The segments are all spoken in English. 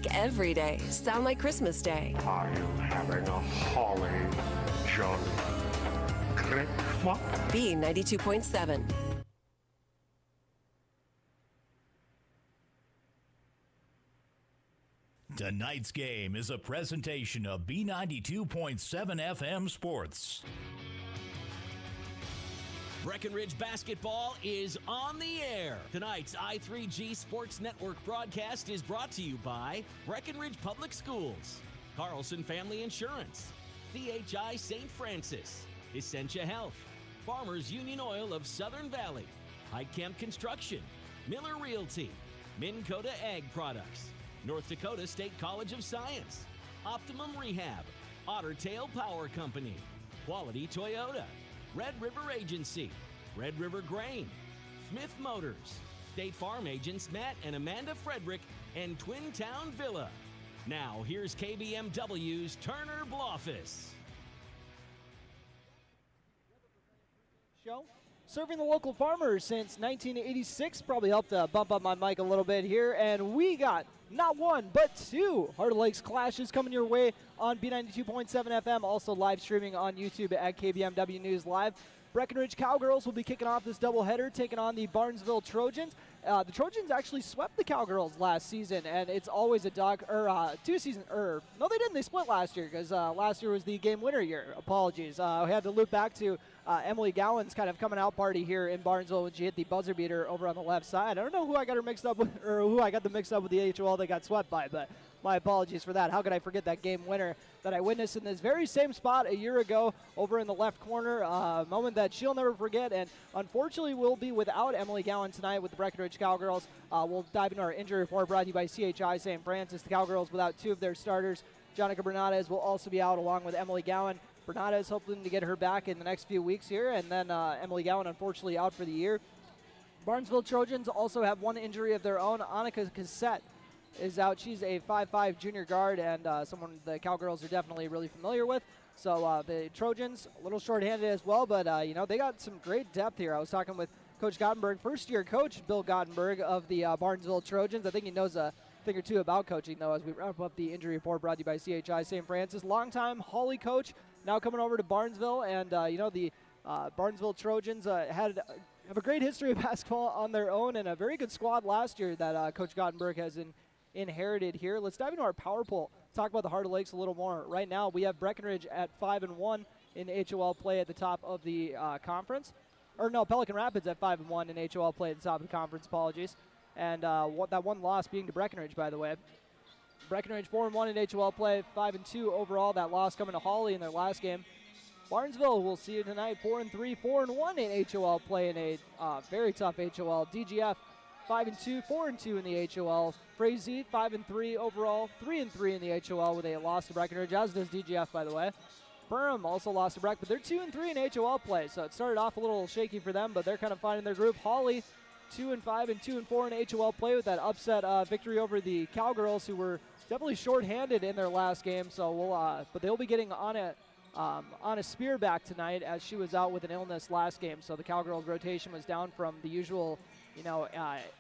Make every day sound like Christmas Day. Are you having a holly jolly Christmas? B92.7. Tonight's game is a presentation of B92.7 FM Sports. Breckenridge basketball is on the air. Tonight's I3G Sports Network broadcast is brought to you by Breckenridge Public Schools, Carlson Family Insurance, CHI St. Francis, Essentia Health, Farmers Union Oil of Southern Valley, Heitkamp Construction, Miller Realty, Minn Kota Ag Products, North Dakota State College of Science, Optimum Rehab, Otter Tail Power Company, Quality Toyota, Red River Agency, Red River Grain, Smith Motors, State Farm agents Matt and Amanda Frederick, and Twin Town Villa. Now, here's KBMW's Turner Blofus. Show. Serving the local farmers since 1986. Probably helped bump up my mic a little bit here. And we got not one, but two Heart of Lakes clashes coming your way on B92.7 FM. Also live streaming on YouTube at KBMW News Live. Breckenridge Cowgirls will be kicking off this doubleheader, taking on the Barnesville Trojans. The Trojans actually swept the Cowgirls last season, and it's always a no, they didn't. They split last year because last year was the game winner year. Apologies. We had to loop back to Emily Gowan's kind of coming out party here in Barnesville when she hit the buzzer beater over on the left side. I don't know who I got her mixed up with, or who I got them mixed up with the HOL they got swept by, but my apologies for that. How could I forget that game winner that I witnessed in this very same spot a year ago over in the left corner? A moment that she'll never forget, and unfortunately we'll be without Emily Gowan tonight with the Breckenridge Cowgirls. We'll dive into our injury report brought to you by CHI St. Francis. The Cowgirls without two of their starters. Jonica Bernades will also be out along with Emily Gowan. Bernades hoping to get her back in the next few weeks here, and then Emily Gowan unfortunately out for the year. Barnesville Trojans also have one injury of their own. Annika Cassette is out. She's a 5'5" junior guard and someone the Cowgirls are definitely really familiar with. So the Trojans a little short-handed as well, but they got some great depth here. I was talking with Coach Gottenberg, first-year coach Bill Gottenberg of the Barnesville Trojans. I think he knows a thing or two about coaching, though, as we wrap up the injury report brought to you by CHI St. Francis. Longtime Holly coach, now coming over to Barnesville, and the Barnesville Trojans have a great history of basketball on their own and a very good squad last year that Coach Gottenberg has inherited here. Let's dive into our power poll. Talk about the Heart of Lakes a little more. Right now, we have Breckenridge at 5-1 in HOL play at the top of the conference. Pelican Rapids at 5-1 in HOL play at the top of the conference. Apologies. And that one loss being to Breckenridge, by the way. Breckenridge 4-1 in HOL play, 5-2 overall. That loss coming to Hawley in their last game. Barnesville, we'll see you tonight, 4-3, 4-1 in HOL play in a very tough HOL. DGF 5-2, 4-2 in the HOL. Frazee 5-3 overall, 3-3 in the HOL with a loss to Breckenridge, as does DGF, by the way. Burham also lost to Breck, but they're 2-3 in HOL play, so it started off a little shaky for them, but they're kind of finding their group. Hawley 2-5 and 2-4 in HOL play with that upset victory over the Cowgirls, who were definitely short-handed in their last game. So but they'll be getting on a Spear back tonight, as she was out with an illness last game. So the Cowgirls rotation was down from the usual,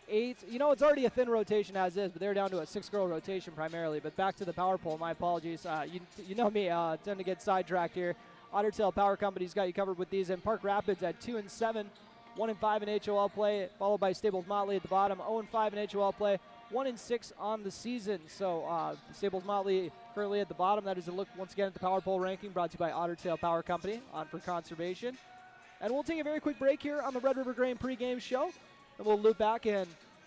8. It's already a thin rotation as is, but they're down to a 6-girl rotation primarily. But back to the power poll. My apologies. You know me, tend to get sidetracked here. Otter Tail Power Company's got you covered with these. And Park Rapids at 2-7, 1-5 in HOL play, followed by Stables Motley at the bottom, 0-5 in HOL play, 1-6 on the season. So Stables Motley currently at the bottom. That is a look once again at the power poll ranking brought to you by Otter Tail Power Company on for conservation. And we'll take a very quick break here on the Red River Grain pregame show. And we'll loop back and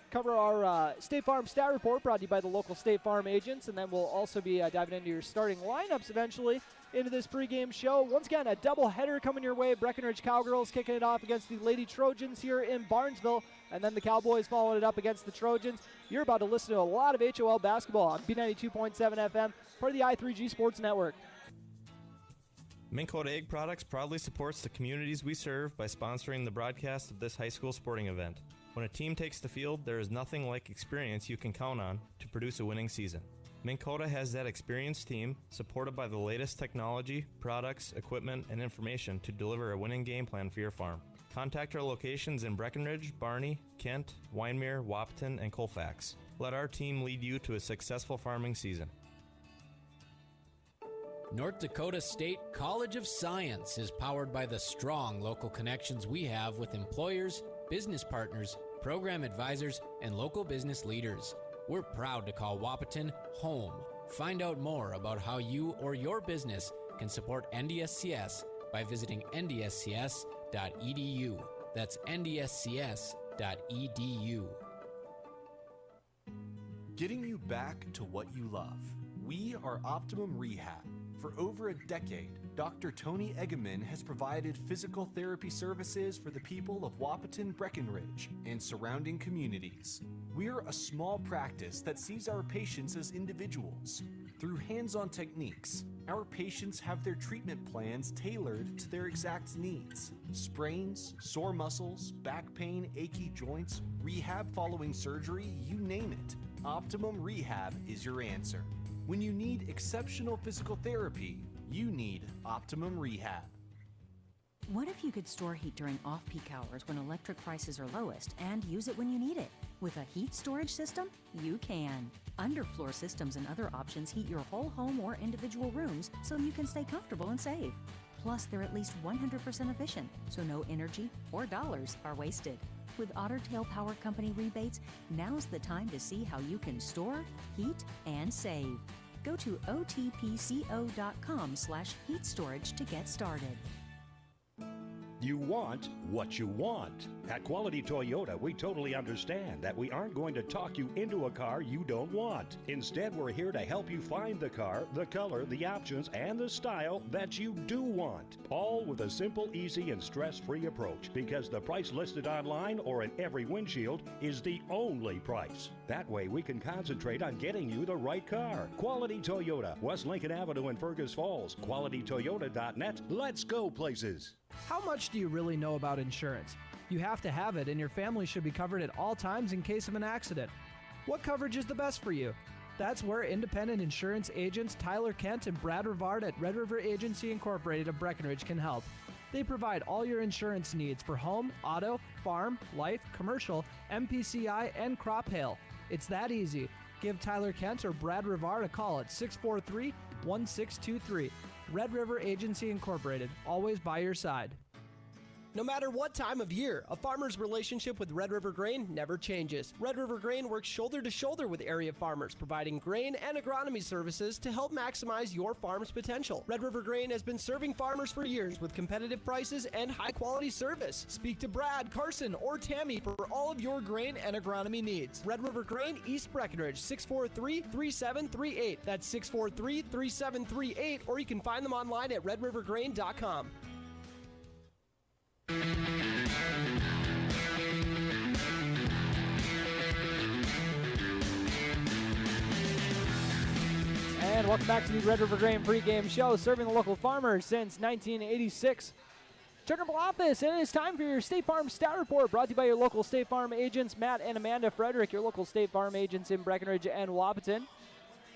cover our State Farm stat report brought to you by the local State Farm agents. And then we'll also be diving into your starting lineups eventually into this pregame show. Once again, a doubleheader coming your way. Breckenridge Cowgirls kicking it off against the Lady Trojans here in Barnesville. And then the Cowboys following it up against the Trojans. You're about to listen to a lot of HOL basketball on B92.7 FM, part of the I3G Sports Network. Minn Kota Ag Products proudly supports the communities we serve by sponsoring the broadcast of this high school sporting event. When a team takes the field, there is nothing like experience you can count on to produce a winning season. Minn Kota has that experienced team, supported by the latest technology, products, equipment, and information to deliver a winning game plan for your farm. Contact our locations in Breckenridge, Barney, Kent, Wyndmere, Wahpeton, and Colfax. Let our team lead you to a successful farming season. North Dakota State College of Science is powered by the strong local connections we have with employers, business partners, program advisors, and local business leaders. We're proud to call Wahpeton home. Find out more about how you or your business can support NDSCS by visiting ndscs.edu. That's ndscs.edu. Getting you back to what you love. We are Optimum Rehab. For over a decade, Dr. Tony Eggeman has provided physical therapy services for the people of Wahpeton, Breckenridge, and surrounding communities. We're a small practice that sees our patients as individuals. Through hands-on techniques, our patients have their treatment plans tailored to their exact needs. Sprains, sore muscles, back pain, achy joints, rehab following surgery, you name it. Optimum Rehab is your answer. When you need exceptional physical therapy, you need Optimum Rehab. What if you could store heat during off-peak hours when electric prices are lowest and use it when you need it? With a heat storage system, you can. Underfloor systems and other options heat your whole home or individual rooms so you can stay comfortable and save. Plus, they're at least 100% efficient, so no energy or dollars are wasted. With Otter Tail Power Company rebates, now's the time to see how you can store, heat, and save. Go to otpco.com/heat storage to get started. You want what you want. At Quality Toyota, we totally understand that we aren't going to talk you into a car you don't want. Instead, we're here to help you find the car, the color, the options, and the style that you do want. All with a simple, easy, and stress-free approach, because the price listed online or in every windshield is the only price. That way, we can concentrate on getting you the right car. Quality Toyota, West Lincoln Avenue in Fergus Falls. QualityToyota.net. Let's go places. How much do you really know about insurance? You have to have it, and your family should be covered at all times in case of an accident. What coverage is the best for you? That's where independent insurance agents Tyler Kent and Brad Rivard at Red River Agency Incorporated of Breckenridge can help. They provide all your insurance needs for home, auto, farm, life, commercial, MPCI, and crop hail. It's that easy. Give Tyler Kent or Brad Rivard a call at 643-1623. Red River Agency Incorporated, always by your side. No matter what time of year, a farmer's relationship with Red River Grain never changes. Red River Grain works shoulder to shoulder with area farmers, providing grain and agronomy services to help maximize your farm's potential. Red River Grain has been serving farmers for years with competitive prices and high-quality service. Speak to Brad, Carson, or Tammy for all of your grain and agronomy needs. Red River Grain, East Breckenridge, 643-3738. That's 643-3738, or you can find them online at redrivergrain.com. And welcome back to the Red River Grain pregame show, serving the local farmers since 1986. Checkerville office, and it's time for your State Farm Stat Report, brought to you by your local State Farm agents, Matt and Amanda Frederick, your local State Farm agents in Breckenridge and Wahpeton.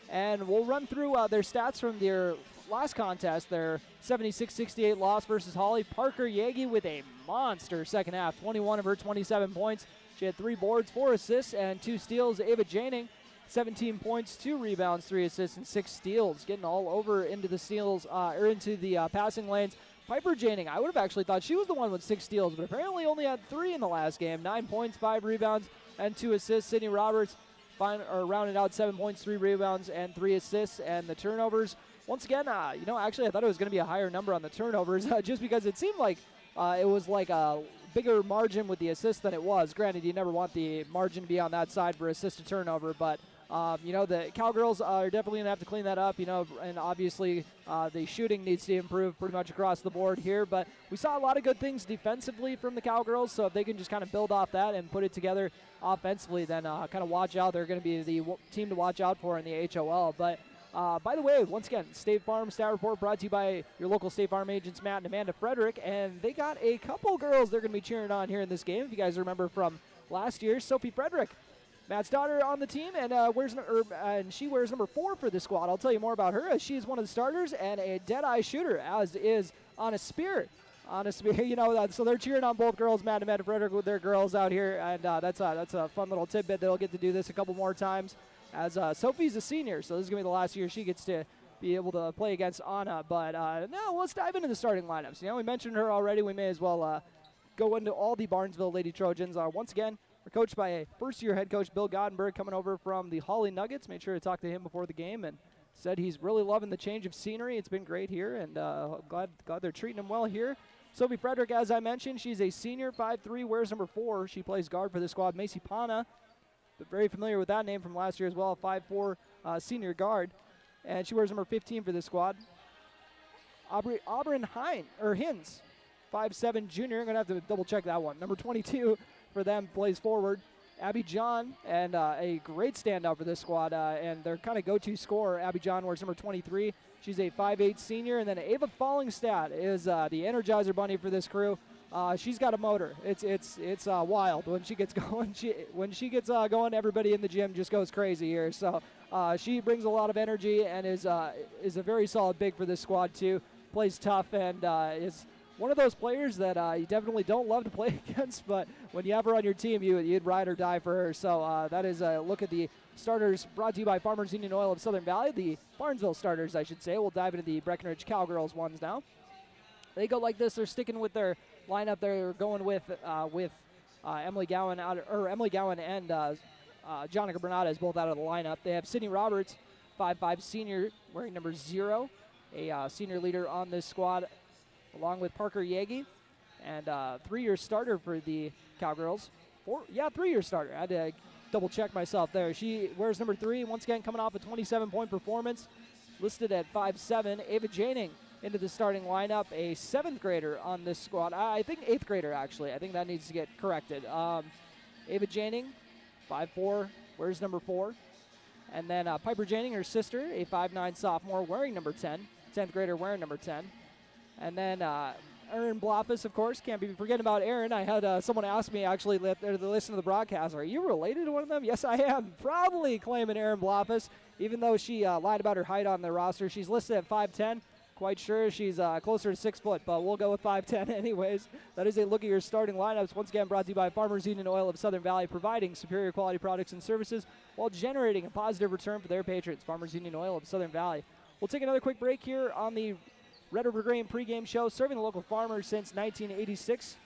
And we'll run through their stats from their last contest, their 76-68 loss versus Holly. Parker Yagi with a monster second half, 21 of her 27 points. She had 3 boards, 4 assists, and 2 steals. Ava Janing, 17 points, 2 rebounds, 3 assists, and 6 steals, getting all over into the steals, or into the passing lanes. Piper Janing, I would have actually thought she was the one with 6 steals, but apparently only had 3 in the last game. 9 points, 5 rebounds, and 2 assists. Sydney Roberts rounded out 7 points, 3 rebounds, and 3 assists. And the turnovers, once again, actually I thought it was going to be a higher number on the turnovers, just because it seemed like it was like a bigger margin with the assists than it was. Granted, you never want the margin to be on that side for assist to turnover, but the Cowgirls are definitely going to have to clean that up, and obviously the shooting needs to improve pretty much across the board here. But we saw a lot of good things defensively from the Cowgirls, so if they can just kind of build off that and put it together offensively, then kind of watch out. They're going to be the team to watch out for in the HOL. But by the way, once again, State Farm Stat Report brought to you by your local State Farm agents, Matt and Amanda Frederick, and they got a couple girls they're going to be cheering on here in this game. If you guys remember from last year, Sophie Frederick, Matt's daughter, on the team, and she wears number 4 for the squad. I'll tell you more about her, as she is one of the starters and a dead-eye shooter, as is Anna Spear. Honestly, so they're cheering on both girls, Matt and Frederick, with their girls out here, and that's a fun little tidbit. They'll get to do this a couple more times, as Sophie's a senior, so this is going to be the last year she gets to be able to play against Anna. But now let's dive into the starting lineups. We mentioned her already. We may as well go into all the Barnesville Lady Trojans. Once again, we're coached by a first-year head coach, Bill Goddenberg, coming over from the Holly Nuggets. Made sure to talk to him before the game and said he's really loving the change of scenery. It's been great here, and glad they're treating him well here. Sophie Frederick, as I mentioned, she's a senior, 5'3", wears number 4. She plays guard for the squad. Macy Pana, but very familiar with that name from last year as well, 5'4", senior guard. And she wears number 15 for this squad. Auburn Hines, 5'7", junior. I'm going to have to double-check that one. Number 22 for them, plays forward. Abby John, and a great standout for this squad, and their kind of go-to scorer. Abby John wears number 23. She's a 5'8" senior. And then Ava Fallingstad is the Energizer Bunny for this crew. She's got a motor. It's wild when she gets going. When she gets going, everybody in the gym just goes crazy here. So she brings a lot of energy and is a very solid big for this squad too. Plays tough and is one of those players that you definitely don't love to play against, but when you have her on your team, you'd ride or die for her. So that is a look at the starters brought to you by Farmers Union Oil of Southern Valley. The Barnesville starters, I should say. We'll dive into the Breckenridge Cowgirls ones now. They go like this. They're sticking with their lineup. They're going with Emily Gowan and Jonica Bernades both out of the lineup. They have Sydney Roberts, 5'5" senior, wearing number 0, a senior leader on this squad, along with Parker Yagi, and 3-year starter for the Cowgirls. 3-year starter. I had to double check myself there. She wears number 3, once again coming off a 27-point performance, listed at 5'7". Ava Janing into the starting lineup, a 7th grader on this squad. I think 8th grader, actually. I think that needs to get corrected. Ava Janing, 5'4", wears number 4. And then Piper Janing, her sister, a 5'9" sophomore, wearing number 10. 10th grader wearing number 10. And then Erin Bloffus, of course. Can't be forgetting about Erin. I had someone ask me, actually, they listen to the broadcast, are you related to one of them? Yes, I am. Proudly claiming Erin Bloffus, even though she lied about her height on the roster. She's listed at 5'10". Quite sure she's closer to 6 foot, but we'll go with 5'10" anyways. That is a look at your starting lineups. Once again, brought to you by Farmers Union Oil of Southern Valley, providing superior quality products and services while generating a positive return for their patrons. Farmers Union Oil of Southern Valley. We'll take another quick break here on the Red River Grain pregame show, serving the local farmers since 1986.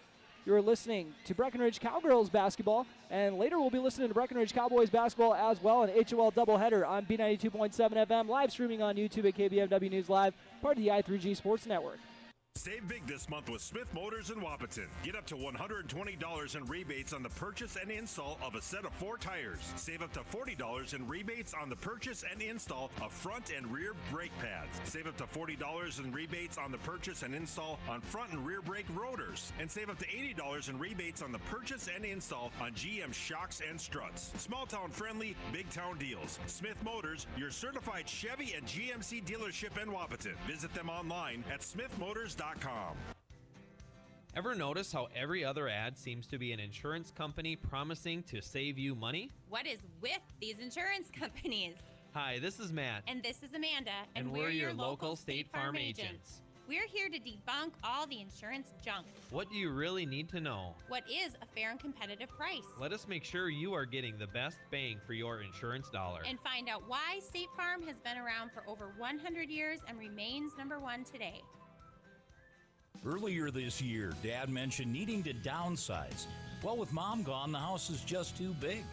You're listening to Breckenridge Cowgirls basketball, and later we'll be listening to Breckenridge Cowboys basketball as well, an HOL doubleheader on B92.7 FM, live streaming on YouTube at KBMW News Live, part of the I3G Sports Network. Save big this month with Smith Motors in Wapaton. Get up to $120 in rebates on the purchase and install of a set of 4 tires. Save up to $40 in rebates on the purchase and install of front and rear brake pads. Save up to $40 in rebates on the purchase and install on front and rear brake rotors. And save up to $80 in rebates on the purchase and install on GM shocks and struts. Small town friendly, big town deals. Smith Motors, your certified Chevy and GMC dealership in Wapaton. Visit them online at smithmotors.com. Ever notice how every other ad seems to be an insurance company promising to save you money? What is with these insurance companies? Hi, this is Matt. And this is Amanda. And we're your local State Farm agents. We're here to debunk all the insurance junk. What do you really need to know? What is a fair and competitive price? Let us make sure you are getting the best bang for your insurance dollar. And find out why State Farm has been around for over 100 years and remains number 1 today. Earlier this year, Dad mentioned needing to downsize. Well, with Mom gone, the house is just too big.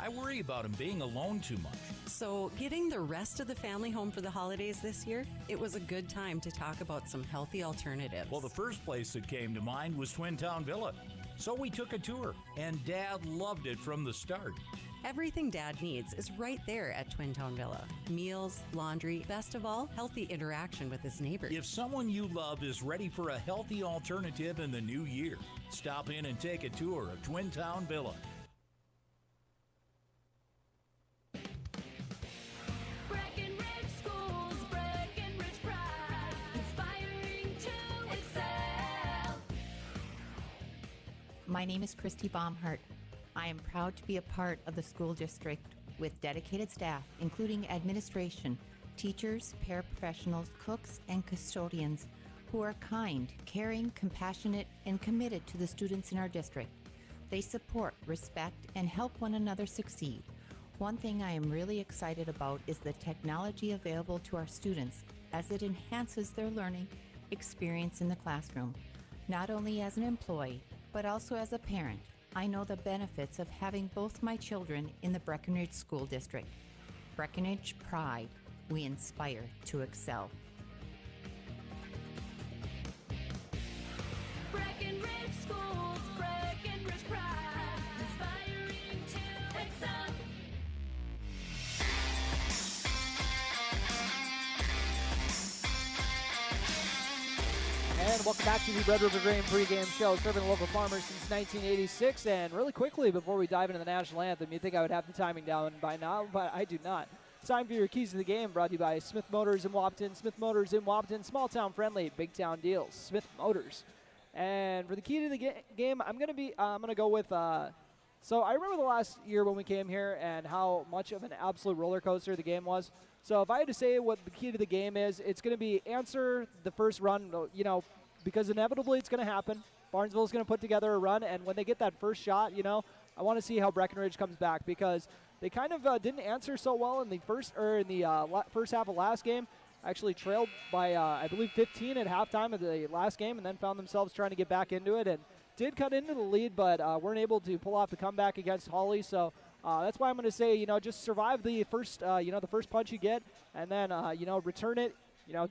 I worry about him being alone too much. So, getting the rest of the family home for the holidays this year, it was a good time to talk about some healthy alternatives. Well, the first place that came to mind was Twin Town Villa. So we took a tour, and Dad loved it from the start. Everything Dad needs is right there at Twin Town Villa. Meals, laundry, best of all, healthy interaction with his neighbors. If someone you love is ready for a healthy alternative in the new year, stop in and take a tour of Twin Town Villa. Breckenridge Schools, Breckenridge Pride, inspiring to excel. My name is Christy Baumhart. I am proud to be a part of the school district with dedicated staff, including administration, teachers, paraprofessionals, cooks, and custodians who are kind, caring, compassionate, and committed to the students in our district. They support, respect, and help one another succeed. One thing I am really excited about is the technology available to our students as it enhances their learning experience in the classroom. Not only as an employee, but also as a parent, I know the benefits of having both my children in the Breckenridge School District. Breckenridge Pride. We inspire to excel. Breckenridge Schools, Breckenridge Pride, inspiring to excel. And welcome back to the Red River Grain pregame show, serving local farmers since 1986. And really quickly, before we dive into the national anthem, you'd think I would have the timing down by now, but I do not. It's time for your keys to the game, brought to you by Smith Motors in Wahpeton. Smith Motors in Wahpeton, small town friendly, big town deals. Smith Motors. And for the key to the game, I'm gonna go with. So I remember the last year when we came here and how much of an absolute roller coaster the game was. So if I had to say what the key to the game is, it's going to be answer the first run, because inevitably it's going to happen. Barnesville is going to put together a run, and when they get that first shot, I want to see how Breckenridge comes back, because they kind of didn't answer so well in the first half of last game. Actually trailed by, I believe, 15 at halftime of the last game, and then found themselves trying to get back into it, and did cut into the lead, but weren't able to pull off the comeback against Hawley. So that's why I'm going to say, just survive the first, the first punch you get, and then, return it,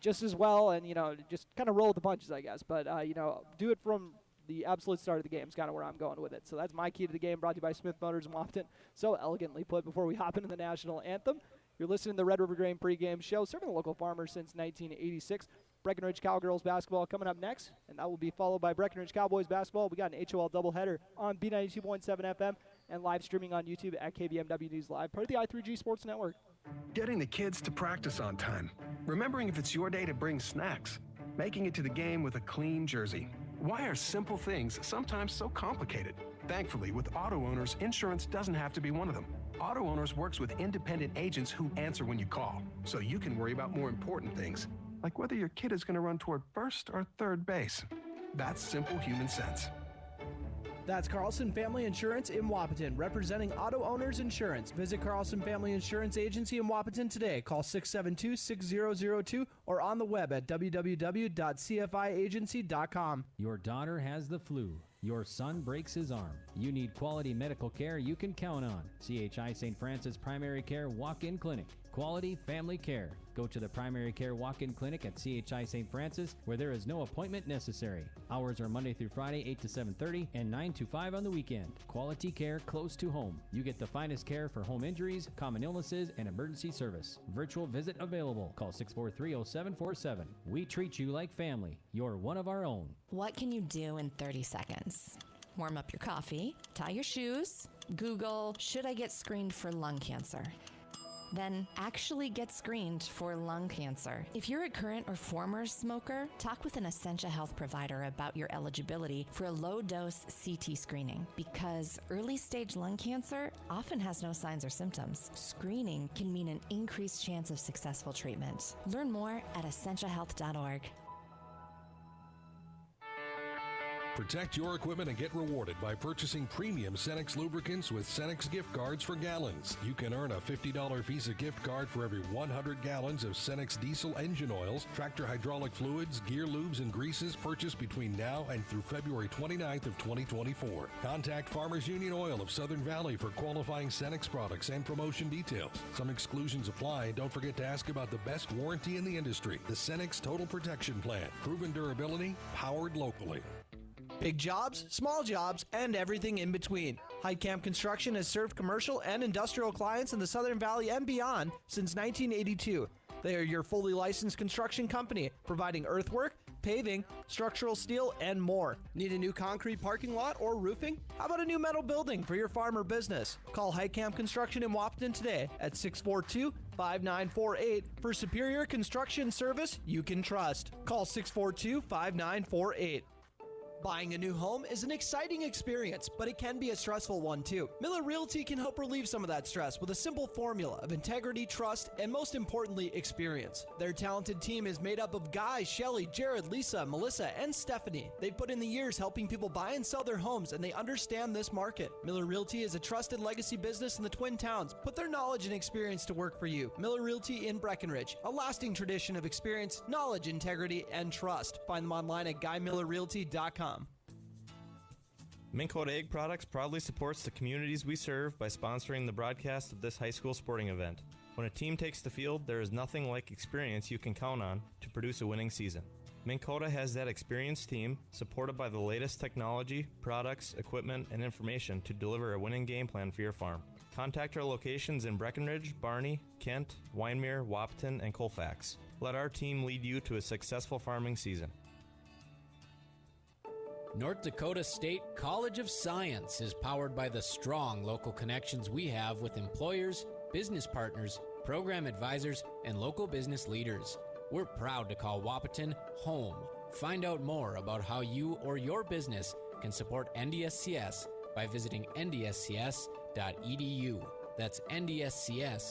just as well, and, just kind of roll with the punches, I guess. But, do it from the absolute start of the game is kind of where I'm going with it. So that's my key to the game, brought to you by Smith Motors in Wahpeton. So elegantly put before we hop into the national anthem. You're listening to the Red River Grain pregame show, serving the local farmers since 1986. Breckenridge Cowgirls basketball coming up next, and that will be followed by Breckenridge Cowboys basketball. We got an HOL doubleheader on B92.7 FM and live streaming on YouTube at KBMW News Live, part of the I3G Sports Network. Getting the kids to practice on time. Remembering if it's your day to bring snacks. Making it to the game with a clean jersey. Why are simple things sometimes so complicated? Thankfully, with auto owners, insurance doesn't have to be one of them. Auto Owners works with independent agents who answer when you call, so you can worry about more important things, like whether your kid is going to run toward first or third base. That's simple human sense. That's Carlson Family Insurance in Wahpeton, representing Auto Owners Insurance. Visit Carlson Family Insurance Agency in Wahpeton today. Call 672-6002 or on the web at www.cfiagency.com. Your daughter has the flu. Your son breaks his arm. You need quality medical care you can count on. CHI St. Francis Primary Care Walk-In Clinic. Quality family care. Go to the Primary Care Walk-In Clinic at CHI St. Francis, where there is no appointment necessary. Hours are Monday through Friday, 8 to 7:30 and 9 to 5 on the weekend. Quality care close to home. You get the finest care for home injuries, common illnesses, and emergency service. Virtual visit available. Call 643-0747. We treat you like family. You're one of our own. What can you do in 30 seconds? Warm up your coffee, tie your shoes, Google, should I get screened for lung cancer? Then actually get screened for lung cancer. If you're a current or former smoker, talk with an Essentia Health provider about your eligibility for a low-dose CT screening, because early-stage lung cancer often has no signs or symptoms. Screening can mean an increased chance of successful treatment. Learn more at essentiahealth.org. Protect your equipment and get rewarded by purchasing premium Cenex lubricants with Cenex gift cards for gallons. You can earn a $50 Visa gift card for every 100 gallons of Cenex diesel engine oils, tractor hydraulic fluids, gear lubes, and greases purchased between now and through February 29th of 2024. Contact Farmers Union Oil of Southern Valley for qualifying Cenex products and promotion details. Some exclusions apply, and don't forget to ask about the best warranty in the industry, the Cenex Total Protection Plan. Proven durability, powered locally. Big jobs, small jobs, and everything in between. Heitkamp Construction has served commercial and industrial clients in the Southern Valley and beyond since 1982. They are your fully licensed construction company, providing earthwork, paving, structural steel, and more. Need a new concrete parking lot or roofing? How about a new metal building for your farm or business? Call Heitkamp Construction in Wahpeton today at 642-5948 for superior construction service you can trust. Call 642-5948. Buying a new home is an exciting experience, but it can be a stressful one too. Miller Realty can help relieve some of that stress with a simple formula of integrity, trust, and most importantly, experience. Their talented team is made up of Guy, Shelly, Jared, Lisa, Melissa, and Stephanie. They've put in the years helping people buy and sell their homes, and they understand this market. Miller Realty is a trusted legacy business in the Twin Towns. Put their knowledge and experience to work for you. Miller Realty in Breckenridge, a lasting tradition of experience, knowledge, integrity, and trust. Find them online at GuyMillerRealty.com. Minn Kota Egg Products proudly supports the communities we serve by sponsoring the broadcast of this high school sporting event. When a team takes the field, there is nothing like experience you can count on to produce a winning season. Minn Kota has that experienced team, supported by the latest technology, products, equipment, and information to deliver a winning game plan for your farm. Contact our locations in Breckenridge, Barney, Kent, Wyndmere, Wahpeton, and Colfax. Let our team lead you to a successful farming season. North Dakota State College of Science is powered by the strong local connections we have with employers, business partners, program advisors, and local business leaders. We're proud to call Wahpeton home. Find out more about how you or your business can support NDSCS by visiting ndscs.edu. That's ndscs.edu.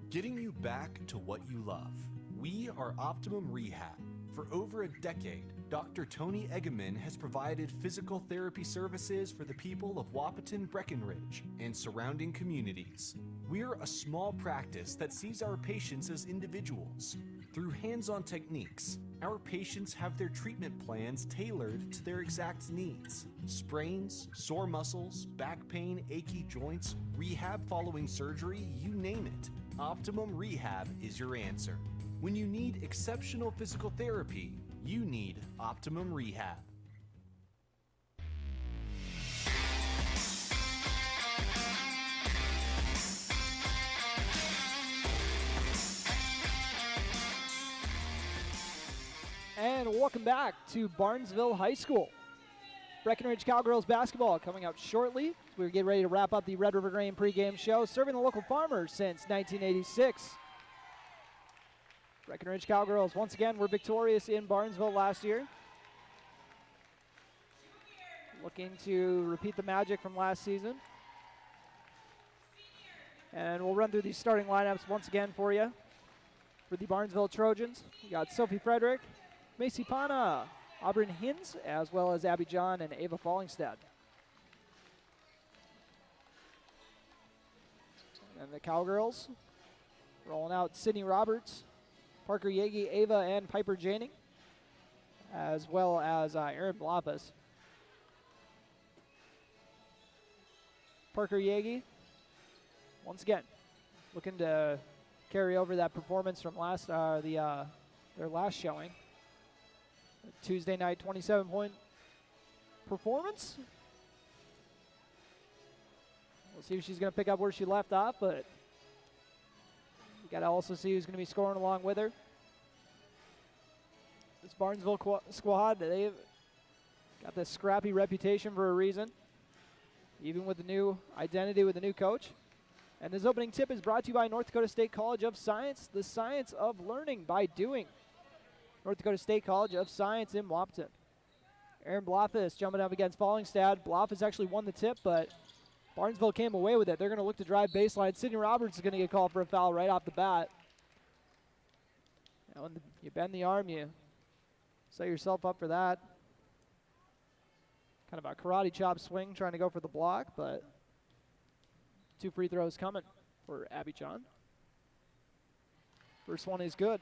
Getting you back to what you love. We are Optimum Rehab. For over a decade, Dr. Tony Egeman has provided physical therapy services for the people of Wahpeton, Breckenridge, and surrounding communities. We're a small practice that sees our patients as individuals. Through hands-on techniques, our patients have their treatment plans tailored to their exact needs. Sprains, sore muscles, back pain, achy joints, rehab following surgery, you name it. Optimum Rehab is your answer. When you need exceptional physical therapy, you need Optimum Rehab. And welcome back to Barnesville High School. Breckenridge Cowgirls basketball coming up shortly. We're getting ready to wrap up the Red River Grain pregame show, serving the local farmers since 1986. Breckenridge Cowgirls, once again, were victorious in Barnesville last year. Looking to repeat the magic from last season. And we'll run through these starting lineups once again for you. For the Barnesville Trojans, we got Sophie Frederick, Macy Pana, Auburn Hins, as well as Abby John and Ava Fallingstead. And the Cowgirls, rolling out Sydney Roberts, Parker Yagi, Ava, and Piper Janing, as well as Aaron Blafus. Parker Yagi, once again, looking to carry over that performance from their last showing. Tuesday night, 27-point performance. We'll see if she's going to pick up where she left off, but we got to also see who's going to be scoring along with her. This Barnesville squad, they've got this scrappy reputation for a reason, even with the new identity with the new coach. And this opening tip is brought to you by North Dakota State College of Science, the science of learning by doing. North Dakota State College of Science in Wahpeton. Aaron Blafus jumping up against Fallingstad. Blafus actually won the tip, but Barnesville came away with it. They're going to look to drive baseline. Sydney Roberts is going to get called for a foul right off the bat. When you bend the arm, you set yourself up for that. Kind of a karate chop swing trying to go for the block, but 2 free throws coming for Abby John. First one is good.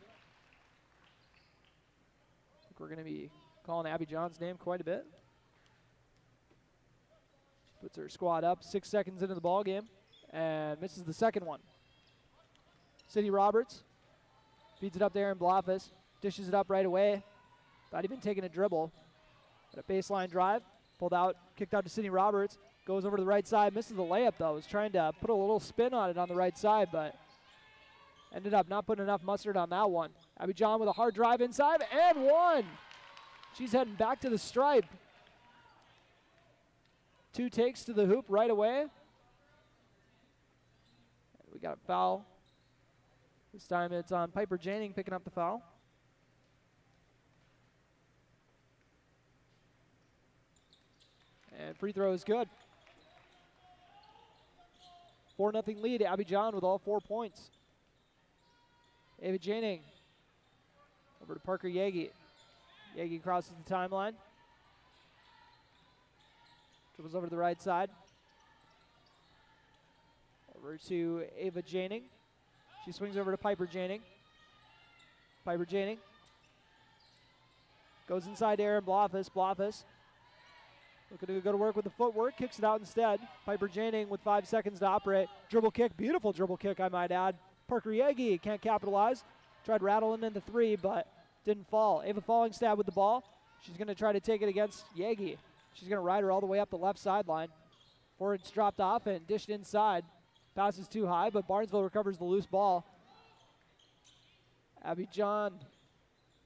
I think we're going to be calling Abby John's name quite a bit. She puts her squad up 6 seconds into the ball game and misses the second one. Sydney Roberts feeds it up there in Blafus, dishes it up right away. Not even taking a dribble. But a baseline drive, pulled out, kicked out to Sydney Roberts. Goes over to the right side, misses the layup though. Was trying to put a little spin on it on the right side, but ended up not putting enough mustard on that one. Abby John with a hard drive inside and one. She's heading back to the stripe. 2 takes to the hoop right away. We got a foul. This time it's on Piper Janing picking up the foul. And free throw is good. 4-0 lead. Abby John with all 4 points. Ava Janing over to Parker Yagi. Yagi crosses the timeline. Dribbles over to the right side. Over to Ava Janing. She swings over to Piper Janing. Piper Janing goes inside to Aaron Blofus. Blofus looking to go to work with the footwork. Kicks it out instead. Piper Janing with 5 seconds to operate. Dribble kick. Beautiful dribble kick, I might add. Parker Yagi can't capitalize. Tried rattling into 3, but didn't fall. Ava Fallingstad with the ball. She's going to try to take it against Yagi. She's going to ride her all the way up the left sideline. Forwards dropped off and dished inside. Pass is too high, but Barnesville recovers the loose ball. Abby John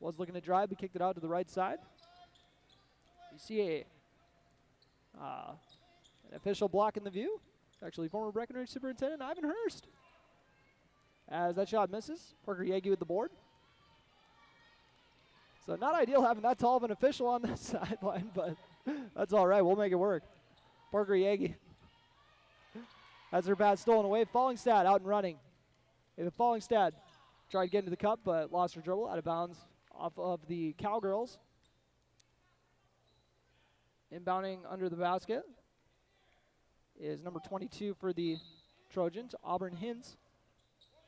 was looking to drive, but kicked it out to the right side. You see an official block in the view. Actually, former Breckenridge Superintendent Ivan Hurst. As that shot misses, Parker Yagi with the board. So not ideal having that tall of an official on the sideline, but that's all right. We'll make it work. Parker Yagi has her bat stolen away. Fallingstad out and running. Ava Fallingstad tried to get into the cup, but lost her dribble out of bounds off of the Cowgirls. Inbounding under the basket is number 22 for the Trojans, Auburn Hintz.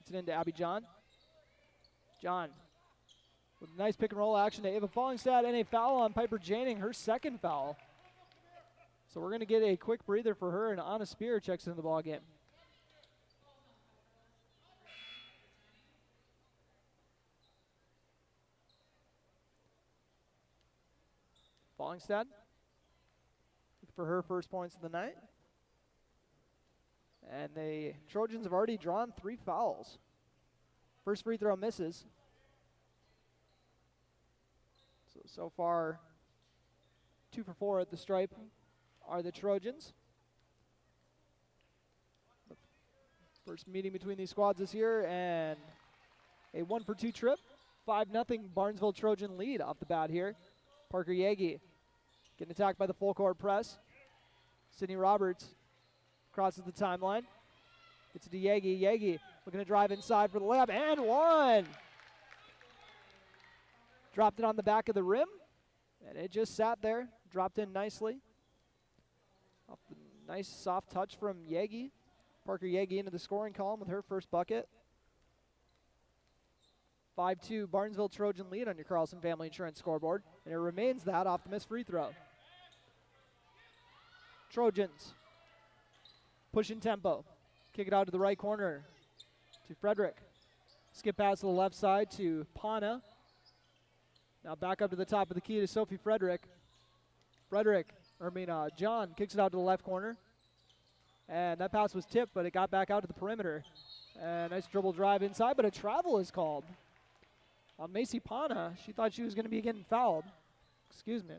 It's it into Abby John. John with a nice pick and roll action to Ava Fallingstad, and a foul on Piper Janing, her second foul. So we're going to get a quick breather for her, and Anna Spear checks into the ball game. Fallingstad for her first points of the night. And the Trojans have already drawn 3 fouls. First free throw misses. So far, 2 for 4 at the stripe are the Trojans. The first meeting between these squads this year, and a 1 for 2 trip. 5-0 Barnesville Trojan lead off the bat here. Parker Yagi getting attacked by the full court press. Sydney Roberts crosses the timeline. Gets it to Yagi. Yagi looking to drive inside for the layup, and one. Dropped it on the back of the rim, and it just sat there. Dropped in nicely. Off the nice soft touch from Yagi. Parker Yagi into the scoring column with her first bucket. 5-2 Barnesville Trojan lead on your Carlson Family Insurance scoreboard, and it remains that off the missed free throw. Trojans pushing tempo. Kick it out to the right corner to Frederick. Skip pass to the left side to Pana. Now back up to the top of the key to Sophie Frederick. John kicks it out to the left corner. And that pass was tipped, but it got back out to the perimeter. And nice dribble drive inside, but a travel is called on Macy Pana. She thought she was going to be getting fouled. Excuse me.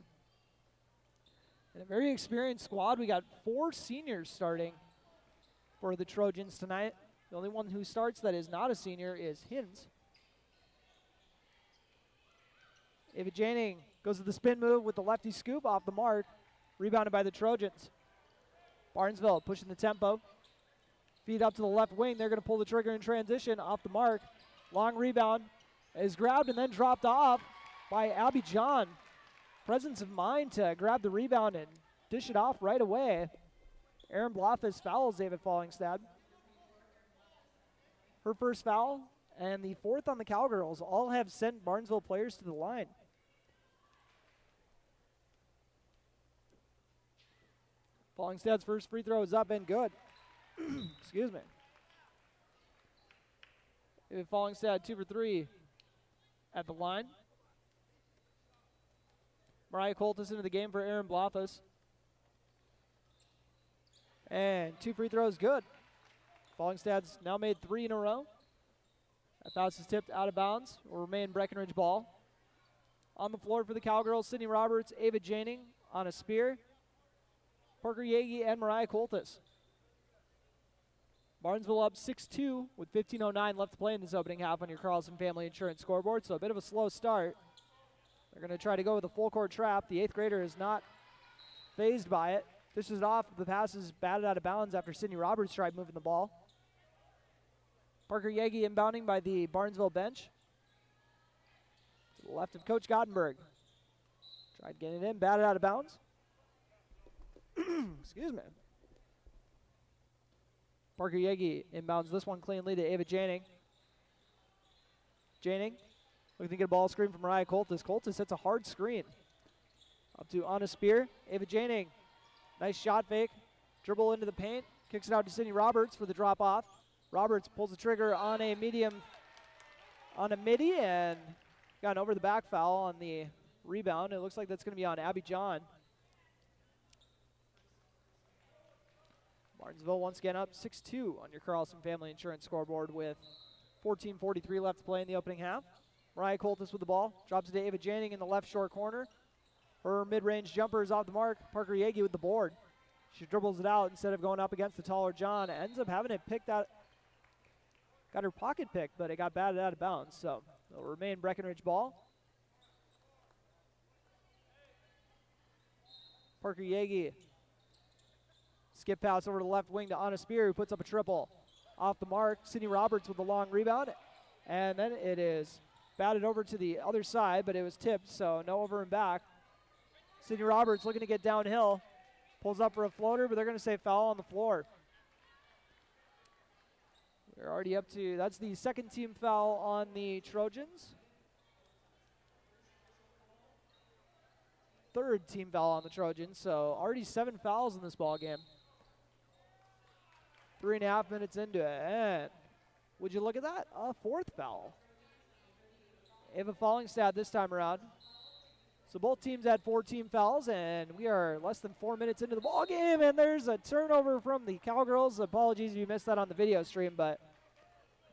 And a very experienced squad. We got 4 seniors starting for the Trojans tonight. The only one who starts that is not a senior is Hintz. Ava Janing goes to the spin move with the lefty scoop off the mark. Rebounded by the Trojans. Barnesville pushing the tempo. Feed up to the left wing. They're going to pull the trigger in transition off the mark. Long rebound is grabbed and then dropped off by Abby John. Presence of mind to grab the rebound and dish it off right away. Aaron Blofus fouls David Fallingstad. Her first foul and the 4th on the Cowgirls. All have sent Barnesville players to the line. Fallingstad's first free throw is up and good. Excuse me. Fallingstad 2 for 3 at the line. Mariah Coltis into the game for Aaron Blofus. And 2 free throws good. Fallingstad's now made 3 in a row. That pass is tipped out of bounds. Will remain Breckenridge ball. On the floor for the Cowgirls, Sydney Roberts, Ava Janing on a spear. Parker Yagi and Mariah Coltis. Barnesville up 6-2 with 15:09 left to play in this opening half on your Carlson Family Insurance scoreboard. So a bit of a slow start. They're going to try to go with a full court trap. The 8th grader is not fazed by it. Dishes it off. The pass is batted out of bounds after Sydney Roberts tried moving the ball. Parker Yagi inbounding by the Barnesville bench. To the left of Coach Gottenberg. Tried getting it in, batted out of bounds. Excuse me. Parker Yagi inbounds this one cleanly to Ava Janing. Janing looking to get a ball screen from Mariah Coltis. Coltis hits a hard screen. Up to Anna Spear. Ava Janing. Nice shot fake. Dribble into the paint. Kicks it out to Sydney Roberts for the drop off. Roberts pulls the trigger on a midi and got an over the back foul on the rebound. It looks like that's going to be on Abby John. Martinsville once again up 6-2 on your Carlson Family Insurance scoreboard with 14:43 left to play in the opening half. Mariah Coltis with the ball. Drops it to Ava Janing in the left short corner. Her mid-range jumper is off the mark. Parker Yagi with the board. She dribbles it out instead of going up against the taller John. Ends up having it picked out. Got her pocket picked, but it got batted out of bounds. So it'll remain Breckenridge ball. Parker Yagi. Skip pass over to the left wing to Anna Spear, who puts up a triple. Off the mark, Sydney Roberts with the long rebound. And then it is batted over to the other side, but it was tipped, so no over and back. Sydney Roberts looking to get downhill. Pulls up for a floater, but they're going to say foul on the floor. We're already up to, that's the second team foul on the Trojans. Third team foul on the Trojans, so already 7 fouls in this ball game. 3.5 minutes into it, and would you look at that? A 4th foul. Ava Fallingstad this time around. So both teams had 4 team fouls, and we are less than 4 minutes into the ball game, and there's a turnover from the Cowgirls. Apologies if you missed that on the video stream, but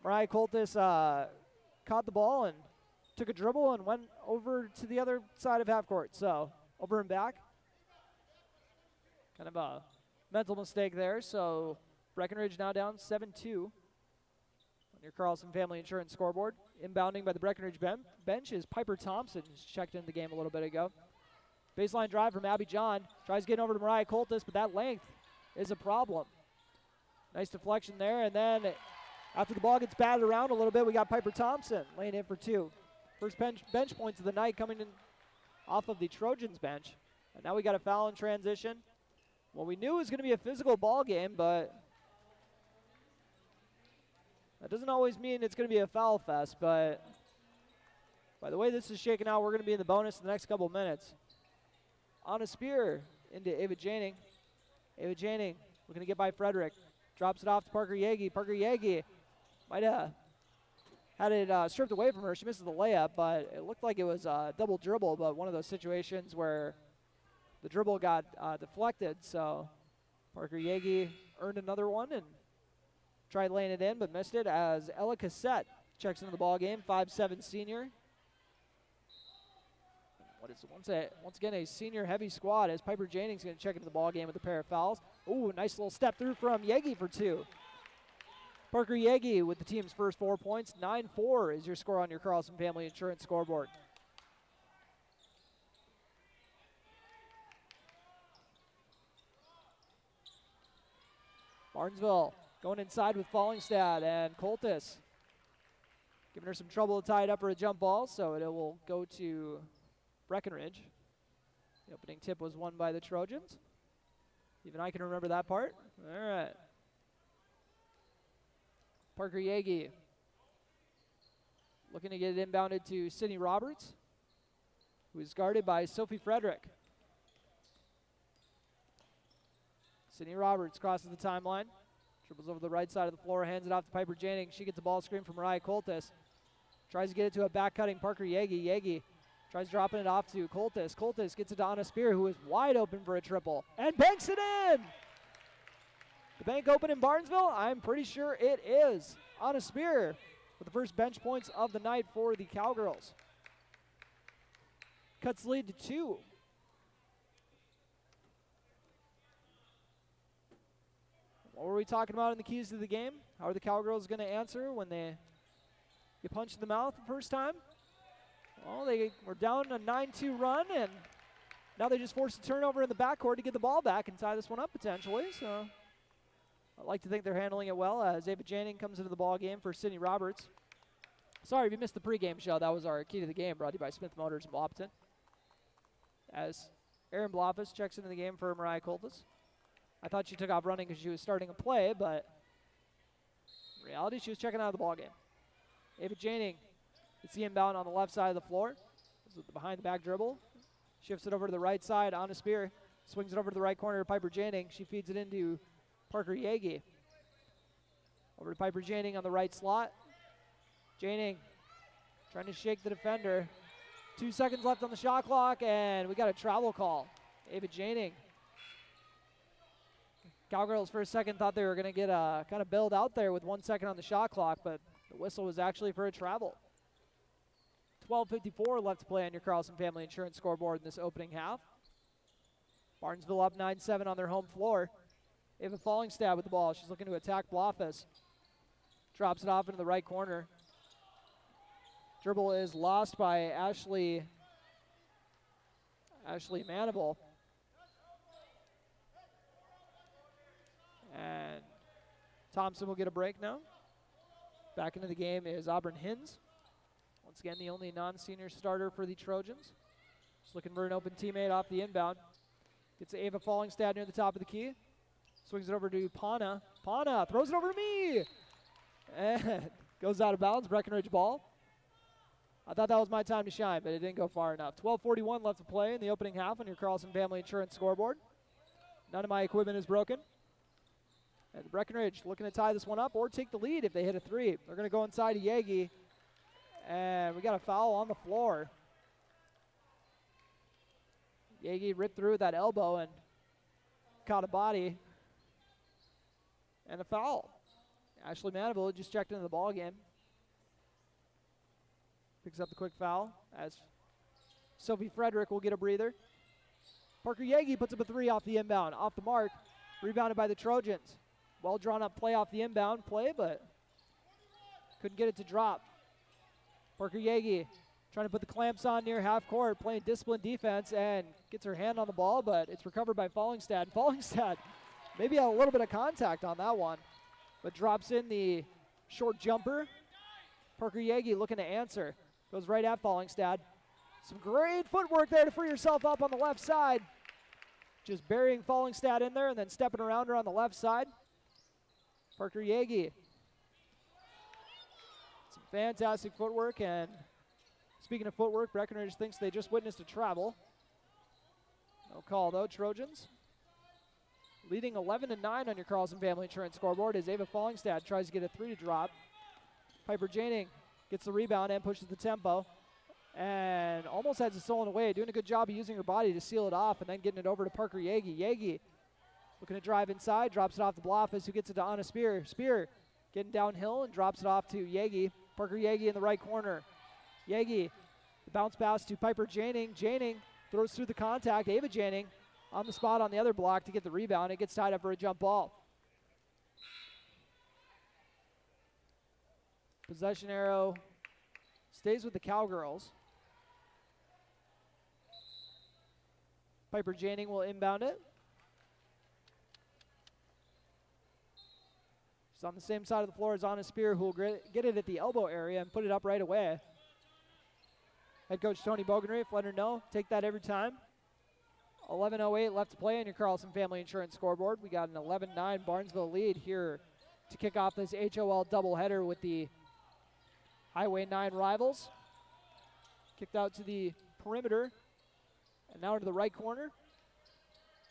Mariah Coltis caught the ball and took a dribble and went over to the other side of half court. So over and back. Kind of a mental mistake there. So Breckenridge now down 7-2 on your Carlson Family Insurance scoreboard. Inbounding by the Breckenridge bench is Piper Thompson, who's checked into the game a little bit ago. Baseline drive from Abby John. Tries getting over to Mariah Coltis, but that length is a problem. Nice deflection there, and then after the ball gets batted around a little bit, we got Piper Thompson laying in for 2. First bench points of the night coming in off of the Trojans bench. And now we got a foul in transition. Well, we knew it was going to be a physical ball game, but that doesn't always mean it's going to be a foul fest. But by the way this is shaking out, we're going to be in the bonus in the next couple minutes. Anna Spear into Ava Janing. Ava Janing looking to get by Frederick. Drops it off to Parker Yagi. Parker Yagi might have had it stripped away from her. She misses the layup, but it looked like it was a double dribble, but one of those situations where the dribble got deflected. So Parker Yagi earned another one and tried laying it in, but missed it as Ella Cassette checks into the ball game, 5'7" senior. What is once again a senior heavy squad as Piper Janing's going to check into the ball game with a pair of fouls. Ooh, nice little step through from Yagi for 2. Parker Yagi with the team's first 4 points. 9-4 is your score on your Carlson Family Insurance scoreboard. Barnesville going inside with Fallingstad and Coltis. Giving her some trouble to tie it up for a jump ball, so it will go to Breckenridge. The opening tip was won by the Trojans. Even I can remember that part. All right. Parker Yagi looking to get it inbounded to Sydney Roberts, who is guarded by Sophie Frederick. Sydney Roberts crosses the timeline, dribbles over the right side of the floor, hands it off to Piper Janing. She gets a ball screen from Mariah Coltis. Tries to get it to a back-cutting Parker Yagi. Yagi tries dropping it off to Coltis. Coltis gets it to Anna Spear, who is wide open for a triple, and banks it in! The bank open in Barnesville? I'm pretty sure it is. Anna Spear with the first bench points of the night for the Cowgirls. Cuts the lead to 2. What were we talking about in the keys to the game? How are the Cowgirls going to answer when they get punched in the mouth the first time? Well, they were down a 9-2 run, and Now they just forced a turnover in the backcourt to get the ball back and tie this one up potentially. So I'd like to think they're handling it well as Ava Janning comes into the ball game for Sydney Roberts. Sorry if you missed the pregame show. That was our key to the game brought to you by Smith Motors in Wapaton. As Erin Blofis checks into the game for Mariah Coltis. I thought she took off running because she was starting a play, but in reality, she was checking out of the ball game. Ava Janning gets the inbound on the left side of the floor. This is the behind the back dribble. Shifts it over to the right side. Anna Spear swings it over to the right corner to Piper Janning. She feeds it into Parker Yagi. Over to Piper Janning on the right slot. Janning trying to shake the defender. 2 seconds left on the shot clock, and we got a travel call. Ava Janning. Cowgirls for a second thought they were going to get a kind of build out there with 1 second on the shot clock, but the whistle was actually for a travel. 12:54 left to play on your Carlson Family Insurance scoreboard in this opening half. Barnesville up 9-7 on their home floor. Ava Fallingstad with the ball. She's looking to attack Blofis. Drops it off into the right corner. Dribble is lost by Ashley Manable. And Thompson will get a break now. Back into the game is Auburn Hins. Once again, the only non-senior starter for the Trojans. Just looking for an open teammate off the inbound. Gets Ava Fallingstad near the top of the key. Swings it over to Pana. Pana throws it over to me. And goes out of bounds. Breckenridge ball. I thought that was my time to shine, but it didn't go far enough. 12:41 left to play in the opening half on your Carlson Family Insurance scoreboard. None of my equipment is broken. And Breckenridge looking to tie this one up or take the lead if they hit a three. They're going to go inside to Yagi. And we got a foul on the floor. Yagi ripped through with that elbow and caught a body. And a foul. Ashley Maniville just checked into the ball game. Picks up the quick foul as Sophie Frederick will get a breather. Parker Yagi puts up a three off the inbound. Off the mark. Rebounded by the Trojans. Well drawn up play off the inbound play, but couldn't get it to drop. Parker Yagi trying to put the clamps on near half court, playing disciplined defense and gets her hand on the ball, but it's recovered by Fallingstad. Fallingstad maybe had a little bit of contact on that one, but drops in the short jumper. Parker Yagi looking to answer. Goes right at Fallingstad. Some great footwork there to free herself up on the left side. Just burying Fallingstad in there and then stepping around her on the left side. Parker Yagi. Some fantastic footwork, and speaking of footwork, Breckenridge thinks they just witnessed a travel. No call though, Trojans. Leading 11-9 on your Carlson Family Insurance scoreboard as Ava Fallingstad tries to get a three to drop. Piper Janning gets the rebound and pushes the tempo. And almost has it stolen away. Doing a good job of using her body to seal it off and then getting it over to Parker Yagi. Yagi looking to drive inside, drops it off to Blofis, who gets it to Anna Spear. Spear getting downhill and drops it off to Yagi. Parker Yagi in the right corner. Yagi, the bounce pass to Piper Janning. Janning throws through the contact. Ava Janning on the spot on the other block to get the rebound. It gets tied up for a jump ball. Possession arrow stays with the Cowgirls. Piper Janning will inbound it. She's on the same side of the floor as Anna Spear, who will get it at the elbow area and put it up right away. Head coach Tony Bogenreef let her know, take that every time. 11:08 left to play on your Carlson Family Insurance scoreboard. We got an 11-9 Barnesville lead here to kick off this HOL doubleheader with the Highway 9 rivals. Kicked out to the perimeter and now into the right corner.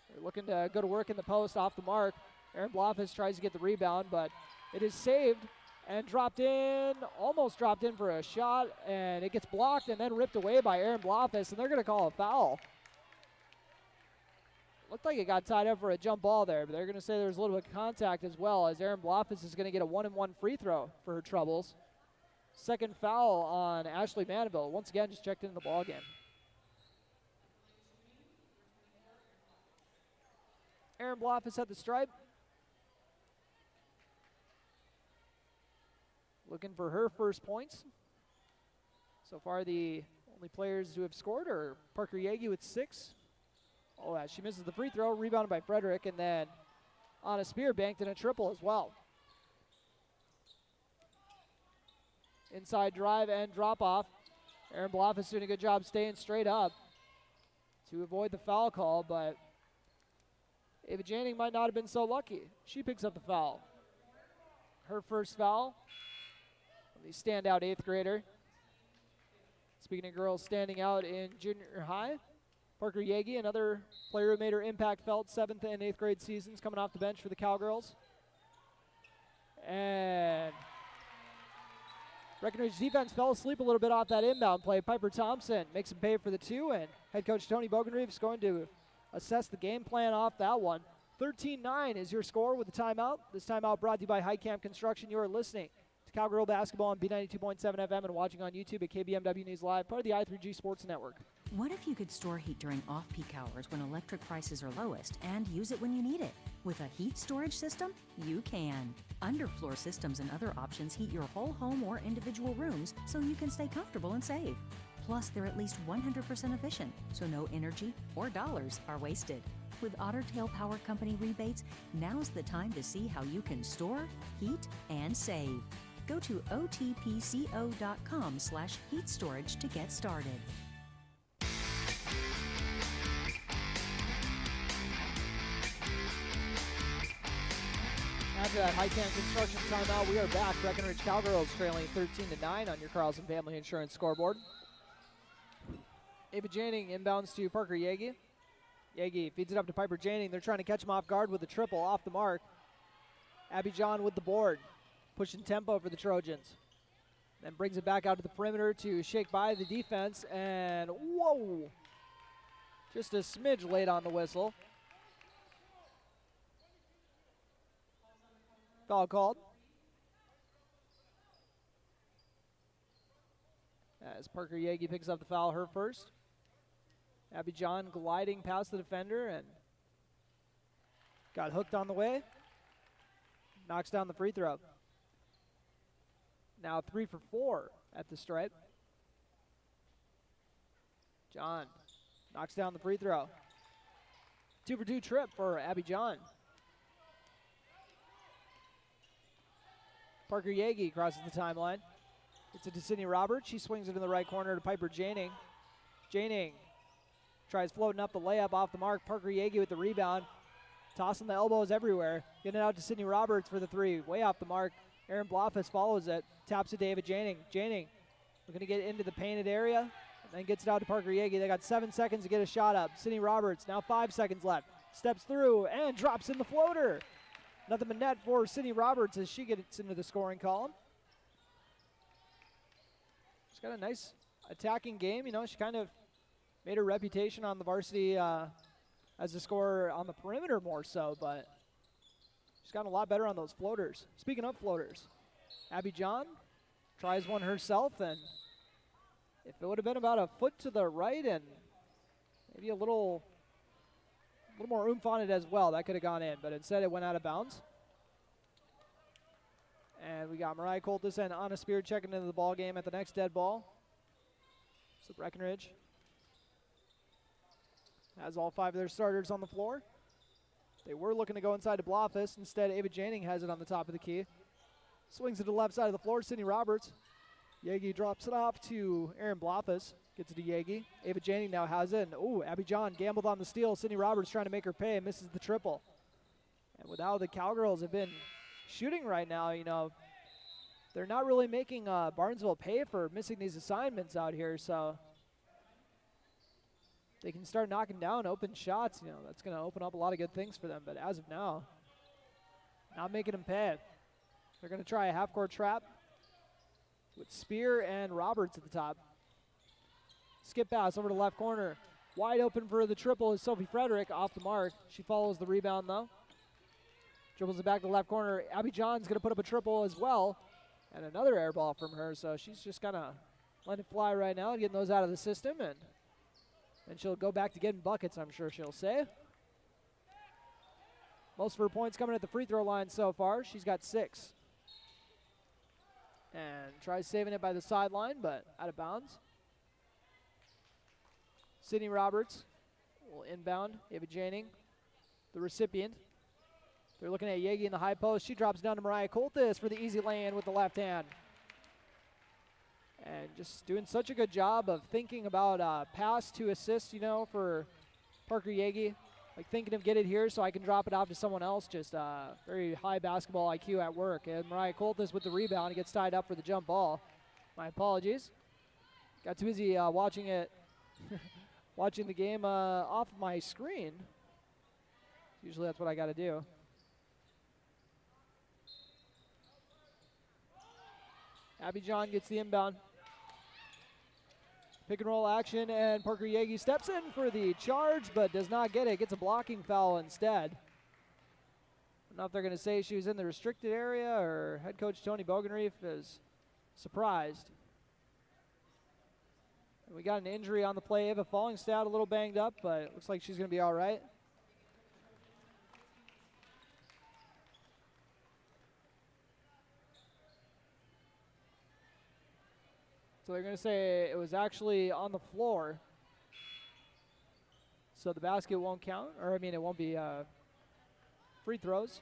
They're looking to go to work in the post off the mark. Erin Blofis tries to get the rebound, but it is saved and dropped in, almost dropped in for a shot, and it gets blocked and then ripped away by Erin Blofis, and they're going to call a foul. Looked like it got tied up for a jump ball there, but they're going to say there was a little bit of contact as well, as Erin Blofis is going to get a 1-and-1 free throw for her troubles. Second foul on Ashley Maniville. Once again, just checked into the ball game. Erin Blofis at the stripe. Looking for her first points. So far, the only players who have scored are Parker Yagi with 6, Oh, she misses the free throw. Rebounded by Frederick, and then on a spear, banked in a triple as well. Inside drive and drop off. Aaron Bloff is doing a good job staying straight up to avoid the foul call, but Ava Janning might not have been so lucky. She picks up the foul. Her first foul. The standout 8th grader. Speaking of girls standing out in junior high, Parker Yagi, another player who made her impact felt 7th and 8th grade seasons, coming off the bench for the Cowgirls. And Breckenridge defense fell asleep a little bit off that inbound play. Piper Thompson makes him pay for the 2, and head coach Tony Bogenreef is going to assess the game plan off that one. 13-9 is your score with the timeout. This timeout brought to you by Heitkamp Construction. You are listening to Cowgirl Basketball on B92.7 FM and watching on YouTube at KBMW News Live, part of the I3G Sports Network. What if you could store heat during off-peak hours when electric prices are lowest and use it when you need it? With a heat storage system, you can. Underfloor systems and other options heat your whole home or individual rooms so you can stay comfortable and save. Plus, they're at least 100% efficient, so no energy or dollars are wasted. With Otter Tail Power Company rebates, now's the time to see how you can store, heat, and save. Go to otpco.com/heat storage to get started. After that Heitkamp Construction timeout, we are back. Breckenridge Cowgirls trailing 13-9 on your Carlson Family Insurance scoreboard. Ava Janning inbounds to Parker Yagi. Yagi feeds it up to Piper Janning. They're trying to catch him off guard with a triple off the mark. Abby John with the board, pushing tempo for the Trojans. Then brings it back out to the perimeter to shake by the defense, and whoa! Just a smidge late on the whistle. Foul called. As Parker Yagi picks up the foul, her first. Abby John gliding past the defender and got hooked on the way. Knocks down the free throw. Now 3 for 4 at the stripe. John knocks down the free throw. 2 for 2 trip for Abby John. Parker Yagi crosses the timeline. It's to Sydney Roberts. She swings it in the right corner to Piper Janning. Janning tries floating up the layup off the mark. Parker Yagi with the rebound. Tossing the elbows everywhere. Getting it out to Sydney Roberts for the 3. Way off the mark. Aaron Bloffus follows it. Taps it to David Janning. Janning looking to get into the painted area. And then gets it out to Parker Yagi. They got 7 seconds to get a shot up. Sydney Roberts, now 5 seconds left. Steps through and drops in the floater. Nothing but net for Sydney Roberts as she gets into the scoring column. She's got a nice attacking game. You know, she kind of made her reputation on the varsity as a scorer on the perimeter more so, but she's gotten a lot better on those floaters. Speaking of floaters, Abby John tries one herself, and if it would have been about a foot to the right and maybe a little more oomph on it as well, that could have gone in, but instead it went out of bounds. And we got Mariah Coltis and Anna Spear checking into the ball game at the next dead ball. So Breckenridge has all 5 of their starters on the floor. They were looking to go inside to Bloffus. Instead, Ava Janning has it on the top of the key. Swings it to the left side of the floor, Sydney Roberts. Yagi drops it off to Aaron Bloffus. Gets it to Yagi. Ava Janning now has it. And, ooh, Abby John gambled on the steal. Sydney Roberts trying to make her pay and misses the triple. And with how the Cowgirls have been shooting right now, you know, they're not really making Barnesville pay for missing these assignments out here. So they can start knocking down open shots. You know, that's going to open up a lot of good things for them. But as of now, not making them pay. They're going to try a half-court trap with Spear and Roberts at the top. Skip pass over to left corner. Wide open for the triple is Sophie Frederick off the mark. She follows the rebound, though. Dribbles it back to the left corner. Abby John's going to put up a triple as well. And another air ball from her, so she's just kind of letting it fly right now and getting those out of the system. And she'll go back to getting buckets, I'm sure she'll say. Most of her points coming at the free throw line so far. She's got 6. And tries saving it by the sideline, but out of bounds. Sydney Roberts will inbound. Ava Janing, the recipient. They're looking at Yegi in the high post. She drops down to Mariah Coltis for the easy lay-in with the left hand. And just doing such a good job of thinking about pass to assist, for Parker Yegi. Like thinking of get it here so I can drop it off to someone else. Just very high basketball IQ at work. And Mariah Coltis with the rebound. He gets tied up for the jump ball. My apologies. Got too busy watching it, watching the game off my screen. Usually that's what I got to do. Abby John gets the inbound. Pick and roll action, and Parker Yegi steps in for the charge, but does not get it. Gets a blocking foul instead. I don't know if they're going to say she was in the restricted area or head coach Tony Bogenreef is surprised. And we got an injury on the play. Ava Fallingstad a little banged up, but it looks like she's going to be all right. So they're going to say it was actually on the floor. So the basket won't count, it won't be free throws.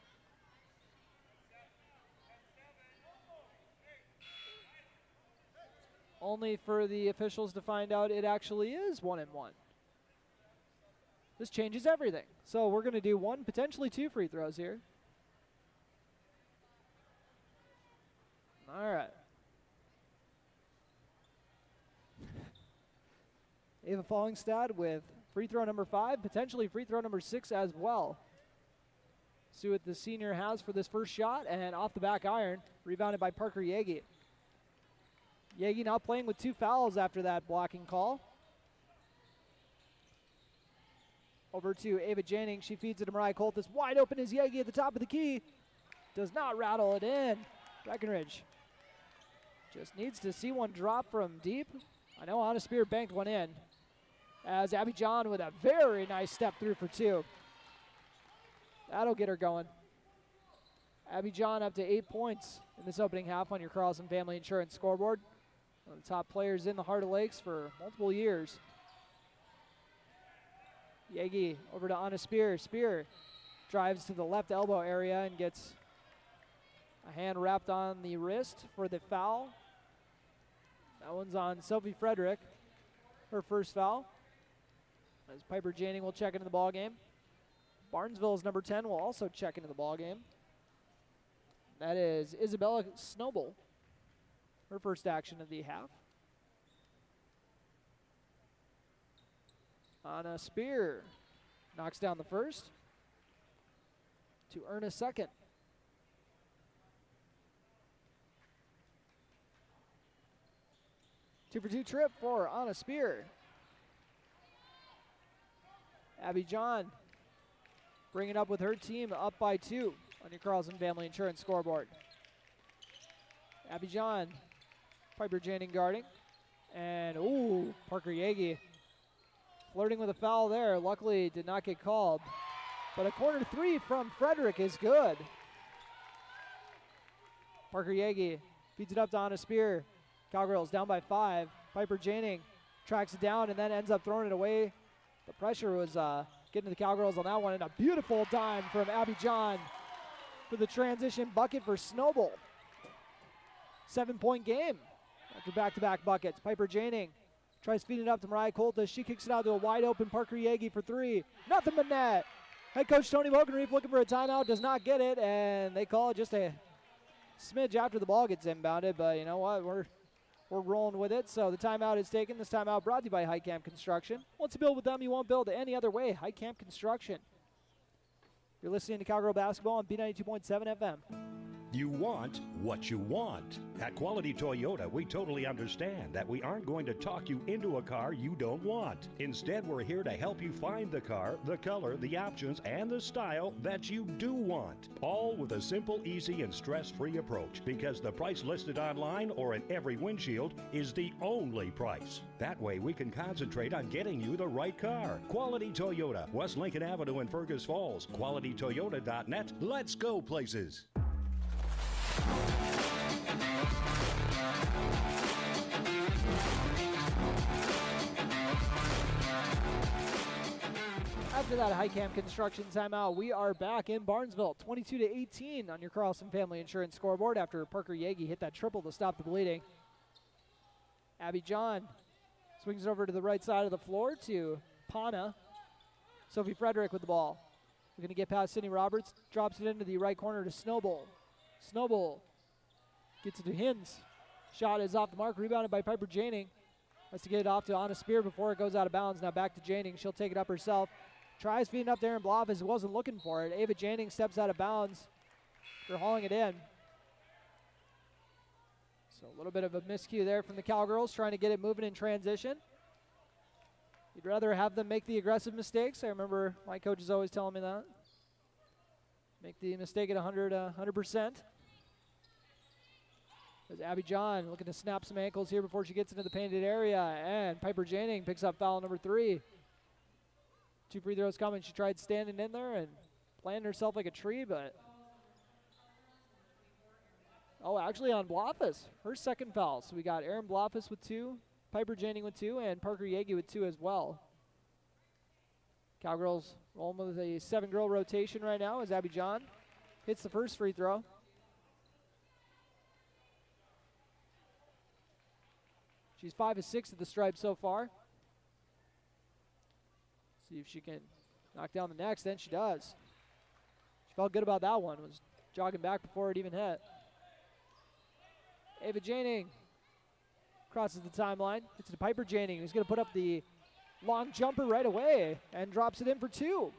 Only for the officials to find out it actually is 1-1. This changes everything. So we're going to do 1, potentially 2 free throws here. All right. Ava Fallingstad with free throw number 5, potentially free throw number 6 as well. See what the senior has for this first shot, and off the back iron, rebounded by Parker Yegi. Yegi now playing with 2 fouls after that blocking call. Over to Ava Janing, she feeds it to Mariah Coltis. Wide open is Yegi at the top of the key. Does not rattle it in. Breckenridge just needs to see one drop from deep. I know Anna Spear banked one in. As Abby John with a very nice step through for 2. That'll get her going. Abby John up to 8 points in this opening half on your Carlson Family Insurance scoreboard. One of the top players in the Heart of Lakes for multiple years. Yegi over to Anna Spear. Spear drives to the left elbow area and gets a hand wrapped on the wrist for the foul. That one's on Sophie Frederick, her first foul. As Piper Janing will check into the ball game. Barnesville's number 10 will also check into the ball game. That is Isabella Snowball, her first action of the half. Anna Spear knocks down the first to earn a second. Two for 2 trip for Anna Spear. Abby John bringing up with her team up by 2 on your Carlson Family Insurance scoreboard. Abby John, Piper Janing guarding. And, Parker Yegi flirting with a foul there. Luckily did not get called. But a corner 3 from Frederick is good. Parker Yegi feeds it up to Anna Spear. Cowgirls down by 5. Piper Janing tracks it down and then ends up throwing it away. The pressure was getting to the Cowgirls on that one, and a beautiful dime from Abby John for the transition bucket for Snowball. 7-point game after back-to-back buckets. Piper Janing tries feeding it up to Mariah Coltis. She kicks it out to a wide-open Parker Yegi for 3. Nothing but net. Head coach Tony Bogenreef looking for a timeout, does not get it, and they call it just a smidge after the ball gets inbounded, but you know what, we're rolling with it. So the timeout is taken. This timeout brought to you by High Camp Construction. Once you build with them, you won't build any other way. High Camp Construction. You're listening to Cowgirl Basketball on B92.7 FM. You want what you want. At Quality Toyota, we totally understand that we aren't going to talk you into a car you don't want. Instead, we're here to help you find the car, the color, the options, and the style that you do want. All with a simple, easy, and stress-free approach, because the price listed online or in every windshield is the only price. That way, we can concentrate on getting you the right car. Quality Toyota, West Lincoln Avenue in Fergus Falls. QualityToyota.net. Let's go places. After that Highcamp Construction timeout, we are back in Barnesville, 22-18 on your Carlson Family Insurance scoreboard after Parker Yagi hit that triple to stop the bleeding. Abby John swings it over to the right side of the floor to Pana. Sophie Frederick with the ball. We're going to get past Sydney Roberts, drops it into the right corner to Snowball. Snowball gets it to Hins. Shot is off the mark, rebounded by Piper Janing. Has to get it off to Anna Spear before it goes out of bounds. Now back to Janing. She'll take it up herself. Tries feeding up there in Bloffis. Wasn't looking for it. Ava Janing steps out of bounds. They're hauling it in. So a little bit of a miscue there from the Cowgirls, trying to get it moving in transition. You'd rather have them make the aggressive mistakes. I remember my coaches always telling me that. Make the mistake at 100%. There's Abby John looking to snap some ankles here before she gets into the painted area. And Piper Janing picks up foul number 3. 2 free throws coming. She tried standing in there and planting herself like a tree, but... Oh, actually on Bloffis, her second foul. So we got Erin Bloffis with 2, Piper Janing with 2, and Parker Yagi with 2 as well. Cowgirls rolling with a 7-girl rotation right now as Abby John hits the first free throw. She's 5 of 6 at the stripe so far. See if she can knock down the next, then she does. She felt good about that one, was jogging back before it even hit. Ava Janing crosses the timeline. It's to Piper Janing, who's going to put up the long jumper right away and drops it in for 2.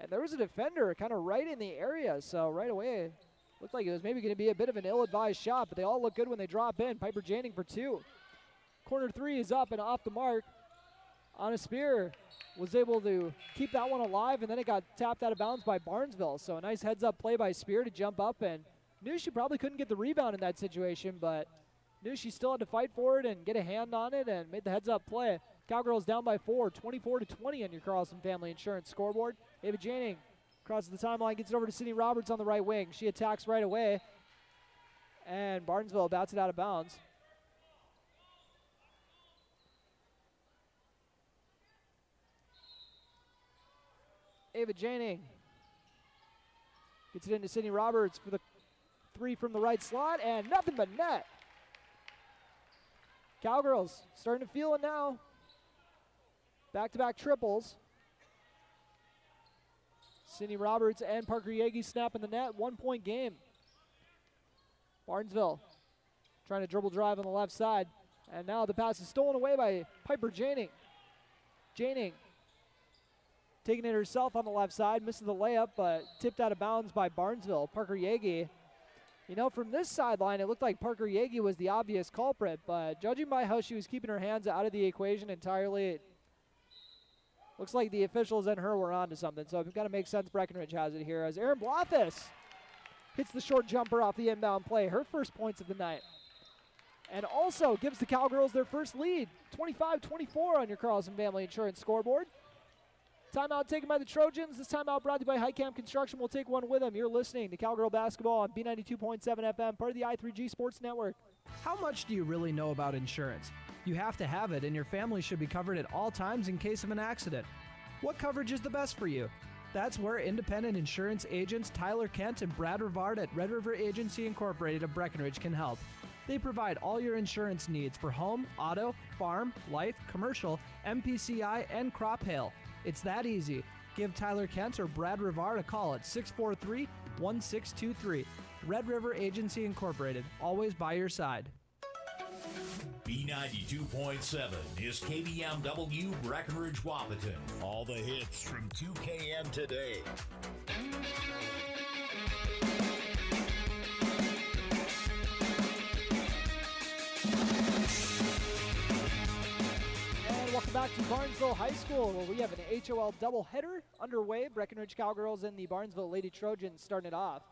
And there was a defender kind of right in the area, so right away looked like it was maybe going to be a bit of an ill-advised shot, but they all look good when they drop in. Piper Janing for 2. Corner 3 is up and off the mark. Anna Spear was able to keep that one alive, and then it got tapped out of bounds by Barnesville. So a nice heads-up play by Spear to jump up, and knew she probably couldn't get the rebound in that situation, but knew she still had to fight for it and get a hand on it and made the heads-up play. Cowgirls down by 4, 24-20 on your Carlson Family Insurance scoreboard. Ava Janing crosses the timeline, gets it over to Sydney Roberts on the right wing. She attacks right away, and Barnesville bats it out of bounds. Ava Janing gets it into Sydney Roberts for the 3 from the right slot, and nothing but net. Cowgirls starting to feel it now. Back-to-back triples. Sydney Roberts and Parker Yagi snapping the net. 1-point game. Barnesville trying to dribble drive on the left side. And now the pass is stolen away by Piper Janing. Janing taking it herself on the left side. Misses the layup, but tipped out of bounds by Barnesville. Parker Yagi. You know, from this sideline, it looked like Parker Yagi was the obvious culprit, but judging by how she was keeping her hands out of the equation entirely, it looks like the officials and her were onto something. So it's got to make sense Breckenridge has it here as Erin Bloffis hits the short jumper off the inbound play, her first points of the night. And also gives the Cowgirls their first lead, 25-24 on your Carlson Family Insurance scoreboard. Timeout taken by the Trojans. This timeout brought to you by Highcamp Construction. We'll take one with them. You're listening to Cowgirl Basketball on B92.7 FM, part of the i3G Sports Network. How much do you really know about insurance? You have to have it, and your family should be covered at all times in case of an accident. What coverage is the best for you? That's where independent insurance agents Tyler Kent and Brad Rivard at Red River Agency Incorporated of Breckenridge can help. They provide all your insurance needs for home, auto, farm, life, commercial, MPCI, and crop hail. It's that easy. Give Tyler Kent or Brad Rivard a call at 643-1623. Red River Agency Incorporated, always by your side. B92.7 is KBMW Breckenridge Wapaton. All the hits from 2KM today. Welcome back to Barnesville High School, where we have an HOL doubleheader underway. Breckenridge Cowgirls and the Barnesville Lady Trojans starting it off.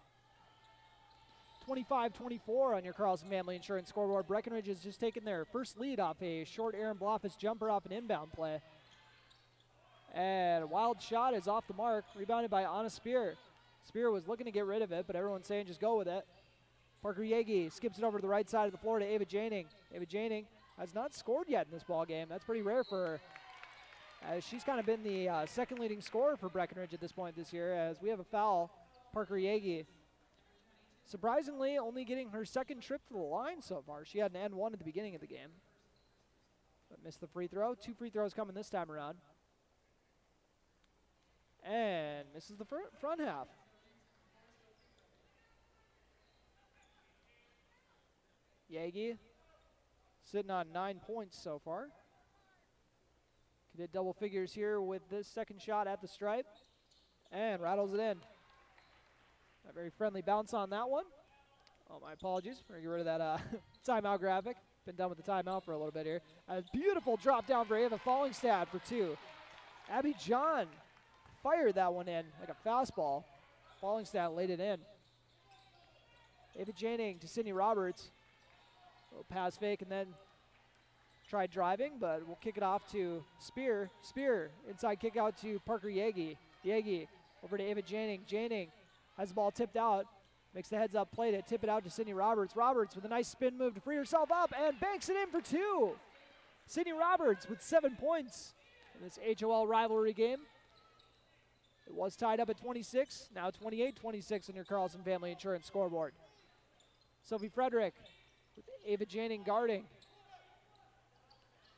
25-24 on your Carlson Family Insurance scoreboard. Breckenridge has just taken their first lead off a short Erin Bloffis jumper off an inbound play. And a wild shot is off the mark, rebounded by Anna Spear. Spear was looking to get rid of it, but everyone's saying just go with it. Parker Yagi skips it over to the right side of the floor to Ava Janing. Ava Janing has not scored yet in this ball game. That's pretty rare for her. as she's kind of been the second leading scorer for Breckenridge at this point this year, as we have a foul. Parker Yagi, surprisingly, only getting her second trip to the line so far. She had an N1 at the beginning of the game, but missed the free throw. 2 free throws coming this time around. And misses the front half. Yagi sitting on 9 points so far. Could hit double figures here with this second shot at the stripe. And rattles it in. A very friendly bounce on that one. Oh, my apologies. We're going to get rid of that timeout graphic. Been done with the timeout for a little bit here. A beautiful drop down for Ava Fallingstad for 2. Abby John fired that one in like a fastball. Fallingstad laid it in. Ava Janing to Sydney Roberts. Little pass fake and then tried driving, but we'll kick it off to Spear. Spear, inside kick out to Parker Yagi. Yagi over to Ava Janing. Janing has the ball tipped out. Makes the heads up play to tip it out to Sydney Roberts. Roberts with a nice spin move to free herself up and banks it in for 2. Sydney Roberts with 7 points in this HOL rivalry game. It was tied up at 26, now 28-26 on your Carlson Family Insurance scoreboard. Sophie Frederick with Ava Janing guarding.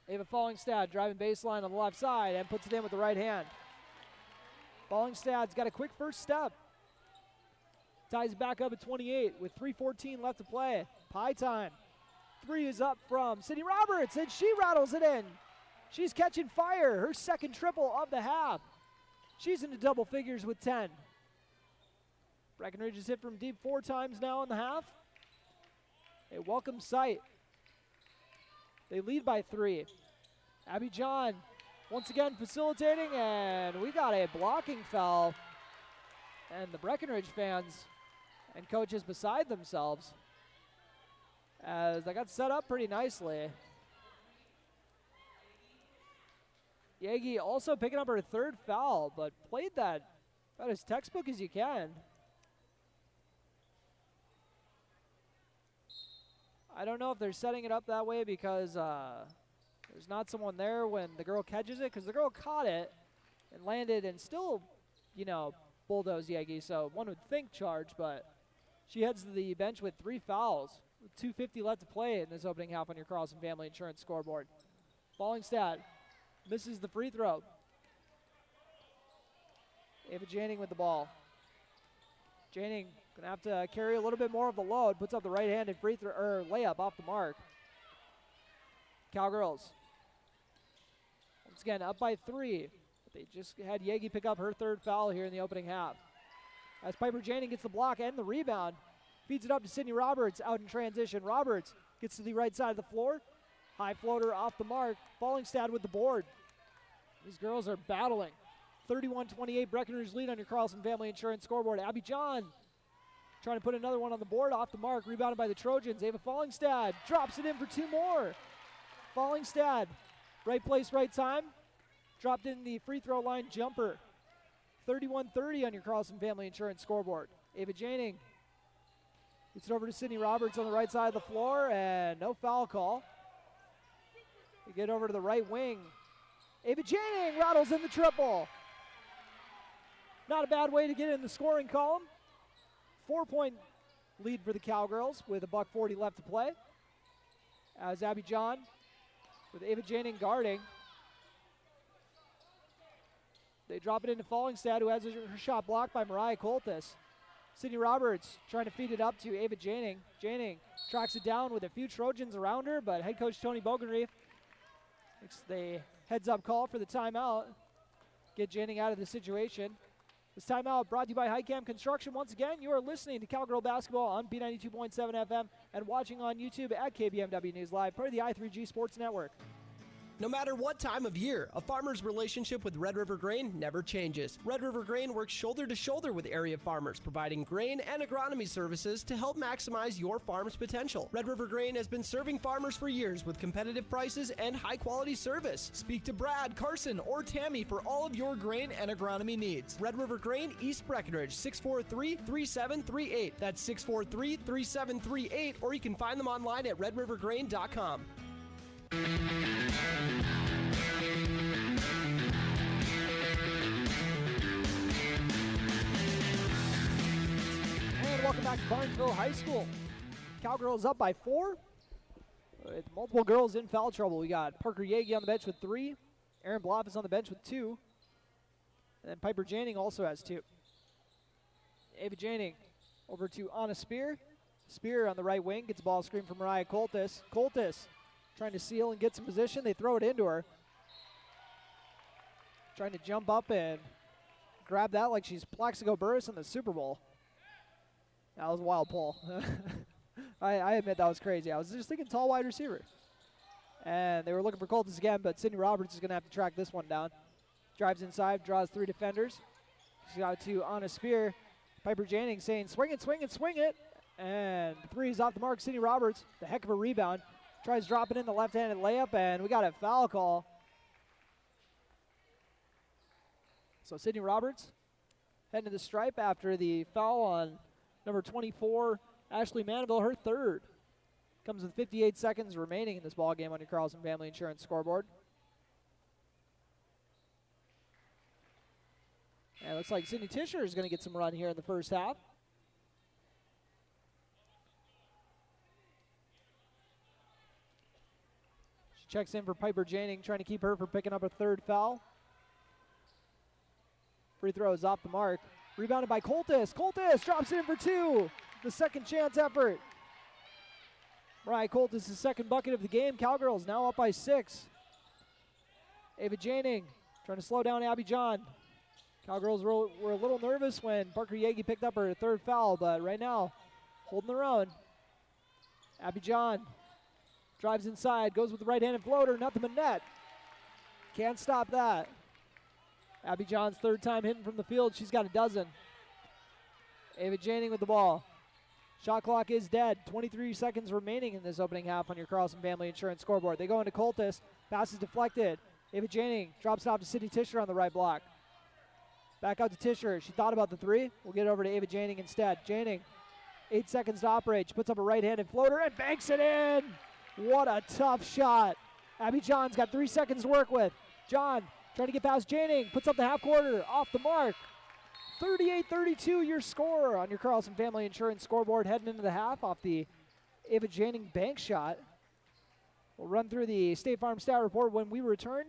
Ava Fallingstad driving baseline on the left side and puts it in with the right hand. Fallingstad's got a quick first step. Ties it back up at 28 with 3:14 left to play. Pie time. 3 is up from Sydney Roberts, and she rattles it in. She's catching fire, her second triple of the half. She's into double figures with 10. Breckenridge has hit from deep 4 times now in the half. A welcome sight. They lead by 3. Abby John once again facilitating, and we got a blocking foul. And the Breckenridge fans and coaches beside themselves as they got set up pretty nicely. Yagi also picking up her 3rd foul, but played that about as textbook as you can. I don't know if they're setting it up that way because there's not someone there when the girl catches it, because the girl caught it and landed and still, you know, bulldoze Yagi, so one would think charge, but she heads to the bench with 3 fouls, with 2:50 left to play in this opening half on your Carlson Family Insurance scoreboard. Fallingstad misses the free throw. Ava Janing with the ball. Janing gonna have to carry a little bit more of the load, puts up the right-handed free throw or layup off the mark. Cowgirls once again up by 3. They just had Yagi pick up her 3rd foul here in the opening half. As Piper Janing gets the block and the rebound, feeds it up to Sydney Roberts out in transition. Roberts gets to the right side of the floor. High floater off the mark. Fallingstad with the board. These girls are battling. 31-28 Breckenridge lead on your Carlson Family Insurance scoreboard. Abby John trying to put another one on the board off the mark. Rebounded by the Trojans. Ava Fallingstad drops it in for 2 more. Fallingstad, right place, right time. Dropped in the free throw line jumper. 31-30 on your Carlson Family Insurance scoreboard. Ava Janing gets it over to Sydney Roberts on the right side of the floor, and no foul call. We get over to the right wing. Ava Janing rattles in the triple. Not a bad way to get in the scoring column. 4-point lead for the Cowgirls with $1:40 left to play. As Abby John with Ava Janing guarding. They drop it into Fallingstad, who has her shot blocked by Mariah Coltis. Sydney Roberts trying to feed it up to Ava Janing. Janing tracks it down with a few Trojans around her, but head coach Tony Bogenreef makes the heads-up call for the timeout. Get Janing out of the situation. This timeout brought to you by Highcam Construction. Once again, you are listening to Cowgirl Basketball on B92.7 FM and watching on YouTube at KBMW News Live, part of the I3G Sports Network. No matter what time of year, a farmer's relationship with Red River Grain never changes. Red River Grain works shoulder to shoulder with area farmers, providing grain and agronomy services to help maximize your farm's potential. Red River Grain has been serving farmers for years with competitive prices and high-quality service. Speak to Brad, Carson, or Tammy for all of your grain and agronomy needs. Red River Grain, East Breckenridge, 643-3738. That's 643-3738, or you can find them online at redrivergrain.com. Welcome back to Barnesville High School. Cowgirls up by 4. With multiple girls in foul trouble. We got Parker Yagi on the bench with 3. Aaron Bloff is on the bench with 2. And then Piper Janning also has 2. Ava Janning over to Anna Spear. Spear on the right wing gets a ball screen from Mariah Coltis. Coltis trying to seal and get some position. They throw it into her. Trying to jump up and grab that like she's Plaxico Burris in the Super Bowl. That was a wild pull. I admit that was crazy. I was just thinking tall wide receiver. And they were looking for Coltis again, but Sydney Roberts is going to have to track this one down. Drives inside, draws 3 defenders. She's got to Anna Spear. Piper Janning saying, swing it, swing it, swing it. And the 3 is off the mark. Sydney Roberts, the heck of a rebound. Tries dropping in the left-handed layup, and we got a foul call. So Sydney Roberts heading to the stripe after the foul on number 24, Ashley Mandeville, her 3rd. Comes with 58 seconds remaining in this ball game on your Carlson Family Insurance scoreboard. And it looks like Sydney Tischer is going to get some run here in the first half. She checks in for Piper Janning, trying to keep her from picking up a 3rd foul. Free throw is off the mark. Rebounded by Coltis. Coltis drops it in for 2. The second chance effort. Mariah Coltis' second bucket of the game. Cowgirls now up by 6. Ava Janning trying to slow down Abby John. Cowgirls were a little nervous when Parker Yagi picked up her 3rd foul, but right now, holding their own. Abby John drives inside, goes with the right-handed floater, nothing but net. Can't stop that. Abby John's 3rd time hitting from the field. She's got a dozen. Ava Janning with the ball. Shot clock is dead. 23 seconds remaining in this opening half on your Carlson Family Insurance scoreboard. They go into Coltis. Pass is deflected. Ava Janning drops it off to Sydney Tischer on the right block. Back out to Tischer. She thought about the 3. We'll get it over to Ava Janning instead. Janning, 8 seconds to operate. She puts up a right-handed floater and banks it in. What a tough shot. Abby John's got 3 seconds to work with. John trying to get past Janning. Puts up the half quarter. Off the mark. 38-32 your score on your Carlson Family Insurance scoreboard heading into the half off the Ava Janning bank shot. We'll run through the State Farm Stat Report when we return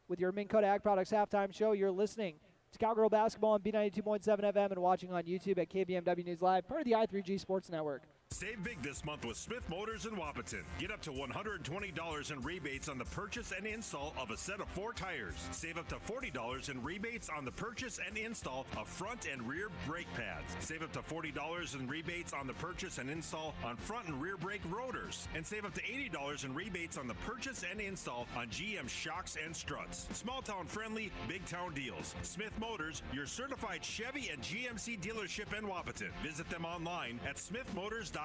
with your Minn Kota Ag Products halftime show. You're listening to Cowgirl Basketball on B92.7 FM and watching on YouTube at KBMW News Live, part of the i3G Sports Network. Save big this month with Smith Motors in Wapaton. Get up to $120 in rebates on the purchase and install of a set of 4 tires. Save up to $40 in rebates on the purchase and install of front and rear brake pads. Save up to $40 in rebates on the purchase and install on front and rear brake rotors. And save up to $80 in rebates on the purchase and install on GM shocks and struts. Small town friendly, big town deals. Smith Motors, your certified Chevy and GMC dealership in Wapaton. Visit them online at smithmotors.com.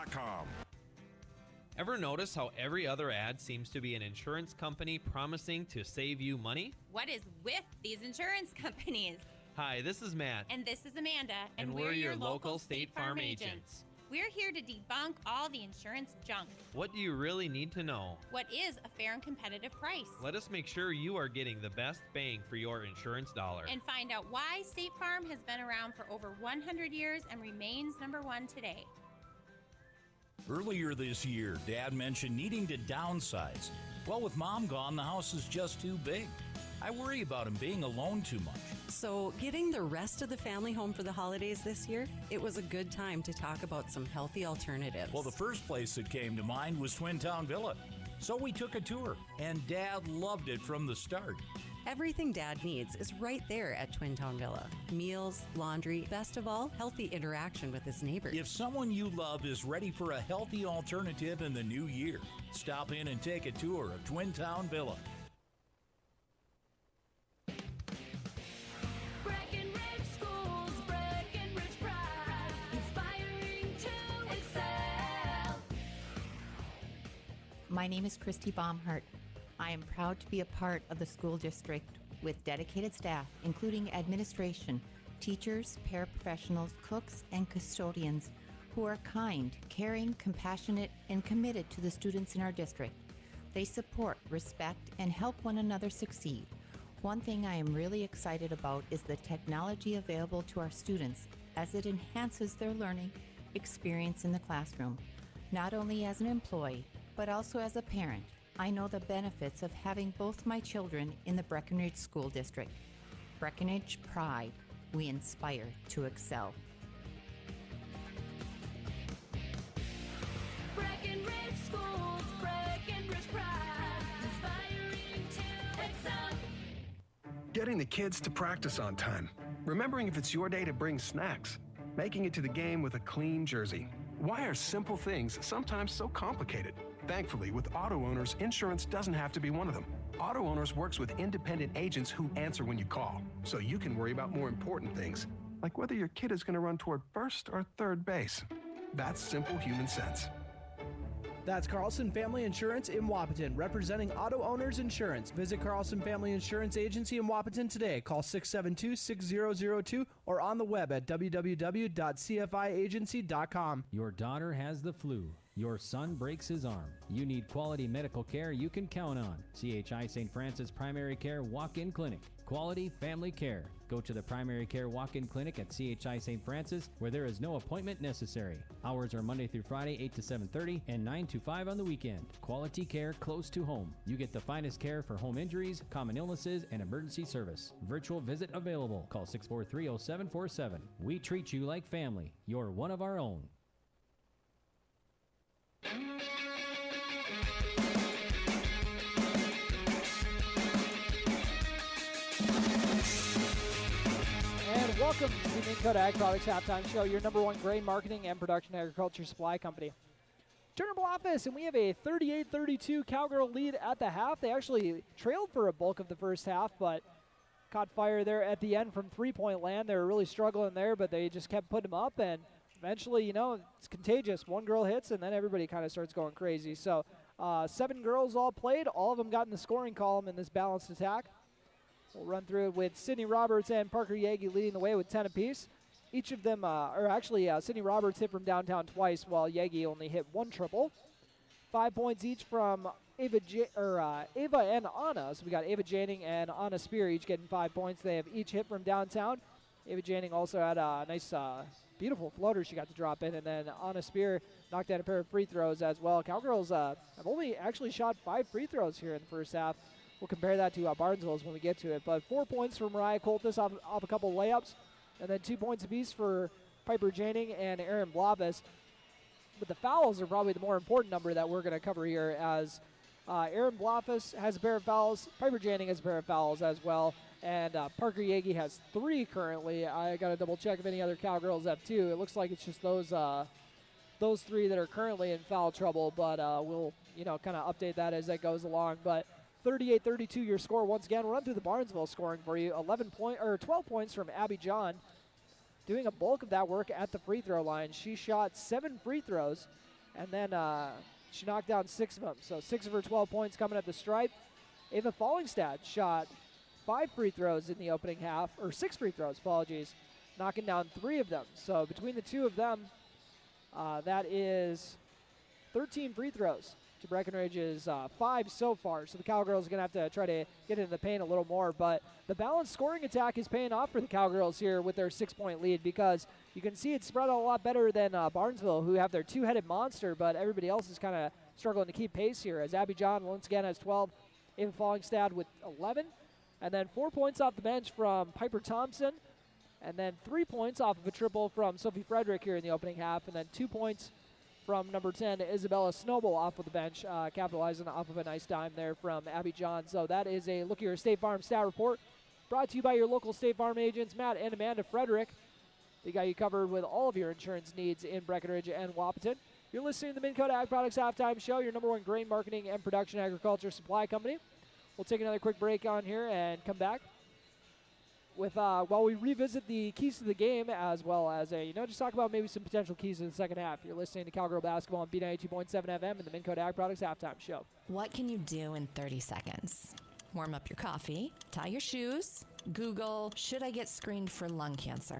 Ever notice how every other ad seems to be an insurance company promising to save you money? What is with these insurance companies? Hi, this is Matt. And this is Amanda. And we're your local State Farm agents. We're here to debunk all the insurance junk. What do you really need to know? What is a fair and competitive price? Let us make sure you are getting the best bang for your insurance dollar. And find out why State Farm has been around for over 100 years and remains #1 today. Earlier this year, Dad mentioned needing to downsize. Well, with Mom gone, the house is just too big. I worry about him being alone too much. So, getting the rest of the family home for the holidays this year, it was a good time to talk about some healthy alternatives. Well, the first place that came to mind was Twin Town Villa. So we took a tour, and Dad loved it from the start. Everything Dad needs is right there at Twin Town Villa. Meals, laundry, best of all, healthy interaction with his neighbors. If someone you love is ready for a healthy alternative in the new year, stop in and take a tour of Twin Town Villa. Breckenridge Schools, Breckenridge Pride, inspiring to excel. My name is Christy Baumhart. I am proud to be a part of the school district with dedicated staff, including administration, teachers, paraprofessionals, cooks, and custodians who are kind, caring, compassionate, and committed to the students in our district. They support, respect, and help one another succeed. One thing I am really excited about is the technology available to our students as it enhances their learning experience in the classroom. Not only as an employee, but also as a parent, I know the benefits of having both my children in the Breckenridge School District. Breckenridge Pride. We inspire to excel. Breckenridge Schools, Breckenridge Pride, inspiring to excel. Getting the kids to practice on time. Remembering if it's your day to bring snacks. Making it to the game with a clean jersey. Why are simple things sometimes so complicated? Thankfully, with auto owners, insurance doesn't have to be one of them. Auto Owners works with independent agents who answer when you call, so you can worry about more important things, like whether your kid is going to run toward first or third base. That's simple human sense. That's Carlson Family Insurance in Wapaton, representing Auto Owners Insurance. Visit Carlson Family Insurance Agency in Wapaton today. Call 672-6002 or on the web at www.cfiagency.com. Your daughter has the flu. Your son breaks his arm. You need quality medical care you can count on. CHI St. Francis Primary Care Walk-In Clinic. Quality family care. Go to the Primary Care Walk-In Clinic at CHI St. Francis, where there is no appointment necessary. Hours are Monday through Friday, 8 to 7:30 and 9 to 5 on the weekend. Quality care close to home. You get the finest care for home injuries, common illnesses, and emergency service. Virtual visit available. Call 643-0747. We treat you like family. You're one of our own. And welcome to the Minn Kota Ag Products Halftime Show, your number one grain marketing and production agriculture supply company. Turner Office, and we have a 38-32 Cowgirl lead at the half. They actually trailed for a bulk of the first half, but caught fire there at the end from three-point land. They were really struggling there, but they just kept putting them up, and eventually, you know, it's contagious. One girl hits, and then everybody kind of starts going crazy. So 7 girls all played. All of them got in the scoring column in this balanced attack. We'll run through it with Sydney Roberts and Parker Yagi leading the way with 10 apiece. Each of them, Sydney Roberts hit from downtown twice, while Yagi only hit 1 triple. 5 points each from Ava and Anna. So we got Ava Janing and Anna Spear each getting 5 points. They have each hit from downtown. Ava Janing also had a nice, beautiful floater she got to drop in, and then Anna Spear knocked down a pair of free throws as well. Cowgirls have only actually shot 5 free throws here in the first half. We'll compare that to Barnesville's when we get to it. But 4 points from Mariah Coltis off a couple layups, and then 2 points apiece for Piper Janing and Erin Blavis. But the fouls are probably the more important number that we're going to cover here, as Erin Blavis has a pair of fouls, Piper Janing has a pair of fouls as well, and Parker Yagi has 3 currently. I got to double check if any other Cowgirls have 2. It looks like it's just those 3 that are currently in foul trouble, but we'll kind of update that as that goes along. But 38-32 your score once again. We'll run through the Barnesville scoring for you. 12 points from Abby John, doing a bulk of that work at the free throw line. She shot 7 free throws, and then she knocked down 6 of them. So 6 of her 12 points coming at the stripe. Ava Fallingstad shot 5 free throws in the opening half, or 6 free throws, apologies, knocking down 3 of them. So between the 2 of them, that is 13 free throws to Breckenridge's 5 so far. So the Cowgirls are going to have to try to get into the paint a little more. But the balanced scoring attack is paying off for the Cowgirls here with their 6-point lead, because you can see it's spread out a lot better than Barnesville, who have their 2-headed monster, but everybody else is kind of struggling to keep pace here, as Abby John once again has 12, Ava Fallingstad with 11, and then 4 points off the bench from Piper Thompson, and then 3 points off of a triple from Sophie Frederick here in the opening half, and then 2 points from number 10, Isabella Snowball, off of the bench, capitalizing off of a nice dime there from Abby John. So that is a look at your State Farm stat report, brought to you by your local State Farm agents, Matt and Amanda Frederick. They got you covered with all of your insurance needs in Breckenridge and Wapaton. You're listening to the Minn Kota Ag Products Halftime Show, your number one grain marketing and production agriculture supply company. We'll take another quick break on here and come back with while we revisit the keys to the game, as well as just talk about maybe some potential keys in the second half. You're listening to Cowgirl Basketball on B92.7 FM and the Minn Kota Ag Products Halftime Show. What can you do in 30 seconds? Warm up your coffee, tie your shoes, Google, should I get screened for lung cancer?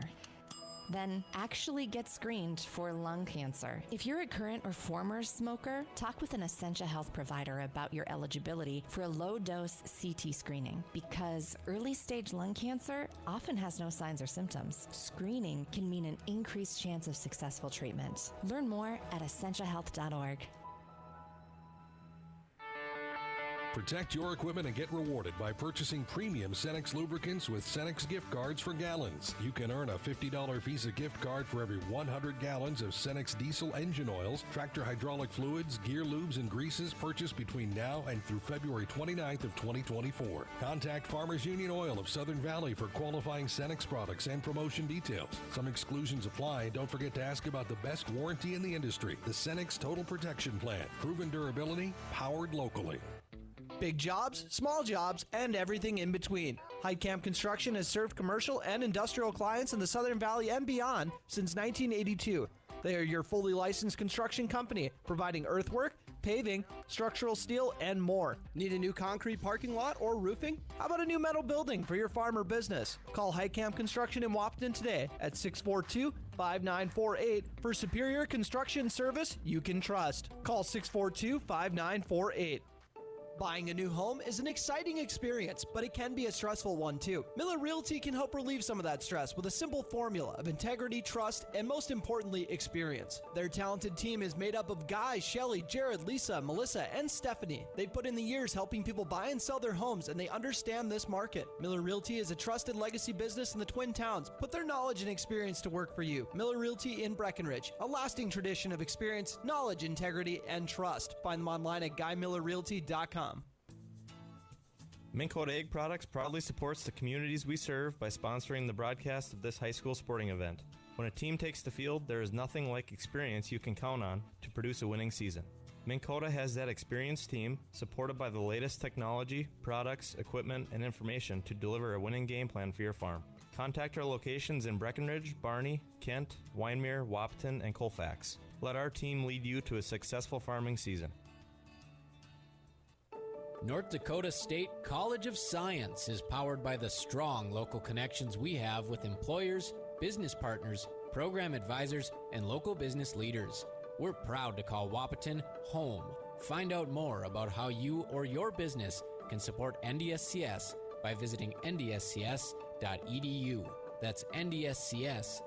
then actually get screened for lung cancer. If you're a current or former smoker, talk with an Essentia Health provider about your eligibility for a low-dose CT screening, because early-stage lung cancer often has no signs or symptoms. Screening can mean an increased chance of successful treatment. Learn more at essentiahealth.org. Protect your equipment and get rewarded by purchasing premium Cenex lubricants with Cenex gift cards for gallons. You can earn a $50 Visa gift card for every 100 gallons of Cenex diesel engine oils, tractor hydraulic fluids, gear lubes, and greases purchased between now and through February 29th of 2024. Contact Farmers Union Oil of Southern Valley for qualifying Cenex products and promotion details. Some exclusions apply, and don't forget to ask about the best warranty in the industry, the Cenex Total Protection Plan. Proven durability, powered locally. Big jobs, small jobs, and everything in between. Heidkamp Construction has served commercial and industrial clients in the Southern Valley and beyond since 1982. They are your fully licensed construction company, providing earthwork, paving, structural steel, and more. Need a new concrete parking lot or roofing? How about a new metal building for your farm or business? Call Heidkamp Construction in Wapton today at 642-5948 for superior construction service you can trust. Call 642-5948. Buying a new home is an exciting experience, but it can be a stressful one too. Miller Realty can help relieve some of that stress with a simple formula of integrity, trust, and most importantly, experience. Their talented team is made up of Guy, Shelly, Jared, Lisa, Melissa, and Stephanie. They've put in the years helping people buy and sell their homes, and they understand this market. Miller Realty is a trusted legacy business in the Twin Towns. Put their knowledge and experience to work for you. Miller Realty in Breckenridge, a lasting tradition of experience, knowledge, integrity, and trust. Find them online at GuyMillerRealty.com. Minn Kota Egg Products proudly supports the communities we serve by sponsoring the broadcast of this high school sporting event. When a team takes the field, there is nothing like experience you can count on to produce a winning season. Minn Kota has that experienced team, supported by the latest technology, products, equipment, and information to deliver a winning game plan for your farm. Contact our locations in Breckenridge, Barney, Kent, Wyndmere, Wapton, and Colfax. Let our team lead you to a successful farming season. North Dakota State College of Science is powered by the strong local connections we have with employers, business partners, program advisors, and local business leaders. We're proud to call Wahpeton home. Find out more about how you or your business can support NDSCS by visiting ndscs.edu. That's ndscs.edu.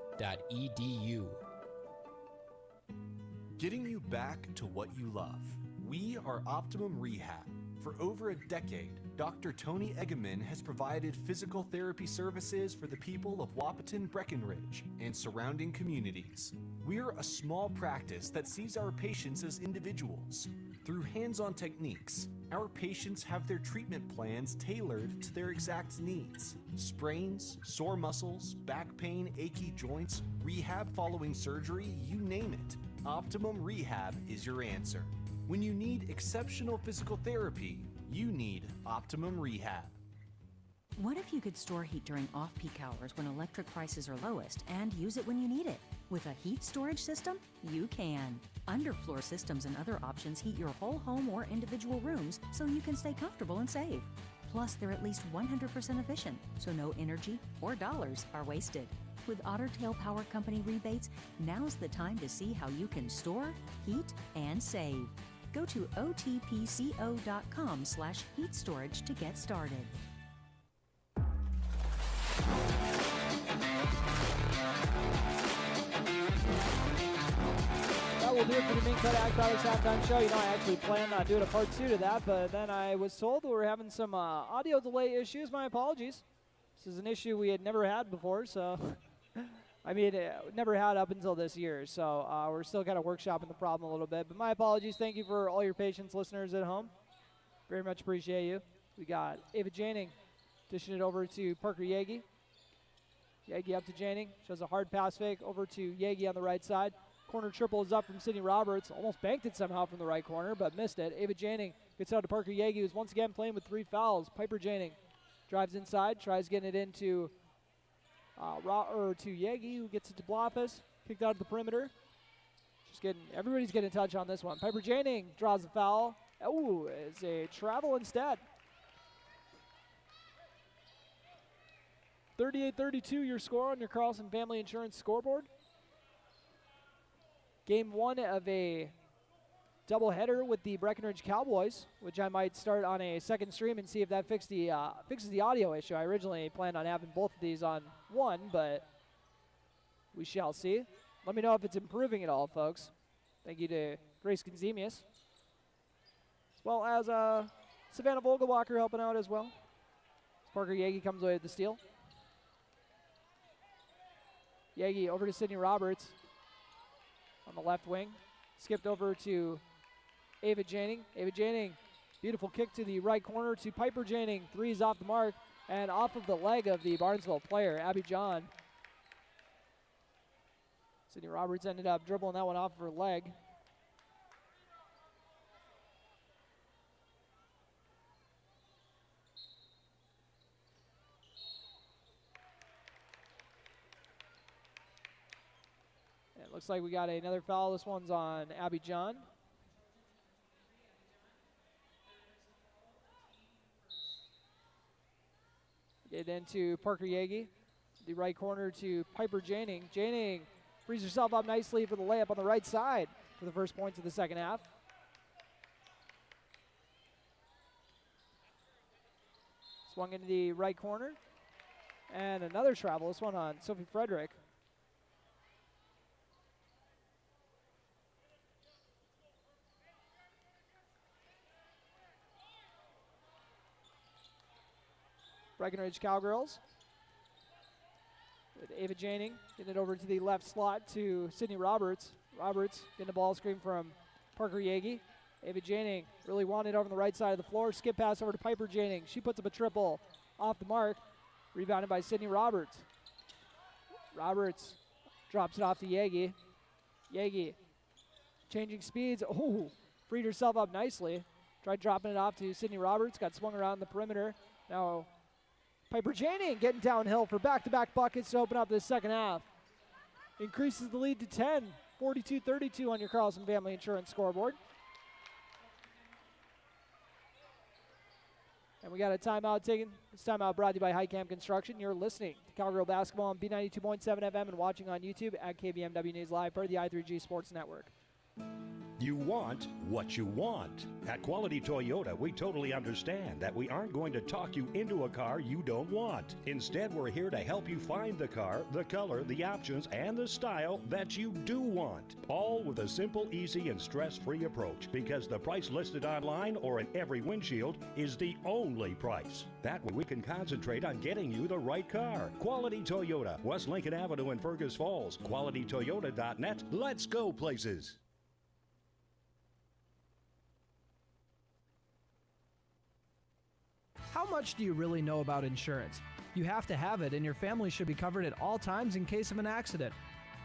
Getting you back to what you love. We are Optimum Rehab. For over a decade, Dr. Tony Egeman has provided physical therapy services for the people of Wahpeton, Breckenridge, and surrounding communities. We're a small practice that sees our patients as individuals. Through hands-on techniques, our patients have their treatment plans tailored to their exact needs. Sprains, sore muscles, back pain, achy joints, rehab following surgery, you name it. Optimum Rehab is your answer. When you need exceptional physical therapy, you need Optimum Rehab. What if you could store heat during off-peak hours when electric prices are lowest and use it when you need it? With a heat storage system, you can. Underfloor systems and other options heat your whole home or individual rooms so you can stay comfortable and save. Plus, they're at least 100% efficient, so no energy or dollars are wasted. With Otter Tail Power Company rebates, now's the time to see how you can store, heat, and save. Go to otpco.com/heat storage to get started. That will do it for the Minn Kota Ag Products Halftime Show. You know, I actually planned on doing a part 2 to that, but then I was told that we're having some audio delay issues. My apologies. This is an issue we had never had before, so I mean, never had up until this year. So we're still kind of workshopping the problem a little bit. But my apologies. Thank you for all your patience, listeners at home. Very much appreciate you. We got Ava Janing dishing it over to Parker Yagi. Yagi up to Janing. Shows a hard pass fake over to Yagi on the right side. Corner triple is up from Sydney Roberts. Almost banked it somehow from the right corner, but missed it. Ava Janing gets out to Parker Yagi, who's once again playing with 3 fouls. Piper Janing drives inside, tries getting it into to Yagi, who gets it to Blofus. Kicked out of the perimeter. Everybody's getting a touch on this one. Piper Janing draws the foul. Oh, it's a travel instead. 38-32 your score on your Carlson Family Insurance scoreboard. Game 1 of a doubleheader with the Breckenridge Cowboys, which I might start on a second stream and see if that fixes the audio issue. I originally planned on having both of these on one, but we shall see. Let me know if it's improving at all, folks. Thank you to Grace Gonzemius, as well as Savannah Vogelbacher helping out as well. Parker Yagi comes away with the steal. Yagi over to Sydney Roberts on the left wing. Skipped over to Ava Janing. Ava Janing, beautiful kick to the right corner to Piper Janing. Three's off the mark and off of the leg of the Barnesville player, Abby John. Sydney Roberts ended up dribbling that one off of her leg. And it looks like we got another foul. This one's on Abby John. Get into Parker Yagi. The right corner to Piper Janing. Janing frees herself up nicely for the layup on the right side for the first points of the second half. Swung into the right corner. And another travel. This one on Sophie Frederick. Breckenridge Cowgirls with Ava Janing getting it over to the left slot to Sydney Roberts. Roberts getting the ball screen from Parker Yagi. Ava Janing really wanted over on the right side of the floor. Skip pass over to Piper Janing. She puts up a triple off the mark. Rebounded by Sydney Roberts. Roberts drops it off to Yagi. Yagi changing speeds. Oh, freed herself up nicely. Tried dropping it off to Sydney Roberts. Got swung around the perimeter. Now Piper Janing getting downhill for back-to-back buckets to open up this second half. Increases the lead to 10, 42-32 on your Carlson Family Insurance scoreboard. And we got a timeout taken. This timeout brought to you by Highcamp Construction. You're listening to Cowgirl Basketball on B92.7 FM and watching on YouTube at KBMW News Live per the i3G Sports Network. You want what you want. At Quality Toyota, we totally understand that we aren't going to talk you into a car you don't want. Instead, we're here to help you find the car, the color, the options, and the style that you do want. All with a simple, easy, and stress-free approach, because the price listed online or in every windshield is the only price. That way we can concentrate on getting you the right car. Quality Toyota, West Lincoln Avenue in Fergus Falls. QualityToyota.net. Let's go places. How much do you really know about insurance? You have to have it, and your family should be covered at all times in case of an accident.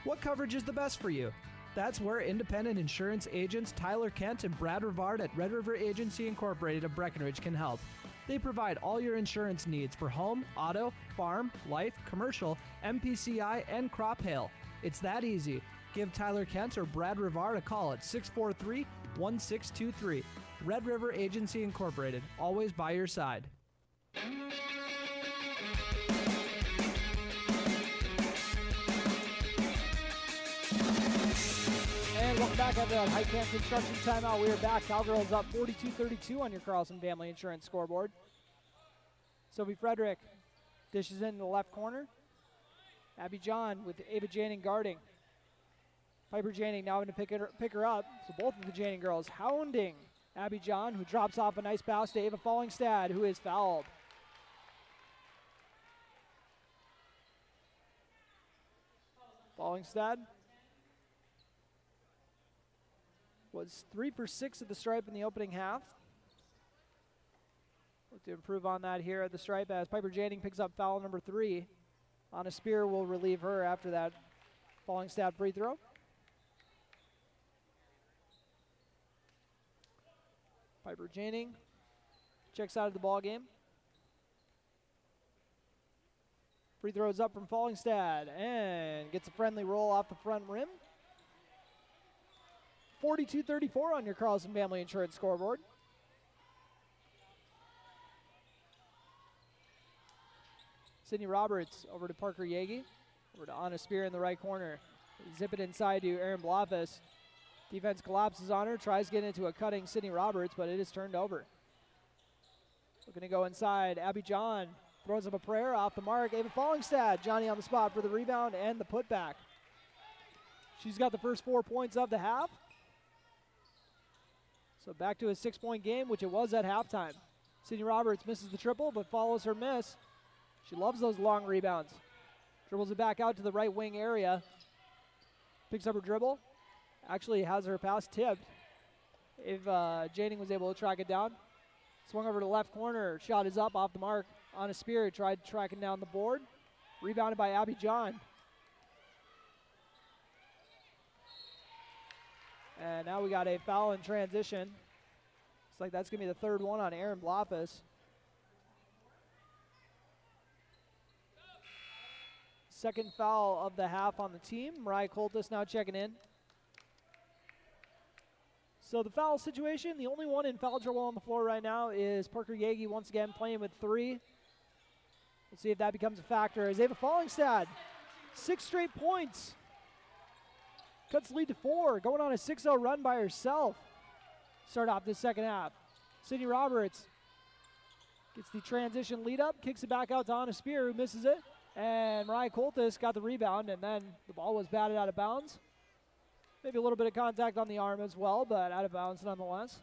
What coverage is the best for you? That's where independent insurance agents Tyler Kent and Brad Rivard at Red River Agency Incorporated of Breckenridge can help. They provide all your insurance needs for home, auto, farm, life, commercial, MPCI, and crop hail. It's that easy. Give Tyler Kent or Brad Rivard a call at 643-1623. Red River Agency Incorporated, always by your side. And welcome back after that Highcamp Construction timeout. We are back. Cowgirls up 42-32 on your Carlson Family Insurance scoreboard. Sophie Frederick dishes in the left corner. Abby John with Ava Janing guarding. Piper Janing now having to pick her up. So both of the Janing girls hounding Abby John, who drops off a nice pass to Ava Fallingstad, who is fouled. Fallingstad was 3 for 6 at the stripe in the opening half. Look to improve on that here at the stripe as Piper Janing picks up foul number 3. Anna Spear will relieve her after that Fallingstad free throw. Piper Janing checks out of the ball game. Free throws up from Fallingstad and gets a friendly roll off the front rim. 42-34 on your Carlson Family Insurance scoreboard. Sydney Roberts over to Parker Yagi. Over to Anna Spear in the right corner. Zip it inside to Aaron Blofus. Defense collapses on her. Tries to get into a cutting Sydney Roberts, but it is turned over. Looking to go inside. Abby John throws up a prayer off the mark. Ava Fallingstad. Johnny on the spot for the rebound and the putback. She's got the first 4 points of the half. So back to a 6-point game, which it was at halftime. Sydney Roberts misses the triple, but follows her miss. She loves those long rebounds. Dribbles it back out to the right wing area. Picks up her dribble. Actually has her pass tipped. If Janing was able to track it down. Swung over to the left corner. Shot is up off the mark. Anna Spear tried tracking down the board. Rebounded by Abby John. And now we got a foul in transition. Looks like that's going to be the third one on Aaron Blofus. Second foul of the half on the team. Mariah Coltis now checking in. So the foul situation, the only one in foul trouble on the floor right now is Parker Yagi once again playing with 3. We'll see if that becomes a factor as Ava Fallingstad, 6 straight points. Cuts the lead to 4, going on a 6-0 run by herself. Start off this second half. Sydney Roberts gets the transition lead up, kicks it back out to Anna Spear, who misses it. And Mariah Coltis got the rebound, and then the ball was batted out of bounds. Maybe a little bit of contact on the arm as well, but out of bounds nonetheless.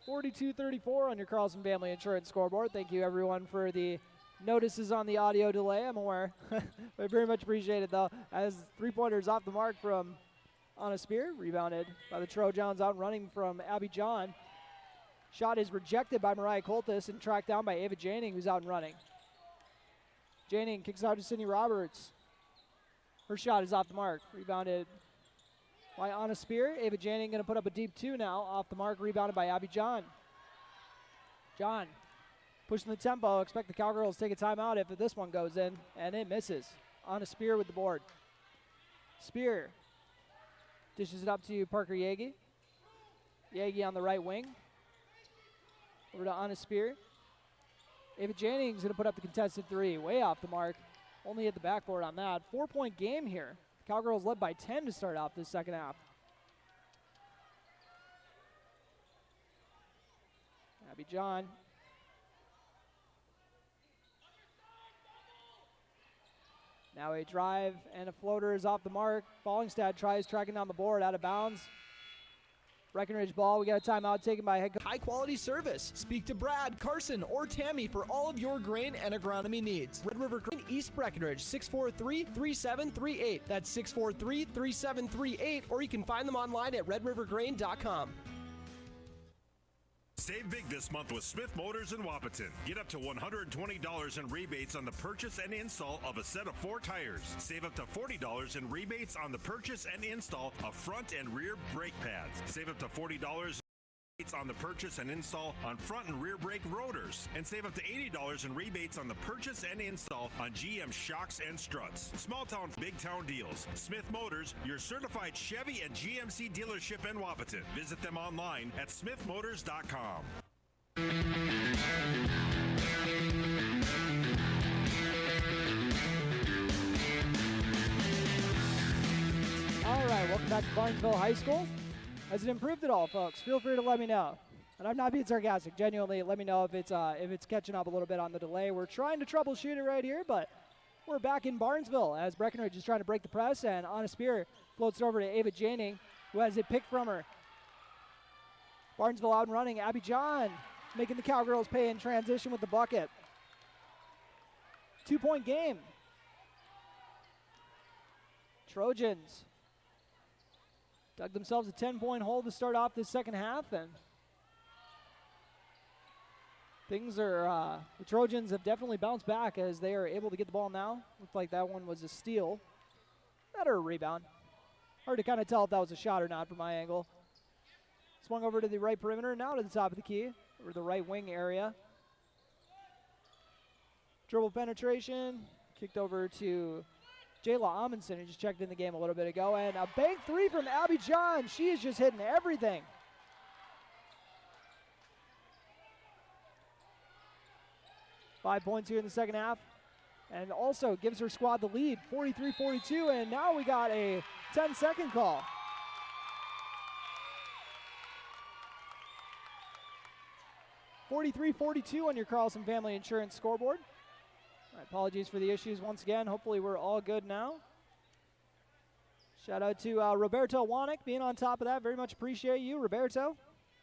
$42-34 on your Carlson Family Insurance scoreboard. Thank you, everyone, for the notices on the audio delay. I'm aware. I very much appreciate it, though, as 3-pointers off the mark from Anna Spear. Rebounded by the Trojans, out running from Abby John. Shot is rejected by Mariah Coltis and tracked down by Ava Janing, who's out and running. Janing kicks out to Sydney Roberts. Her shot is off the mark. Rebounded by Anna Spear. Ava Janing going to put up a deep 2 now. Off the mark, rebounded by Abby John. John pushing the tempo. Expect the Cowgirls to take a timeout if this one goes in, and it misses. Anna Spear with the board. Spear dishes it up to Parker Yagi. Yagi on the right wing. Over to Anna Spear. Ava Janing's going to put up the contested 3. Way off the mark. Only hit the backboard on that. 4-point game here. Cowgirls led by 10 to start off this second half. Abby John. Now a drive and a floater is off the mark. Fallingstad tries tracking down the board, out of bounds. Breckenridge ball. We got a timeout taken by head coach. High quality service. Speak to Brad, Carson, or Tammy for all of your grain and agronomy needs. Red River Grain, East Breckenridge, 643-3738. That's 643-3738, or you can find them online at redrivergrain.com. Save big this month with Smith Motors in Wapaton. Get up to $120 in rebates on the purchase and install of a set of 4 tires. Save up to $40 in rebates on the purchase and install of front and rear brake pads. Save up to $40 on the purchase and install on front and rear brake rotors, and save up to $80 in rebates on the purchase and install on GM shocks and struts. Small town, big town deals. Smith Motors, your certified Chevy and GMC dealership in Wapaton. Visit them online at smithmotors.com. All right, welcome back to Barnesville High School. Has it improved at all, folks? Feel free to let me know. And I'm not being sarcastic. Genuinely, let me know if it's catching up a little bit on the delay. We're trying to troubleshoot it right here, but we're back in Barnesville as Breckenridge is trying to break the press, and Anna Spear floats it over to Ava Janing, who has it picked from her. Barnesville out and running. Abby John making the Cowgirls pay in transition with the bucket. 2-point game. Trojans dug themselves a 10-point hole to start off this second half, and things are, the Trojans have definitely bounced back as they are able to get the ball now. Looked like that one was a steal. That or a rebound. Hard to kind of tell if that was a shot or not from my angle. Swung over to the right perimeter, now to the top of the key, or the right wing area. Dribble penetration, kicked over to Jayla Amundsen, who just checked in the game a little bit ago, and a bank 3 from Abby John. She is just hitting everything. 5 points here in the second half. And also gives her squad the lead, 43-42, and now we got a 10-second call. $43-42 on your Carlson Family Insurance scoreboard. All right, apologies for the issues once again. Hopefully we're all good now. Shout out to Roberto Wanek being on top of that. Very much appreciate you, Roberto.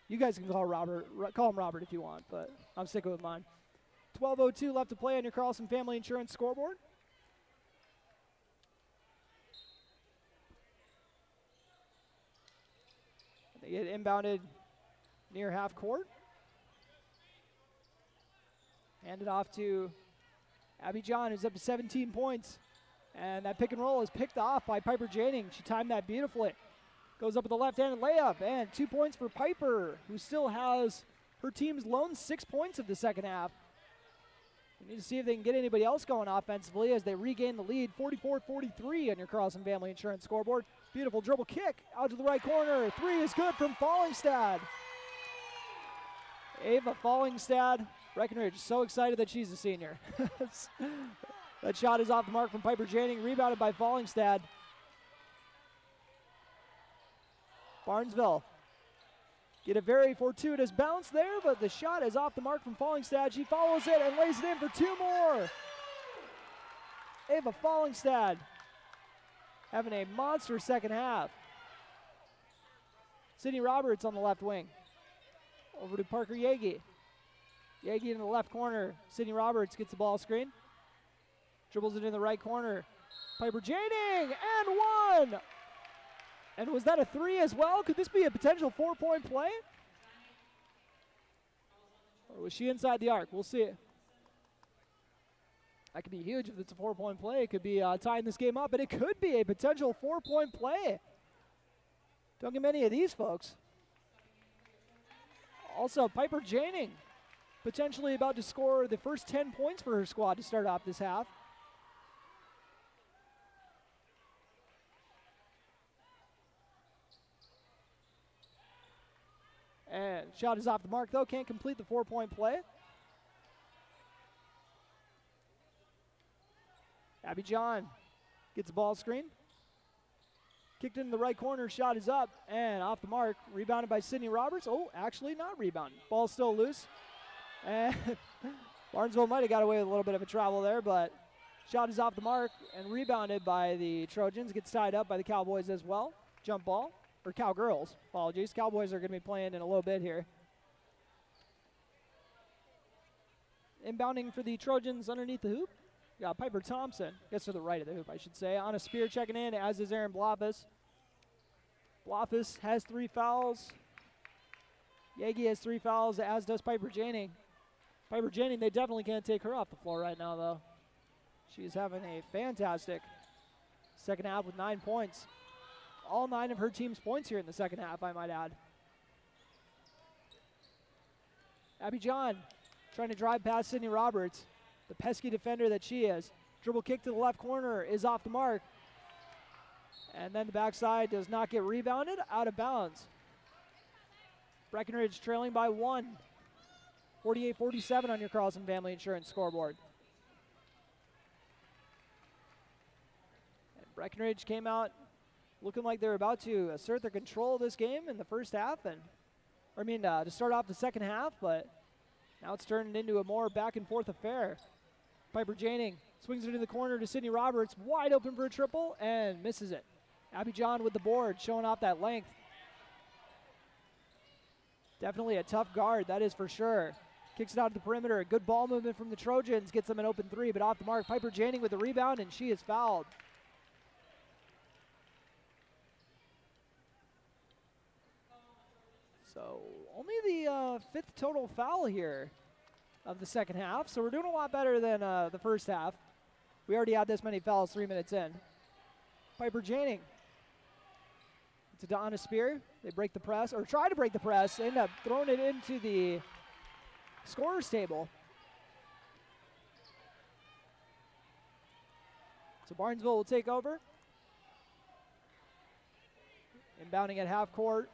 You guys can call him Robert if you want, but I'm sticking with mine. 12:02 left to play on your Carlson Family Insurance scoreboard. They get inbounded near half court. Handed off to Abby John, who's up to 17 points. And that pick and roll is picked off by Piper Janing. She timed that beautifully. Goes up with the left-handed layup, and 2 points for Piper, who still has her team's lone 6 points of the second half. We need to see if they can get anybody else going offensively as they regain the lead, 44-43 on your Carlson Family Insurance scoreboard. Beautiful dribble kick out to the right corner. 3 is good from Fallingstad. Ava Fallingstad. Breckenridge so excited that she's a senior. That shot is off the mark from Piper Janing, rebounded by Fallingstad. Barnesville get a very fortuitous bounce there, but the shot is off the mark from Fallingstad. She follows it and lays it in for 2 more. Ava Fallingstad having a monster second half. Sydney Roberts on the left wing. Over to Parker Yagi. Yagi in the left corner. Sydney Roberts gets the ball screen. Dribbles it in the right corner. Piper Janing, and 1! And was that a 3 as well? Could this be a potential 4-point play? Or was she inside the arc? We'll see. That could be huge if it's a 4-point play. It could be tying this game up, and it could be a potential 4-point play. Don't get many of these, folks. Also, Piper Janing potentially about to score the first 10 points for her squad to start off this half. And shot is off the mark, though. Can't complete the 4-point play. Abby John gets the ball screen. Kicked in the right corner. Shot is up and off the mark. Rebounded by Sydney Roberts. Oh, actually not rebounded. Ball's still loose. And Barnesville might have got away with a little bit of a travel there, but shot is off the mark and rebounded by the Trojans. Gets tied up by the Cowboys as well. Jump ball. Or Cowgirls, apologies. Cowboys are going to be playing in a little bit here. Inbounding for the Trojans underneath the hoop. Got Piper Thompson. Gets to the right of the hoop, I should say. On a spear checking in, as is Aaron Blofus. Blofus has 3 fouls. Yagi has 3 fouls, as does Piper Janing. Piper Janing, they definitely can't take her off the floor right now, though. She's having a fantastic second half with 9 points. All 9 of her team's points here in the second half, I might add. Abby John trying to drive past Sydney Roberts, the pesky defender that she is. Dribble kick to the left corner is off the mark. And then the backside does not get rebounded, out of bounds. Breckenridge trailing by 1. 48-47 on your Carlson Family Insurance scoreboard. And Breckenridge came out looking like they're about to assert their control of this game in the first half, to start off the second half, but now it's turned into a more back and forth affair. Piper Janing swings it into the corner to Sydney Roberts, wide open for a triple, and misses it. Abby John with the board, showing off that length. Definitely a tough guard, that is for sure. Kicks it out to the perimeter, good ball movement from the Trojans, gets them an open 3, but off the mark. Piper Janing with the rebound, and she is fouled. So only the 5th total foul here of the second half. So we're doing a lot better than the first half. We already had this many fouls 3 minutes in. Piper Janing. It's a Donna Spear. They break the press, or try to break the press, end up throwing it into the scorer's table. So Barnesville will take over. Inbounding at half court.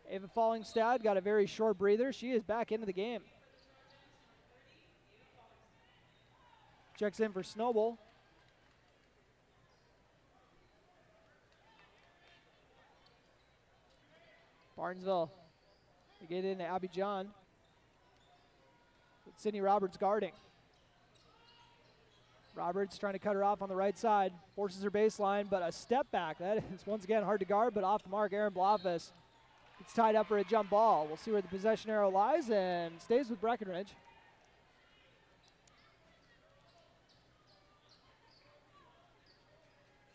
Ava Fallingstad got a very short breather. She is back into the game. checks in for Snowball. Barnesville, they get into Abby John. With Sydney Roberts guarding. Roberts trying to cut her off on the right side. Forces her baseline, but a step back. That is once again hard to guard, but off the mark, Aaron Blofus. It's tied up for a jump ball. We'll see where the possession arrow lies and stays with Breckenridge.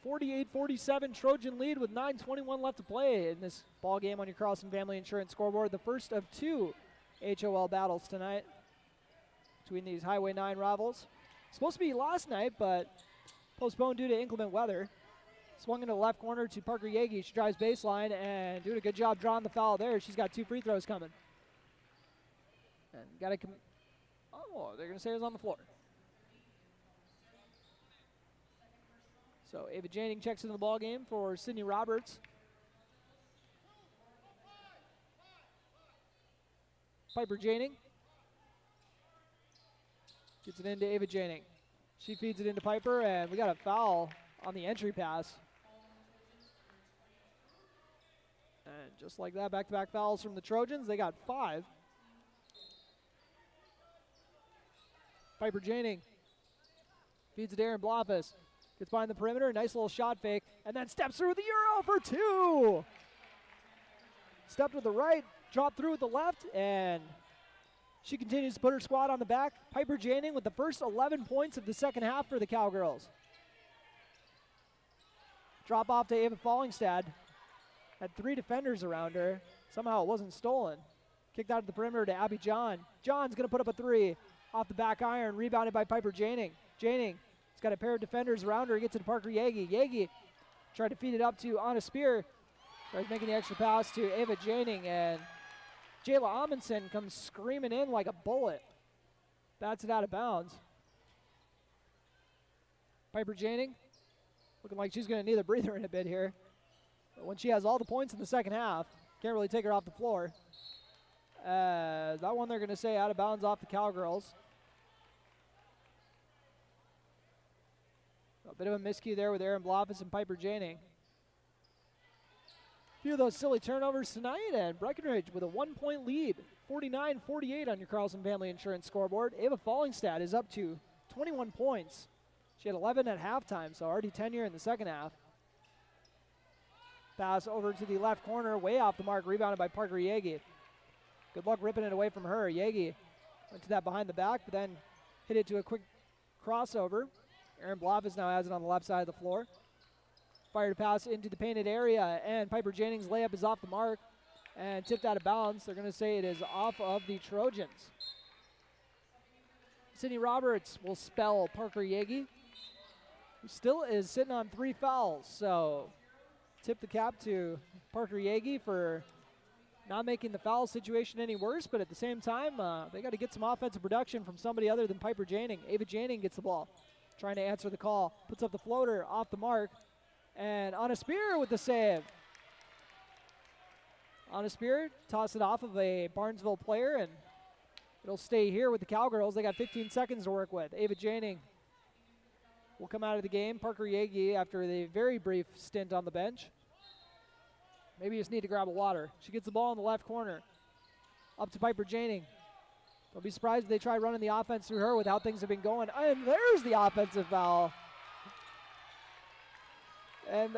(48-47) Trojan lead with 9:21 left to play in this ball game on your Carlson Family Insurance scoreboard. The first of two HOL battles tonight between these Highway 9 rivals. Supposed to be last night, but postponed due to inclement weather. Swung into the left corner to Parker Yagi. She drives baseline and doing a good job drawing the foul there. She's got 2 free throws coming. And got to they're going to say it was on the floor. So Ava Janing checks into the ball game for Sydney Roberts. Piper Janing gets it into Ava Janing. She feeds it into Piper, and we got a foul on the entry pass. And just like that, back-to-back fouls from the Trojans. They got 5. Piper Janing feeds it to Aaron Blofus. Gets behind the perimeter, nice little shot fake, and then steps through the Euro for 2. Step to the right, drop through with the left, and she continues to put her squad on the back. Piper Janing with the first 11 points of the second half for the Cowgirls. Drop off to Ava Fallingstad. Had 3 defenders around her. Somehow it wasn't stolen. Kicked out of the perimeter to Abby John. John's going to put up a 3 off the back iron, rebounded by Piper Janing. Janing has got a pair of defenders around her. Gets it to Parker Yagi. Yagi tried to feed it up to Anna Spear. Tries making the extra pass to Ava Janing, and Jayla Amundsen comes screaming in like a bullet. Bats it out of bounds. Piper Janing looking like she's going to need a breather in a bit here. But when she has all the points in the second half, can't really take her off the floor. That one they're going to say out of bounds off the Cowgirls. A bit of a miscue there with Aaron Blofus and Piper Janing. A few of those silly turnovers tonight, and Breckenridge with a 1-point lead. 49-48 on your Carlson Family Insurance scoreboard. Ava Fallingstad is up to 21 points. She had 11 at halftime, so already 10 here in the second half. Pass over to the left corner, way off the mark, rebounded by Parker Yagi. Good luck ripping it away from her. Yagi went to that behind the back, but then hit it to a quick crossover. Aaron Blofus now has it on the left side of the floor. Fired a pass into the painted area, and Piper Janing's layup is off the mark and tipped out of bounds. They're going to say it is off of the Trojans. Sydney Roberts will spell Parker Yagi, who still is sitting on 3 fouls. So tip the cap to Parker Yagi for not making the foul situation any worse, but at the same time, they got to get some offensive production from somebody other than Piper Janing. Ava Janing gets the ball, trying to answer the call. Puts up the floater off the mark. And Anna Spear with the save. Anna Spear tossed it off of a Barnesville player, and it'll stay here with the Cowgirls. They got 15 seconds to work with. Ava Janing will come out of the game. Parker Yagi, after a very brief stint on the bench. Maybe you just need to grab a water. She gets the ball in the left corner. Up to Piper Janing. Don't be surprised if they try running the offense through her with how things have been going. And there's the offensive foul. And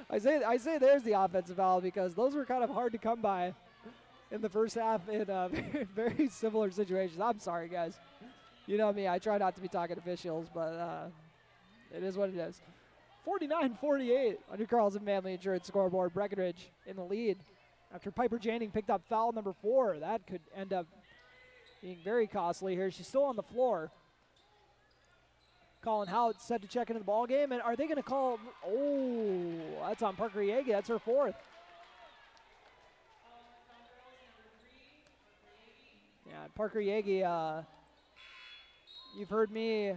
I say there's the offensive foul because those were kind of hard to come by in the first half in very similar situations. I'm sorry, guys. You know me, I try not to be talking officials, but it is what it is. 49-48 on your Carlson Family Insurance scoreboard. Breckenridge in the lead after Piper Janing picked up foul number 4. That could end up being very costly here. She's still on the floor. Colin Hout set to check into the ball game, and are they going to call? Oh, that's on Parker Yagi. That's her 4th. Yeah, Parker Yagi. You've heard me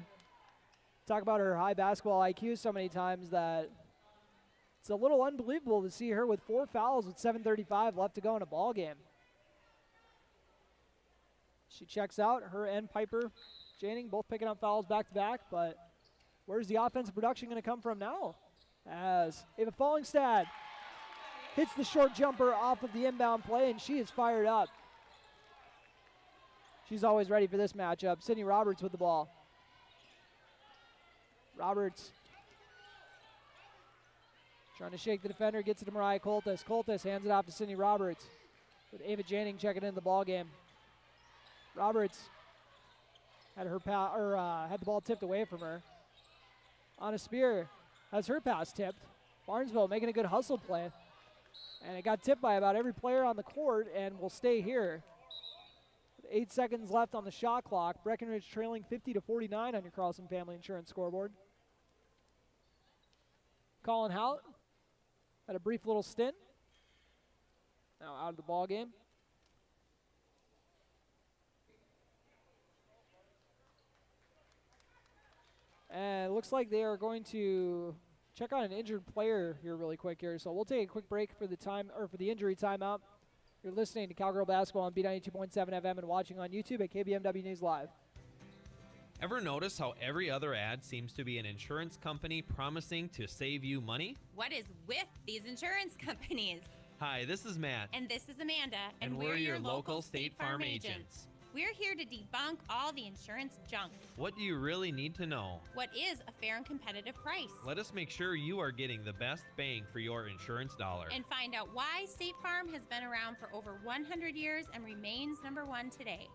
talk about her high basketball IQ so many times that it's a little unbelievable to see her with 4 fouls with 7:35 left to go in a ball game. She checks out. Her and Piper Janing both picking up fouls back-to-back, but where's the offensive production going to come from now? As Ava Fallingstad hits the short jumper off of the inbound play, and she is fired up. She's always ready for this matchup. Sydney Roberts with the ball. Roberts trying to shake the defender, gets it to Mariah Coltis. Coltis hands it off to Sydney Roberts, with Ava Janing checking in the ball game. Roberts had her had the ball tipped away from her. Anna Spear has her pass tipped. Barnesville making a good hustle play, and it got tipped by about every player on the court, and will stay here. With 8 seconds left on the shot clock. Breckenridge trailing 50-49 on your Carlson Family Insurance scoreboard. Colin Hout had a brief little stint. Now out of the ball game. And it looks like they are going to check on an injured player here really quick here. So we'll take a quick break for the injury timeout. You're listening to Cowgirl Basketball on B92.7 FM and watching on YouTube at KBMW News Live. Ever notice how every other ad seems to be an insurance company promising to save you money? What is with these insurance companies? Hi, this is Matt. And this is Amanda. And we're your local State Farm agents. We're here to debunk all the insurance junk. What do you really need to know? What is a fair and competitive price? Let us make sure you are getting the best bang for your insurance dollar. And find out why State Farm has been around for over 100 years and remains number one today.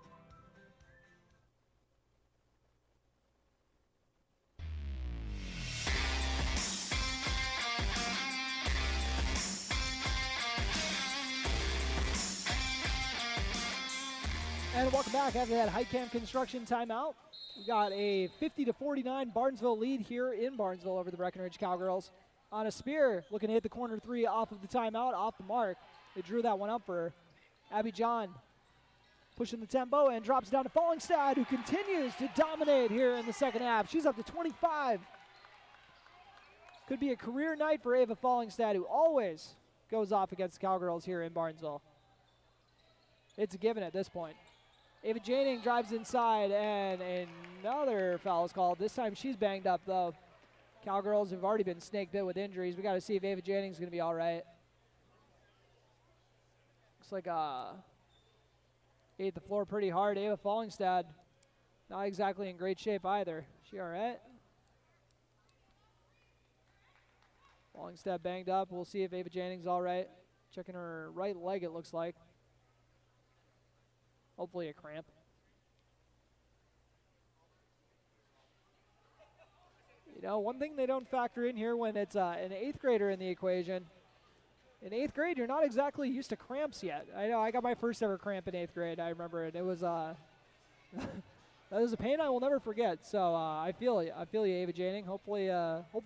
And welcome back after that Highcamp Construction timeout. We got a 50-49 Barnesville lead here in Barnesville over the Breckenridge Cowgirls. Anna Spear looking to hit the corner three off of the timeout, off the mark. They drew that one up for her. Abby John pushing the tempo and drops down to Fallingstad, who continues to dominate here in the second half. She's up to 25. Could be a career night for Ava Fallingstad, who always goes off against the Cowgirls here in Barnesville. It's a given at this point. Ava Janing drives inside, and another foul is called. This time she's banged up, though. Cowgirls have already been snake bit with injuries. We got to see if Ava Janing's going to be all right. Looks like ate the floor pretty hard. Ava Fallingstad, not exactly in great shape either. She all right? Fallingstad banged up. We'll see if Ava Janing's all right. Checking her right leg, it looks like. Hopefully a cramp. You know, one thing they don't factor in here when it's an 8th grader in the equation. In 8th grade, you're not exactly used to cramps yet. I know I got my first ever cramp in 8th grade. I remember it. It was that was a pain I will never forget. So I feel you. I feel you, Ava Janing. Hopefully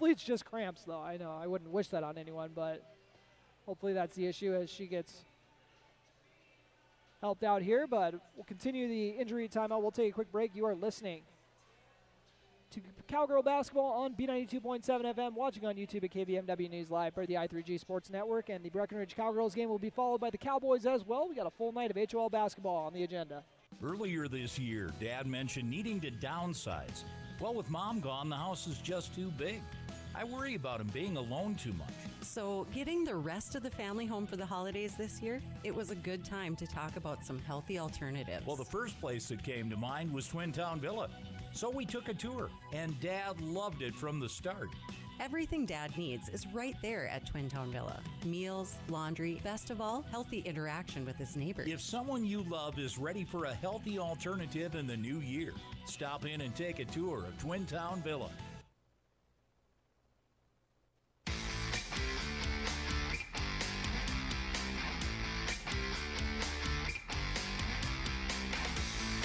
it's just cramps, though. I know I wouldn't wish that on anyone, but hopefully that's the issue as she gets helped out here, but we'll continue the injury timeout. We'll take a quick break. You are listening to Cowgirl Basketball on B92.7 FM, watching on YouTube at KBMW News Live for the I3G Sports Network, and the Breckenridge Cowgirls game will be followed by the Cowboys as well. We got a full night of HOL basketball on the agenda. Earlier this year, Dad mentioned needing to downsize. Well, with Mom gone, the house is just too big. I worry about him being alone too much. So, getting the rest of the family home for the holidays this year, it was a good time to talk about some healthy alternatives. Well, the first place that came to mind was Twin Town Villa. So we took a tour, and Dad loved it from the start. Everything Dad needs is right there at Twin Town Villa. Meals, laundry, best of all, healthy interaction with his neighbors. If someone you love is ready for a healthy alternative in the new year, stop in and take a tour of Twin Town Villa.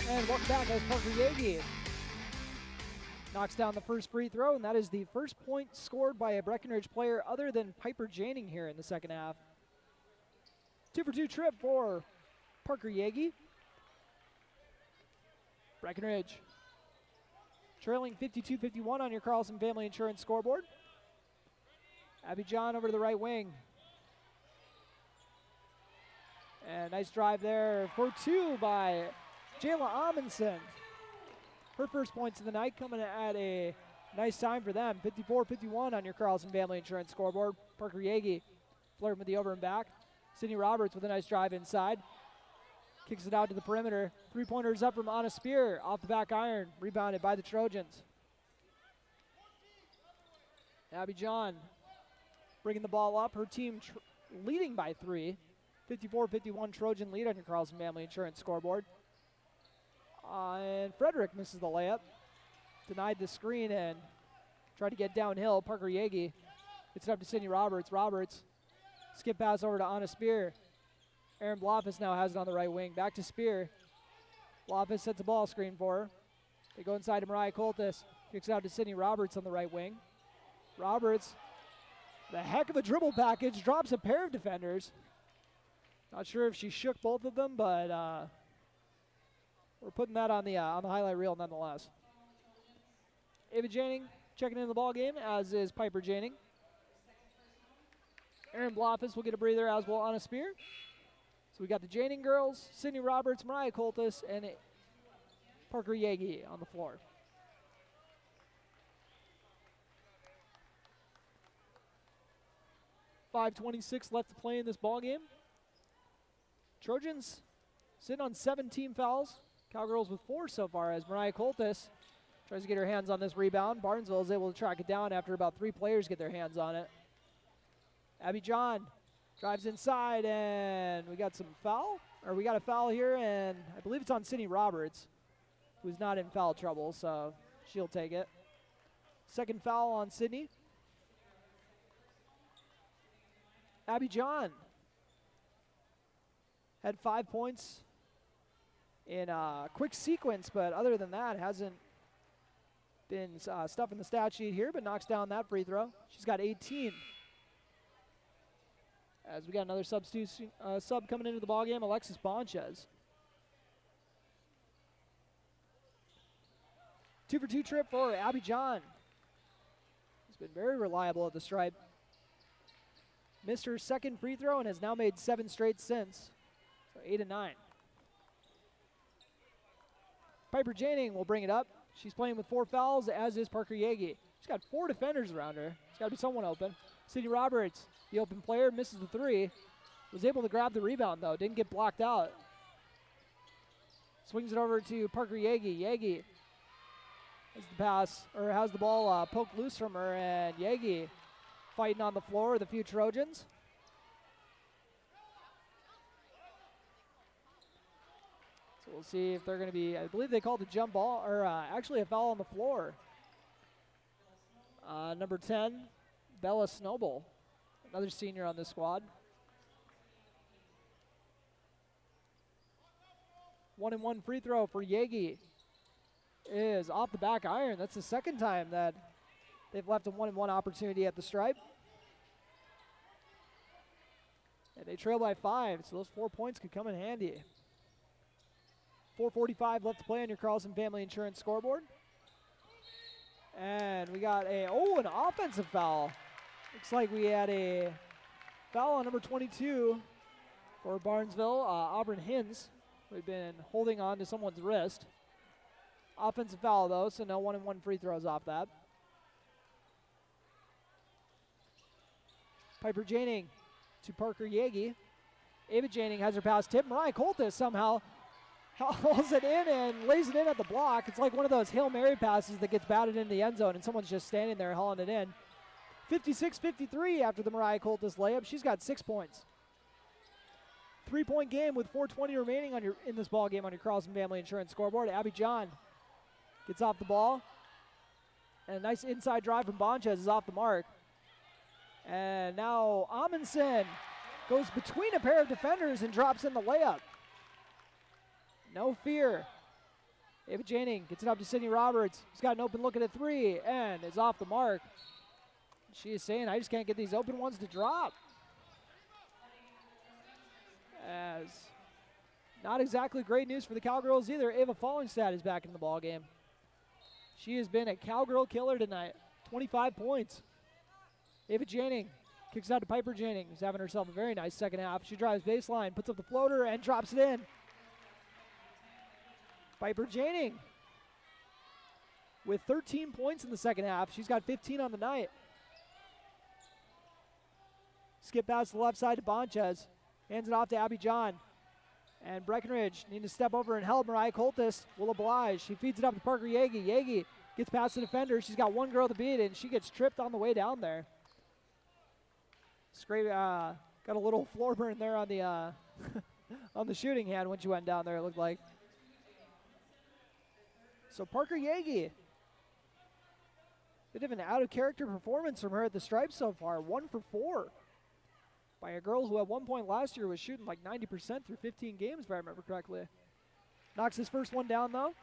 And welcome back as Parker Yagi knocks down the first free throw, and that is the first point scored by a Breckenridge player other than Piper Janing here in the second half. 2-for-2 trip for Parker Yagi. Breckenridge trailing 52-51 on your Carlson Family Insurance scoreboard. Abby John over to the right wing. And nice drive there for two by Jayla Amundsen. Her first points of the night coming at a nice time for them. 54-51 on your Carlson Family Insurance scoreboard. Parker Yagi flirting with the over and back. Sydney Roberts with a nice drive inside. Kicks it out to the perimeter. Three-pointers up from Anna Spear. Off the back iron. Rebounded by the Trojans. Abby John bringing the ball up. Her team leading by 3. 54-51 Trojan lead on your Carlson Family Insurance scoreboard. And Frederick misses the layup. Denied the screen and tried to get downhill. Parker Yagi gets it up to Sydney Roberts. Roberts, skip pass over to Anna Spear. Aaron Blofis now has it on the right wing. Back to Spear. Blofis sets a ball screen for her. They go inside to Mariah Coltis. Kicks it out to Sydney Roberts on the right wing. Roberts, the heck of a dribble package, drops a pair of defenders. Not sure if she shook both of them, but we're putting that on the highlight reel nonetheless. Ava Janing checking into the ball game, as is Piper Janing. Aaron Blofis will get a breather, as will Anna Spear. So we got the Janing girls, Sydney Roberts, Mariah Coltis, and Parker Yagi on the floor. .5:26 left to play in this ball game. Trojans sitting on 17 fouls. Cowgirls with 4 so far, as Mariah Coltis tries to get her hands on this rebound. Barnesville is able to track it down after about 3 players get their hands on it. Abby John drives inside, and we got a foul here, and I believe it's on Sydney Roberts, who's not in foul trouble, so she'll take it. Second foul on Sydney. Abby John had 5 points in a quick sequence, but other than that, hasn't been stuff in the stat sheet here, but knocks down that free throw. She's got 18. As we got another sub coming into the ballgame, Alexis Bonchez. 2-for-2 trip for Abby John. He's been very reliable at the stripe. Missed her second free throw and has now made 7 straight since. So 8 and 9. Piper Janing will bring it up. She's playing with 4 fouls, as is Parker Yagi. She's got 4 defenders around her. There's got to be someone open. Sydney Roberts, the open player, misses the 3. Was able to grab the rebound, though. Didn't get blocked out. Swings it over to Parker Yagi. Yagi has the ball poked loose from her, and Yagi fighting on the floor with a few Trojans. So we'll see if they're going to be, I believe they called a jump ball, or actually a foul on the floor. Number 10, Bella Snowball, another senior on this squad. 1-and-1 free throw for Yagi is off the back iron. That's the second time that they've left a 1-and-1 opportunity at the stripe. And they trail by 5, so those 4 points could come in handy. 4:45 left to play on your Carlson Family Insurance scoreboard. And we got an offensive foul. Looks like we had a foul on number 22 for Barnesville, Auburn Hins, who had been holding on to someone's wrist. Offensive foul, though, so no 1-and-1 free throws off that. Piper Janing to Parker Yagi. Ava Janing has her pass tipped. Mariah Coltis somehow hauls it in and lays it in at the block. It's like one of those Hail Mary passes that gets batted into the end zone and someone's just standing there hauling it in. 56-53 after the Mariah Coltis layup. She's got 6 points. 3-point game with 4:20 remaining in this ball game on your Carlson Family Insurance scoreboard. Abby John gets off the ball. And a nice inside drive from Bonchez is off the mark. And now Amundsen goes between a pair of defenders and drops in the layup. No fear. Ava Janing gets it up to Sydney Roberts. She's got an open look at a 3 and is off the mark. She is saying, I just can't get these open ones to drop. As not exactly great news for the Cowgirls either. Ava Fallingstad is back in the ballgame. She has been a Cowgirl killer tonight. 25 points. Ava Janing kicks out to Piper Janing, who's having herself a very nice second half. She drives baseline, puts up the floater, and drops it in. Piper Janing with 13 points in the second half. She's got 15 on the night. Skip pass to the left side to Bonchez. Hands it off to Abby John. And Breckenridge need to step over and help. Mariah Coltis will oblige. She feeds it up to Parker Yagi. Yagi gets past the defender. She's got one girl to beat, and she gets tripped on the way down there. Got a little floor burn there on the on the shooting hand when she went down there, it looked like. So Parker Yagi, bit of an out-of-character performance from her at the stripe so far. 1 for 4 by a girl who at one point last year was shooting like 90% through 15 games, if I remember correctly. Knocks this first one down, though.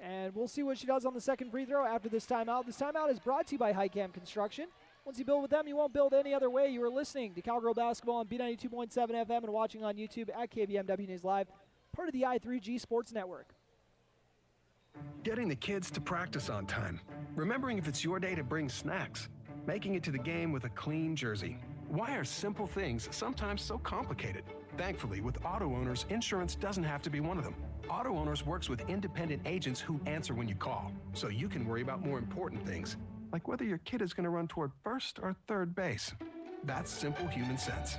And we'll see what she does on the second free throw after this timeout. This timeout is brought to you by Highcam Construction. Once you build with them, you won't build any other way. You are listening to Cowgirl Basketball on B92.7 FM and watching on YouTube at KBMW News Live, part of the i3G Sports Network. Getting the kids to practice on time. Remembering if it's your day to bring snacks. Making it to the game with a clean jersey. Why are simple things sometimes so complicated? Thankfully, with auto owners, insurance doesn't have to be one of them. Auto Owners works with independent agents who answer when you call, so you can worry about more important things, like whether your kid is going to run toward first or third base. That's simple human sense.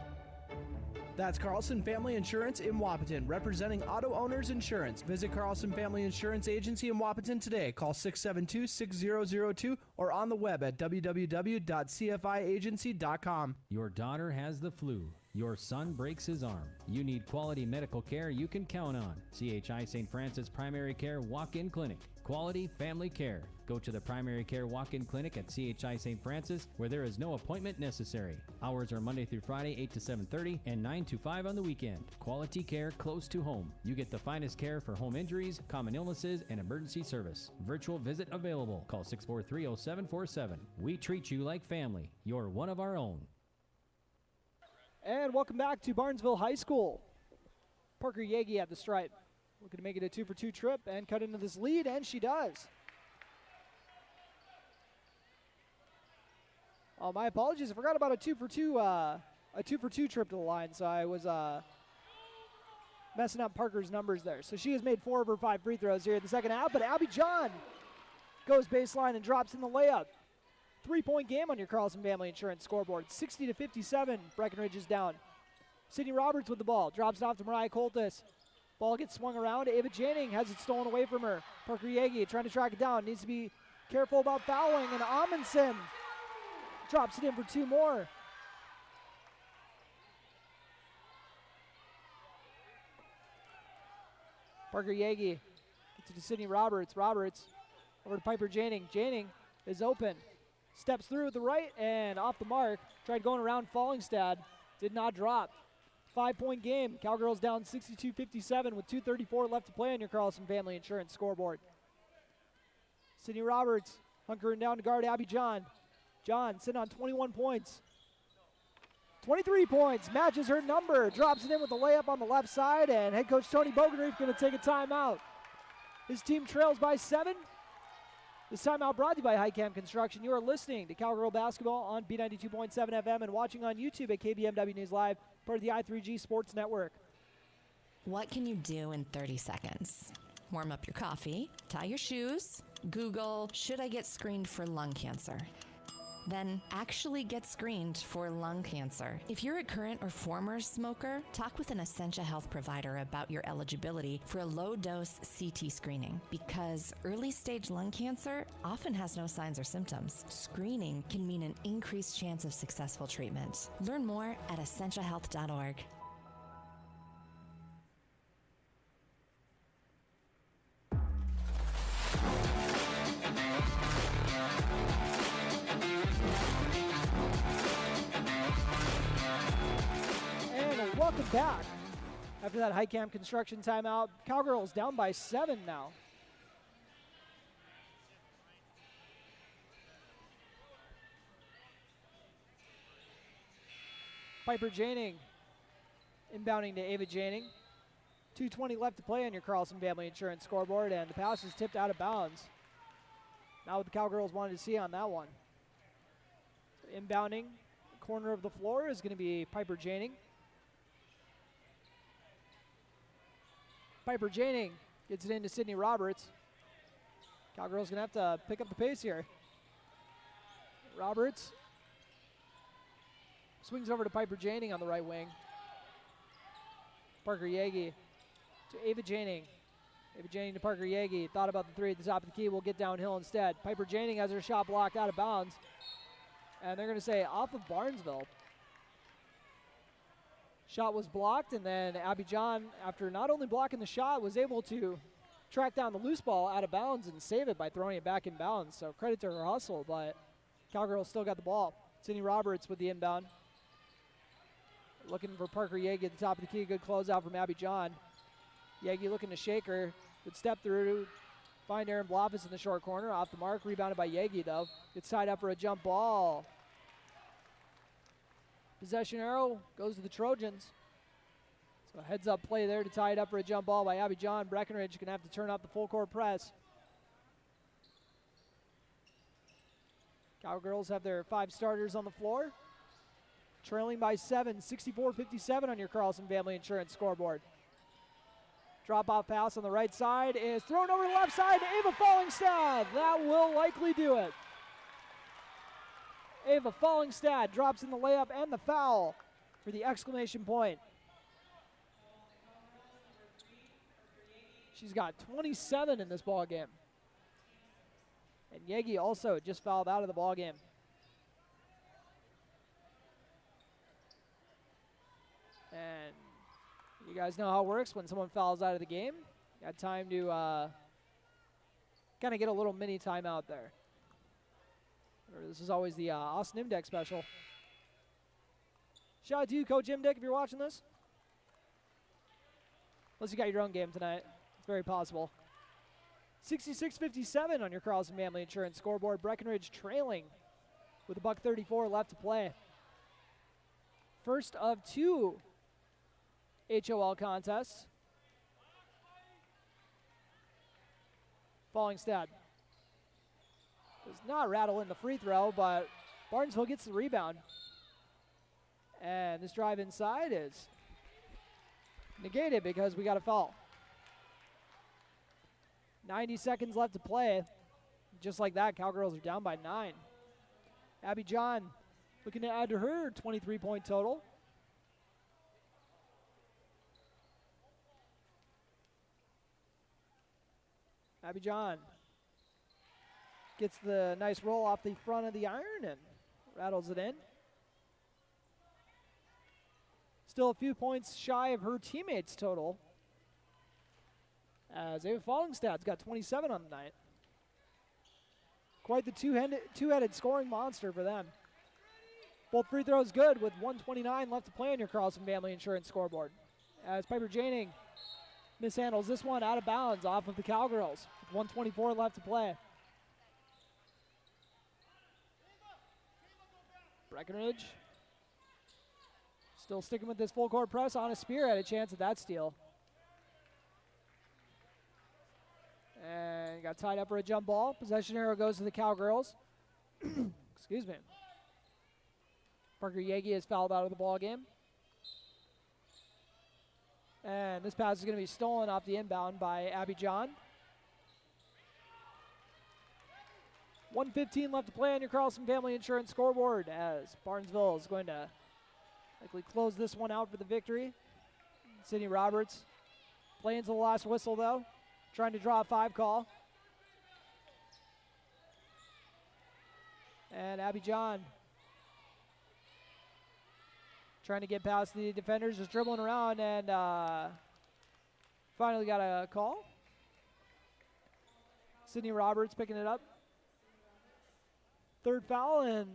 That's Carlson Family Insurance in Wapaton, representing Auto Owners Insurance. Visit Carlson Family Insurance Agency in Wapaton today. Call 672-6002 or on the web at www.cfiagency.com. Your daughter has the flu. Your son breaks his arm. You need quality medical care you can count on. CHI St. Francis Primary Care Walk-In Clinic. Quality family care. Go to the Primary Care Walk-In Clinic at CHI St. Francis, where there is no appointment necessary. Hours are Monday through Friday, 8 to 7:30 and 9 to 5 on the weekend. Quality care close to home. You get the finest care for home injuries, common illnesses, and emergency service. Virtual visit available. Call 643-0747. We treat you like family. You're one of our own. And welcome back to Barnesville High School. Parker Yagi at the stripe. Looking to make it a 2-for-2 trip and cut into this lead, and she does. Oh, my apologies. I forgot about a 2-for-2 trip to the line, so I was messing up Parker's numbers there. So she has made 4 of her 5 free throws here in the second half, but Abby John goes baseline and drops in the layup. 3-point game on your Carlson Family Insurance scoreboard. 60-57, Breckenridge is down. Sydney Roberts with the ball, drops it off to Mariah Coltis. Ball gets swung around. Ava Janning has it stolen away from her. Parker Yagi trying to track it down. Needs to be careful about fouling, and Amundsen drops it in for 2 more. Parker Yagi gets it to Sydney Roberts. Roberts over to Piper Janning. Janning is open. Steps through with the right and off the mark. Tried going around Fallingstad. Did not drop. 5-point game. Cowgirls down 62-57 with 2:34 left to play on your Carlson Family Insurance scoreboard. Sydney Roberts hunkering down to guard Abby John. John sitting on 21 points. 23 points. Matches her number. Drops it in with the layup on the left side, and head coach Tony Bogenreef going to take a timeout. His team trails by 7. This timeout brought to you by Highcam Construction. You are listening to Cowgirl Basketball on B92.7 FM and watching on YouTube at KBMW News Live, part of the i3G Sports Network. What can you do in 30 seconds? Warm up your coffee, tie your shoes, Google, should I get screened for lung cancer? Then actually get screened for lung cancer. If you're a current or former smoker, talk with an Essentia Health provider about your eligibility for a low-dose CT screening, because early-stage lung cancer often has no signs or symptoms. Screening can mean an increased chance of successful treatment. Learn more at essentiahealth.org. Welcome back. After that Highcam Construction timeout, Cowgirls down by 7 now. Piper Janning inbounding to Ava Janning. 2:20 left to play on your Carlson Family Insurance scoreboard, and the pass is tipped out of bounds. Not what the Cowgirls wanted to see on that one. So inbounding, corner of the floor is going to be Piper Janning. Piper Janing gets it into Sydney Roberts. Cowgirls going to have to pick up the pace here. Roberts swings over to Piper Janing on the right wing. Parker Yagi to Ava Janing. Ava Janing to Parker Yagi. Thought about the three at the top of the key. Will get downhill instead. Piper Janing has her shot blocked out of bounds. And they're going to say off of Barnesville. Shot was blocked, and then Abby John, after not only blocking the shot, was able to track down the loose ball out of bounds and save it by throwing it back in bounds. So credit to her hustle, but Cowgirls still got the ball. Sydney Roberts with the inbound. Looking for Parker Yagi at the top of the key. Good closeout from Abby John. Yagi looking to shake her. Good step through. Find Aaron Blofis in the short corner. Off the mark. Rebounded by Yagi, though. Gets tied up for a jump ball. Possession arrow goes to the Trojans. So heads up play there to tie it up for a jump ball by Abby John. Breckenridge going to have to turn up the full court press. Cowgirls have their 5 starters on the floor. Trailing by 7, 64-57 on your Carlson Family Insurance scoreboard. Drop-off pass on the right side is thrown over to the left side to Ava Fallingstad. That will likely do it. Ava Fallingstad drops in the layup and the foul for the exclamation point. She's got 27 in this ball game. And Yagi also just fouled out of the ball game. And you guys know how it works when someone fouls out of the game. Got time to kind of get a little mini timeout there. This is always the Austin Imdeck special. Shout out to you, Coach Imdeck, if you're watching this. Unless you got your own game tonight. It's very possible. 66-57 on your Carlson Family Insurance scoreboard. Breckenridge trailing with $1:34 left to play. First of 2 HOL contests. Fallingstad does not rattle in the free throw, but Barnesville gets the rebound. And this drive inside is negated because we got a foul. 90 seconds left to play. Just like that, Cowgirls are down by 9. Abby John looking to add to her 23-point total. Abby John gets the nice roll off the front of the iron and rattles it in. Still a few points shy of her teammates' total, as Ava Fallingstad's got 27 on the night. Quite the two-headed scoring monster for them. Both free throws good with 1:29 left to play on your Carlson Family Insurance scoreboard. As Piper Janing mishandles this one out of bounds off of the Cowgirls. 1:24 left to play. Breckenridge still sticking with this full court press. On a spear, had a chance at that steal. And got tied up for a jump ball. Possession arrow goes to the Cowgirls. Excuse me. Parker Yagi is fouled out of the ball game. And this pass is going to be stolen off the inbound by Abby John. 1:15 left to play on your Carlson Family Insurance scoreboard, as Barnesville is going to likely close this one out for the victory. Sydney Roberts playing to the last whistle, though, trying to draw a 5 call. And Abby John trying to get past the defenders, just dribbling around, and finally got a call. Sydney Roberts picking it up. 3rd foul, and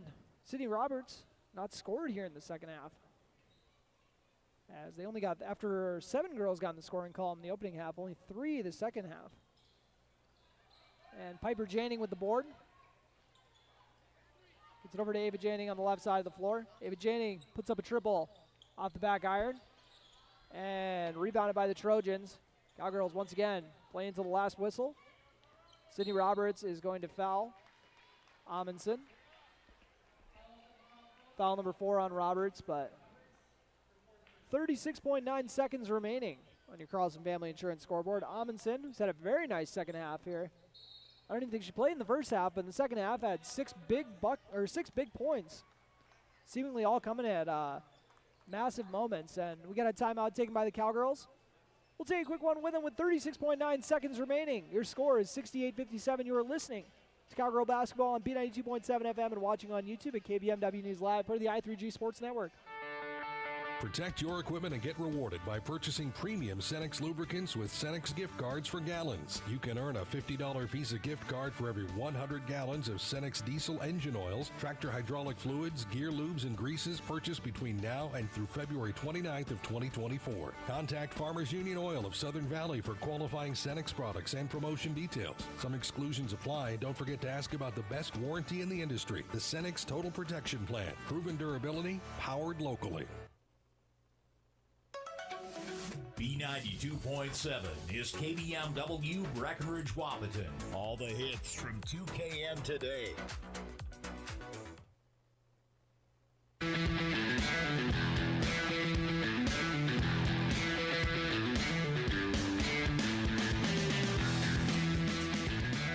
Sydney Roberts not scored here in the second half, as they only got, after 7 girls got in the scoring column in the opening half, only 3 the second half. And Piper Janing with the board. Gets it over to Ava Janing on the left side of the floor. Ava Janing puts up a triple off the back iron, and rebounded by the Trojans. Cowgirls once again playing to the last whistle. Sydney Roberts is going to foul Amundsen. Foul number 4 on Roberts, but 36.9 seconds remaining on your Carlson Family Insurance scoreboard. Amundsen, who's had a very nice second half here. I don't even think she played in the first half, but in the second half had six big points, seemingly all coming at massive moments. And we got a timeout taken by the Cowgirls. We'll take a quick one with them with 36.9 seconds remaining. Your score is 68-57. You are listening to Cowgirl Basketball on B92.7 FM and watching on YouTube at KBMW News Live, part of the i3G Sports Network. Protect your equipment and get rewarded by purchasing premium Cenex lubricants with Cenex gift cards for gallons. You can earn a $50 Visa gift card for every 100 gallons of Cenex diesel engine oils, tractor hydraulic fluids, gear lubes, and greases purchased between now and through February 29th of 2024. Contact Farmers Union Oil of Southern Valley for qualifying Cenex products and promotion details. Some exclusions apply. Don't forget to ask about the best warranty in the industry, the Cenex Total Protection Plan. Proven durability, powered locally. B92.7 is KBMW Breckenridge Wahpeton. All the hits from 2KM today.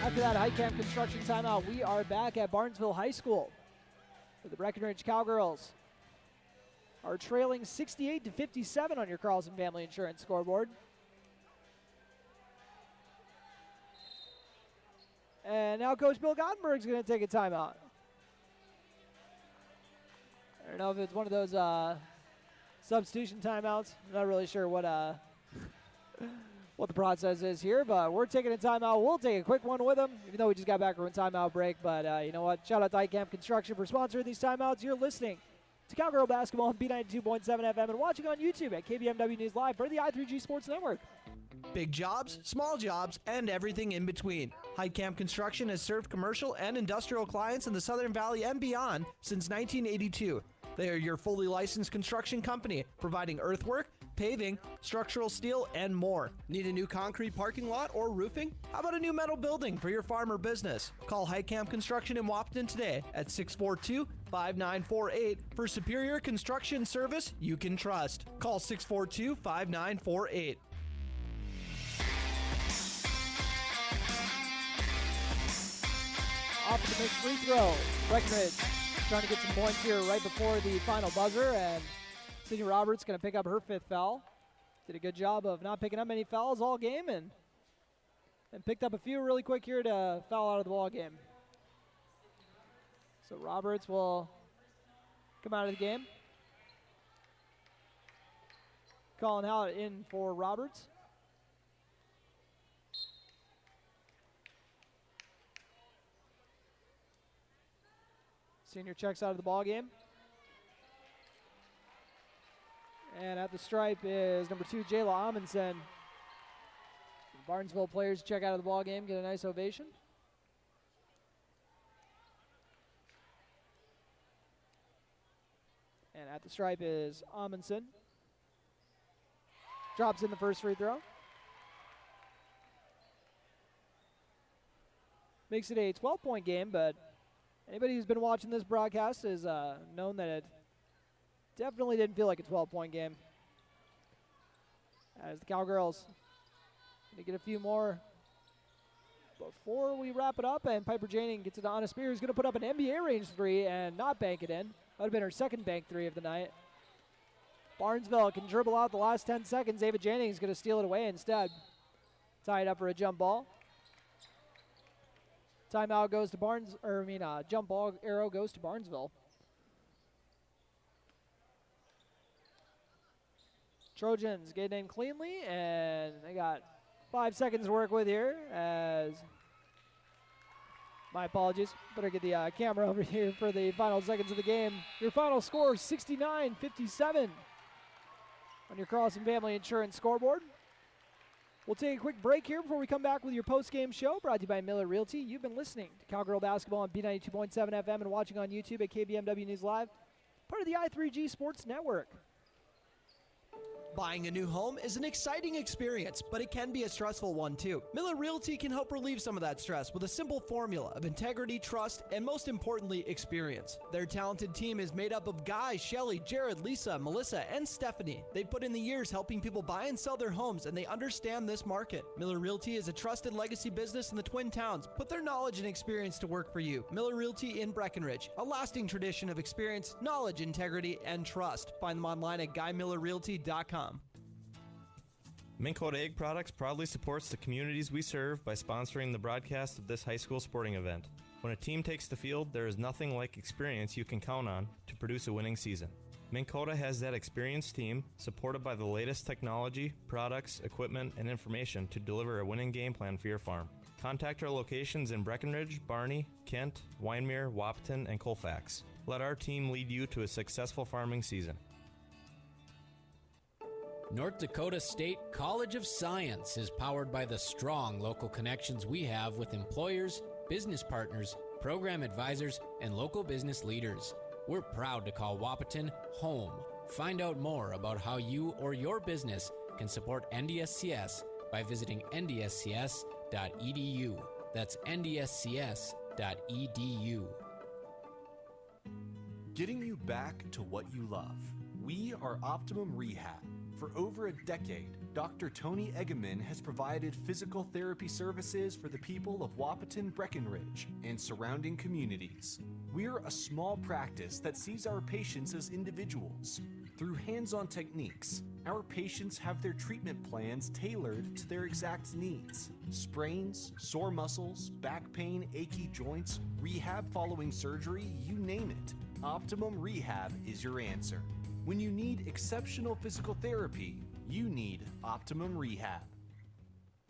After that high camp construction timeout, we are back at Barnesville High School for the Breckenridge Cowgirls are trailing 68-57 on your Carlson Family Insurance scoreboard. And now Coach Bill Gottenberg's going to take a timeout. I don't know if it's one of those substitution timeouts. I'm not really sure what what the process is here, but we're taking a timeout. We'll take a quick one with them, even though we just got back from a timeout break. But you know what? Shout out to iCamp Construction for sponsoring these timeouts. You're listening to Cowgirl Basketball on B92.7 FM and watching on YouTube at KBMW News Live for the i3G Sports Network. Big jobs, small jobs, and everything in between. Heitkamp Construction has served commercial and industrial clients in the Southern Valley and beyond since 1982. They are your fully licensed construction company, providing earthwork, paving, structural steel, and more. Need a new concrete parking lot or roofing? How about a new metal building for your farm or business? Call Heitkamp Construction in Wahpeton today at 642-5948 for superior construction service you can trust. Call 642-5948. Off the big free throw. Breckenridge trying to get some points here right before the final buzzer, and Sydney Roberts going to pick up her fifth foul. Did a good job of not picking up any fouls all game, and picked up a few really quick here to foul out of the ball game. So Roberts will come out of the game. Colin Howlett in for Roberts. Senior checks out of the ball game. And at the stripe is number 2, Jayla Amundsen. Barnesville players check out of the ball game, get a nice ovation. And at the stripe is Amundsen. Drops in the first free throw. Makes it a 12-point game, but anybody who's been watching this broadcast has known that it definitely didn't feel like a 12-point game. As the Cowgirls going to get a few more before we wrap it up, and Piper Janing gets it to Anna Spears, going to put up an NBA range three and not bank it in. That would have been her second bank three of the night. Barnesville can dribble out the last 10 seconds. Ava Jennings going to steal it away instead. Tie it up for a jump ball. Timeout goes to jump ball arrow goes to Barnesville. Trojans get in cleanly, and they got 5 seconds to work with here as, my apologies, better get the camera over here for the final seconds of the game. Your final score, 69-57 on your Carlson Family Insurance scoreboard. We'll take a quick break here before we come back with your post-game show, brought to you by Miller Realty. You've been listening to Cowgirl Basketball on B92.7 FM and watching on YouTube at KBMW News Live, part of the i3G Sports Network. Buying a new home is an exciting experience, but it can be a stressful one too. Miller Realty can help relieve some of that stress with a simple formula of integrity, trust, and most importantly, experience. Their talented team is made up of Guy, Shelly, Jared, Lisa, Melissa, and Stephanie. They've put in the years helping people buy and sell their homes, and they understand this market. Miller Realty is a trusted legacy business in the Twin Towns. Put their knowledge and experience to work for you. Miller Realty in Breckenridge, a lasting tradition of experience, knowledge, integrity, and trust. Find them online at GuyMillerRealty.com. Minn Kota Egg Products proudly supports the communities we serve by sponsoring the broadcast of this high school sporting event. When a team takes the field, there is nothing like experience you can count on to produce a winning season. Minn Kota has that experienced team, supported by the latest technology, products, equipment, and information to deliver a winning game plan for your farm. Contact our locations in Breckenridge, Barney, Kent, Wyndmere, Wahpeton, and Colfax. Let our team lead you to a successful farming season. North Dakota State College of Science is powered by the strong local connections we have with employers, business partners, program advisors, and local business leaders. We're proud to call Wahpeton home. Find out more about how you or your business can support NDSCS by visiting ndscs.edu. That's ndscs.edu. Getting you back to what you love. We are Optimum Rehab. For over a decade, Dr. Tony Egeman has provided physical therapy services for the people of Wahpeton, Breckenridge, and surrounding communities. We're a small practice that sees our patients as individuals. Through hands-on techniques, our patients have their treatment plans tailored to their exact needs. Sprains, sore muscles, back pain, achy joints, rehab following surgery, you name it. Optimum Rehab is your answer. When you need exceptional physical therapy, you need Optimum Rehab.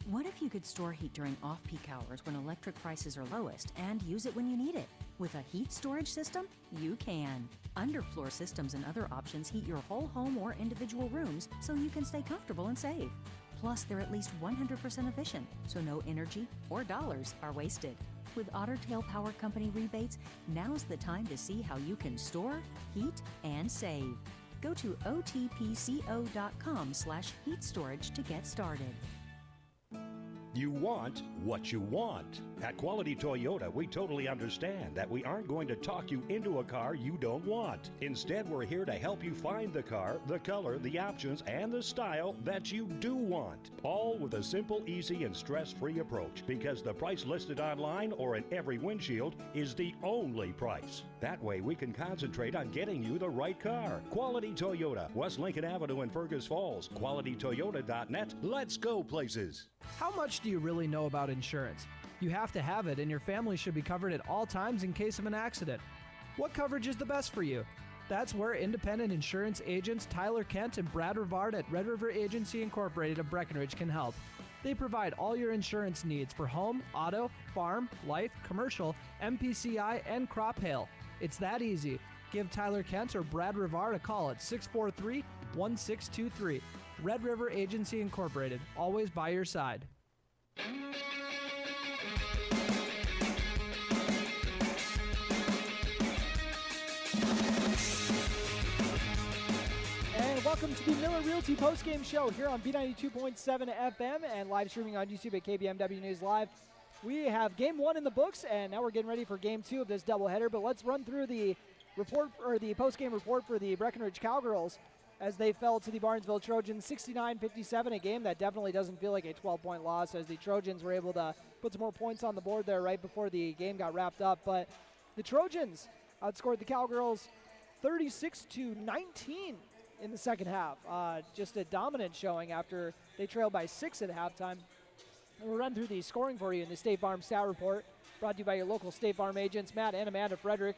What if you could store heat during off-peak hours when electric prices are lowest and use it when you need it? With a heat storage system, you can. Underfloor systems and other options heat your whole home or individual rooms so you can stay comfortable and save. Plus, they're at least 100% efficient, so no energy or dollars are wasted. With Otter Tail Power Company rebates, now's the time to see how you can store, heat, and save. Go to otpco.com/heat storage to get started. You want what you want. At Quality Toyota, we totally understand that we aren't going to talk you into a car you don't want. Instead, we're here to help you find the car, the color, the options, and the style that you do want. All with a simple, easy, and stress-free approach, because the price listed online or in every windshield is the only price. That way, we can concentrate on getting you the right car. Quality Toyota, West Lincoln Avenue in Fergus Falls. QualityToyota.net. Let's go places. How much do you really know about insurance? You have to have it, and your family should be covered at all times in case of an accident. What coverage is the best for you? That's where independent insurance agents Tyler Kent and Brad Rivard at Red River Agency Incorporated of Breckenridge can help. They provide all your insurance needs for home, auto, farm, life, commercial, MPCI, and crop hail. It's that easy. Give Tyler Kent or Brad Rivard a call at 643-1623. Red River Agency Incorporated, always by your side. And welcome to the Miller Realty Postgame Show here on B92.7 FM and live streaming on YouTube at KBMW News Live. We have Game 1 in the books, and now we're getting ready for Game 2 of this doubleheader. But let's run through the report, or the postgame report for the Breckenridge Cowgirls, as they fell to the Barnesville Trojans 69-57, a game that definitely doesn't feel like a 12-point loss, as the Trojans were able to put some more points on the board there right before the game got wrapped up. But the Trojans outscored the Cowgirls 36-19 in the second half. Just a dominant showing after they trailed by 6 at halftime. And we'll run through the scoring for you in the State Farm Stat Report, brought to you by your local State Farm agents, Matt and Amanda Frederick.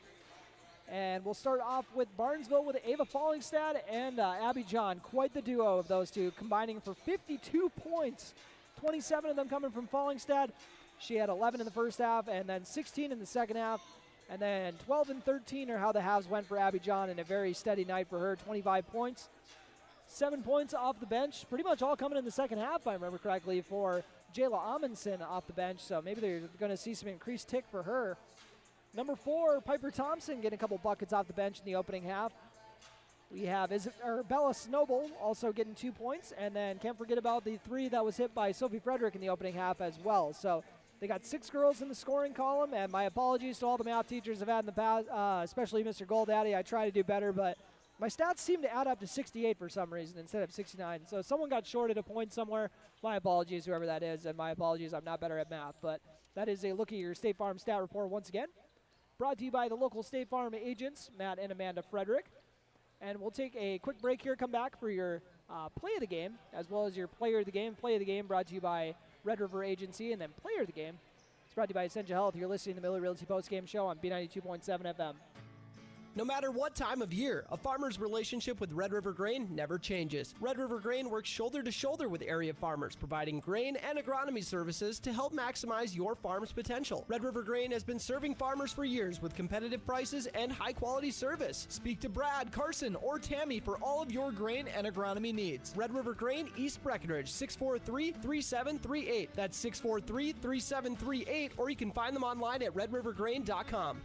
And we'll start off with Barnesville with Ava Fallingstad and Abby John. Quite the duo of those two, combining for 52 points. 27 of them coming from Fallingstad. She had 11 in the first half and then 16 in the second half. And then 12 and 13 are how the halves went for Abby John, and a very steady night for her. 25 points. 7 points off the bench. Pretty much all coming in the second half, if I remember correctly, for Jayla Amundsen off the bench. So maybe they're going to see some increased tick for her. Number 4, Piper Thompson getting a couple buckets off the bench in the opening half. We have Bella Snowball also getting 2 points, and then can't forget about the 3 that was hit by Sophie Frederick in the opening half as well. So they got 6 girls in the scoring column, and my apologies to all the math teachers I've had in the past, especially Mr. Goldaddy. I try to do better, but my stats seem to add up to 68 for some reason instead of 69. So someone got shorted a point somewhere. My apologies, whoever that is, and my apologies, I'm not better at math. But that is a look at your State Farm stat report once again. Brought to you by the local State Farm agents, Matt and Amanda Frederick. And we'll take a quick break here, come back for your play of the game, as well as your player of the game. Play of the game brought to you by Red River Agency, and then player of the game. It's brought to you by Essential Health. You're listening to the Miller Realty Postgame Show on B92.7 FM. No matter what time of year, a farmer's relationship with Red River Grain never changes. Red River Grain works shoulder to shoulder with area farmers, providing grain and agronomy services to help maximize your farm's potential. Red River Grain has been serving farmers for years with competitive prices and high-quality service. Speak to Brad, Carson, or Tammy for all of your grain and agronomy needs. Red River Grain, East Breckenridge, 643-3738. That's 643-3738, or you can find them online at redrivergrain.com.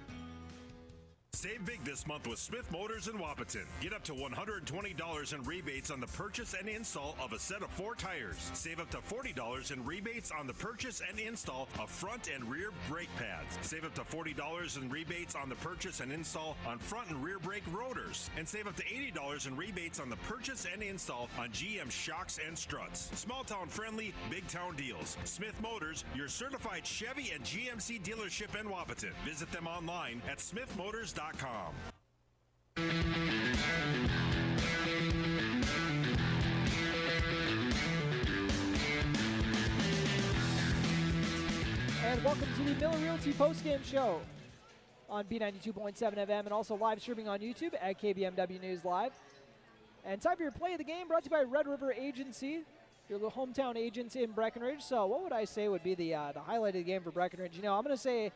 Save big this month with Smith Motors in Wapaton. Get up to $120 in rebates on the purchase and install of a set of 4 tires. Save up to $40 in rebates on the purchase and install of front and rear brake pads. Save up to $40 in rebates on the purchase and install on front and rear brake rotors. And save up to $80 in rebates on the purchase and install on GM shocks and struts. Small town friendly, big town deals. Smith Motors, your certified Chevy and GMC dealership in Wapaton. Visit them online at smithmotors.com. And welcome to the Miller Realty Postgame Show on B92.7 FM and also live streaming on YouTube at KBMW News Live. And time for your play of the game brought to you by Red River Agency, your little hometown agents in Breckenridge. So what would I say would be the highlight of the game for Breckenridge? You know, I'm going to say,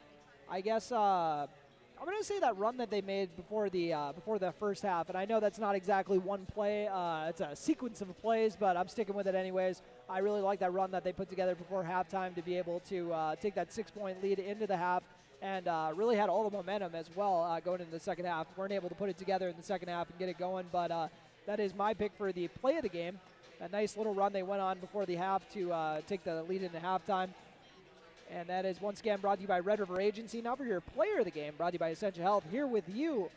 I'm going to say that run that they made before the first half, and I know that's not exactly one play. It's a sequence of plays, but I'm sticking with it anyways. I really like that run that they put together before halftime to be able to take that 6-point lead into the half, and really had all the momentum as well going into the second half. Weren't able to put it together in the second half and get it going, but that is my pick for the play of the game. A nice little run they went on before the half to take the lead into halftime. And that is once again brought to you by Red River Agency. Now for your player of the game, brought to you by Essential Health, here with you.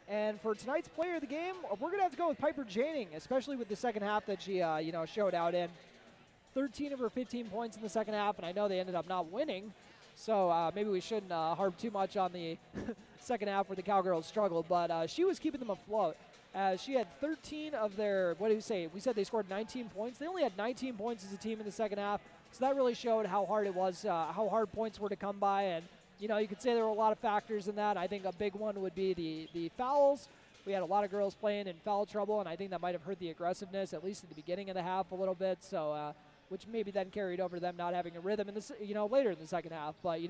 And for tonight's player of the game, we're going to have to go with Piper Janing, especially with the second half that she showed out in. 13 of her 15 points in the second half, and I know they ended up not winning. So maybe we shouldn't harp too much on the second half where the Cowgirls struggled. But she was keeping them afloat. She had 13 of their, what do you say? We said they scored 19 points. They only had 19 points as a team in the second half. So that really showed how hard it was, how hard points were to come by. And, you know, you could say there were a lot of factors in that. I think a big one would be the fouls. We had a lot of girls playing in foul trouble, and I think that might have hurt the aggressiveness, at least at the beginning of the half a little bit. So, which maybe then carried over to them not having a rhythm in this, later in the second half. But,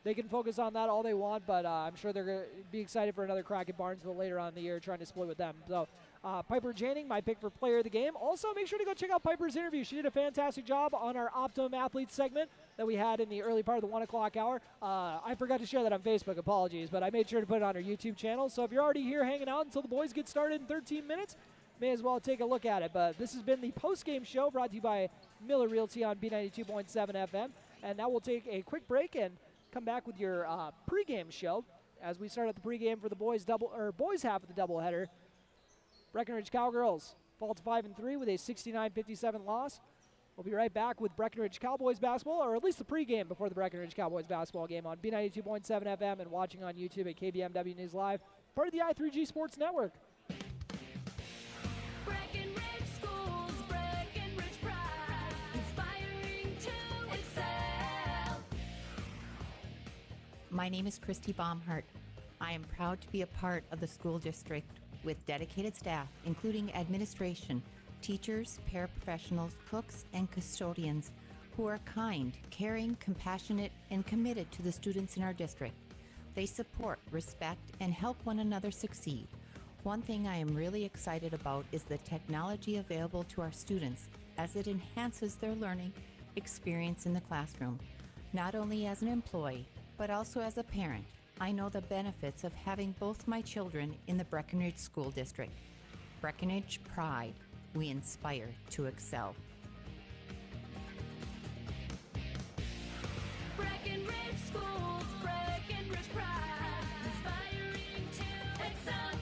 they can focus on that all they want, but I'm sure they're going to be excited for another crack at Barnesville later on in the year, trying to split with them. So, Piper Janing, my pick for player of the game. Also, make sure to go check out Piper's interview. She did a fantastic job on our Optimum Athletes segment that we had in the early part of the 1 o'clock hour. I forgot to share that on Facebook, apologies, but I made sure to put it on our YouTube channel. So if you're already here hanging out until the boys get started in 13 minutes, may as well take a look at it. But this has been the post-game show brought to you by Miller Realty on B92.7 FM. And now we'll take a quick break and come back with your pregame show as we start at the pregame for the boys half of the doubleheader. Breckenridge Cowgirls fall to 5-3 with a 69-57 loss. We'll be right back with Breckenridge Cowboys basketball, or at least the pregame before the Breckenridge Cowboys basketball game on B92.7 FM and watching on YouTube at KBMW News Live, part of the i3G Sports Network. Breckenridge Schools, Breckenridge pride, inspiring to excel. My name is Christy Baumhart. I am proud to be a part of the school district with dedicated staff, including administration, teachers, paraprofessionals, cooks, and custodians who are kind, caring, compassionate, and committed to the students in our district. They support, respect, and help one another succeed. One thing I am really excited about is the technology available to our students as it enhances their learning experience in the classroom. Not only as an employee, but also as a parent, I know the benefits of having both my children in the Breckenridge School District. Breckenridge Pride. We inspire to excel. Breckenridge Schools, Breckenridge Pride, inspiring to excel.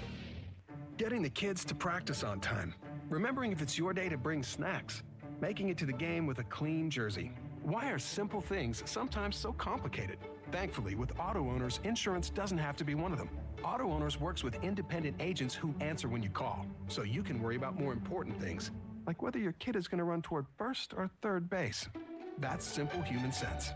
Getting the kids to practice on time. Remembering if it's your day to bring snacks. Making it to the game with a clean jersey. Why are simple things sometimes so complicated? Thankfully, with auto owners, insurance doesn't have to be one of them. Auto Owners works with independent agents who answer when you call, so you can worry about more important things, like whether your kid is going to run toward first or third base. That's simple human sense.